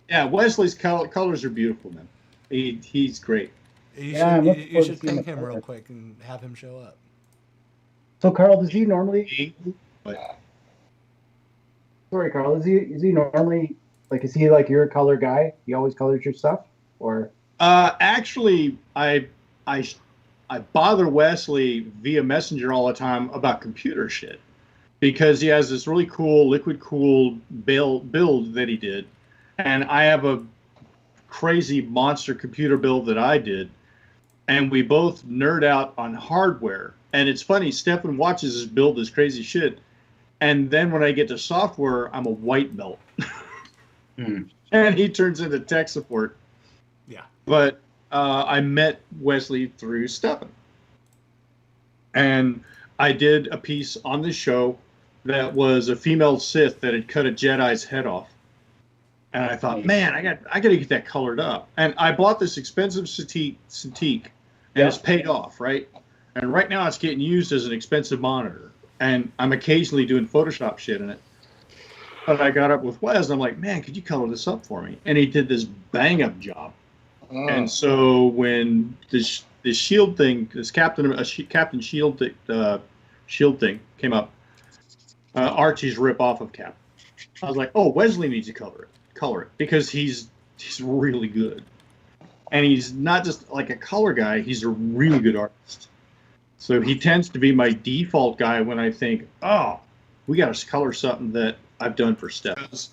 S4: Yeah, Wesley's colors are beautiful, man. He's great.
S1: You
S3: Yeah,
S1: should ping him real quick and have him show up.
S3: So Carl, does he normally? Sorry, Carl. Is he normally like? Is he like your color guy? He always colors your stuff, or?
S4: Actually, I bother Wesley via Messenger all the time about computer shit, because he has this really cool liquid cooled build that he did, and I have a crazy monster computer build that I did, and we both nerd out on hardware. And it's funny, Stefan watches us build this crazy shit, and then when I get to software, I'm a white belt. And he turns into tech support.
S1: Yeah.
S4: But I met Wesley through Stefan. And I did a piece on the show that was a female Sith that had cut a Jedi's head off. And I thought, man, I got to get that colored up. And I bought this expensive Cintiq, and it's paid off, right? And right now it's getting used as an expensive monitor. And I'm occasionally doing Photoshop shit in it. But I got up with Wes, and I'm like, man, could you color this up for me? And he did this bang-up job. And so when this shield thing, this Captain Shield thing came up, Archie's rip off of Cap. I was like, oh, Wesley needs to color it because he's really good, and he's not just like a color guy; he's a really good artist. So he tends to be my default guy when I think, oh, we got to color something that I've done for Steps.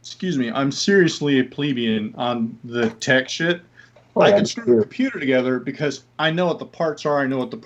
S4: Excuse me, I'm seriously a plebeian on the tech shit. I can screw a computer together because I know what the parts are. I know what the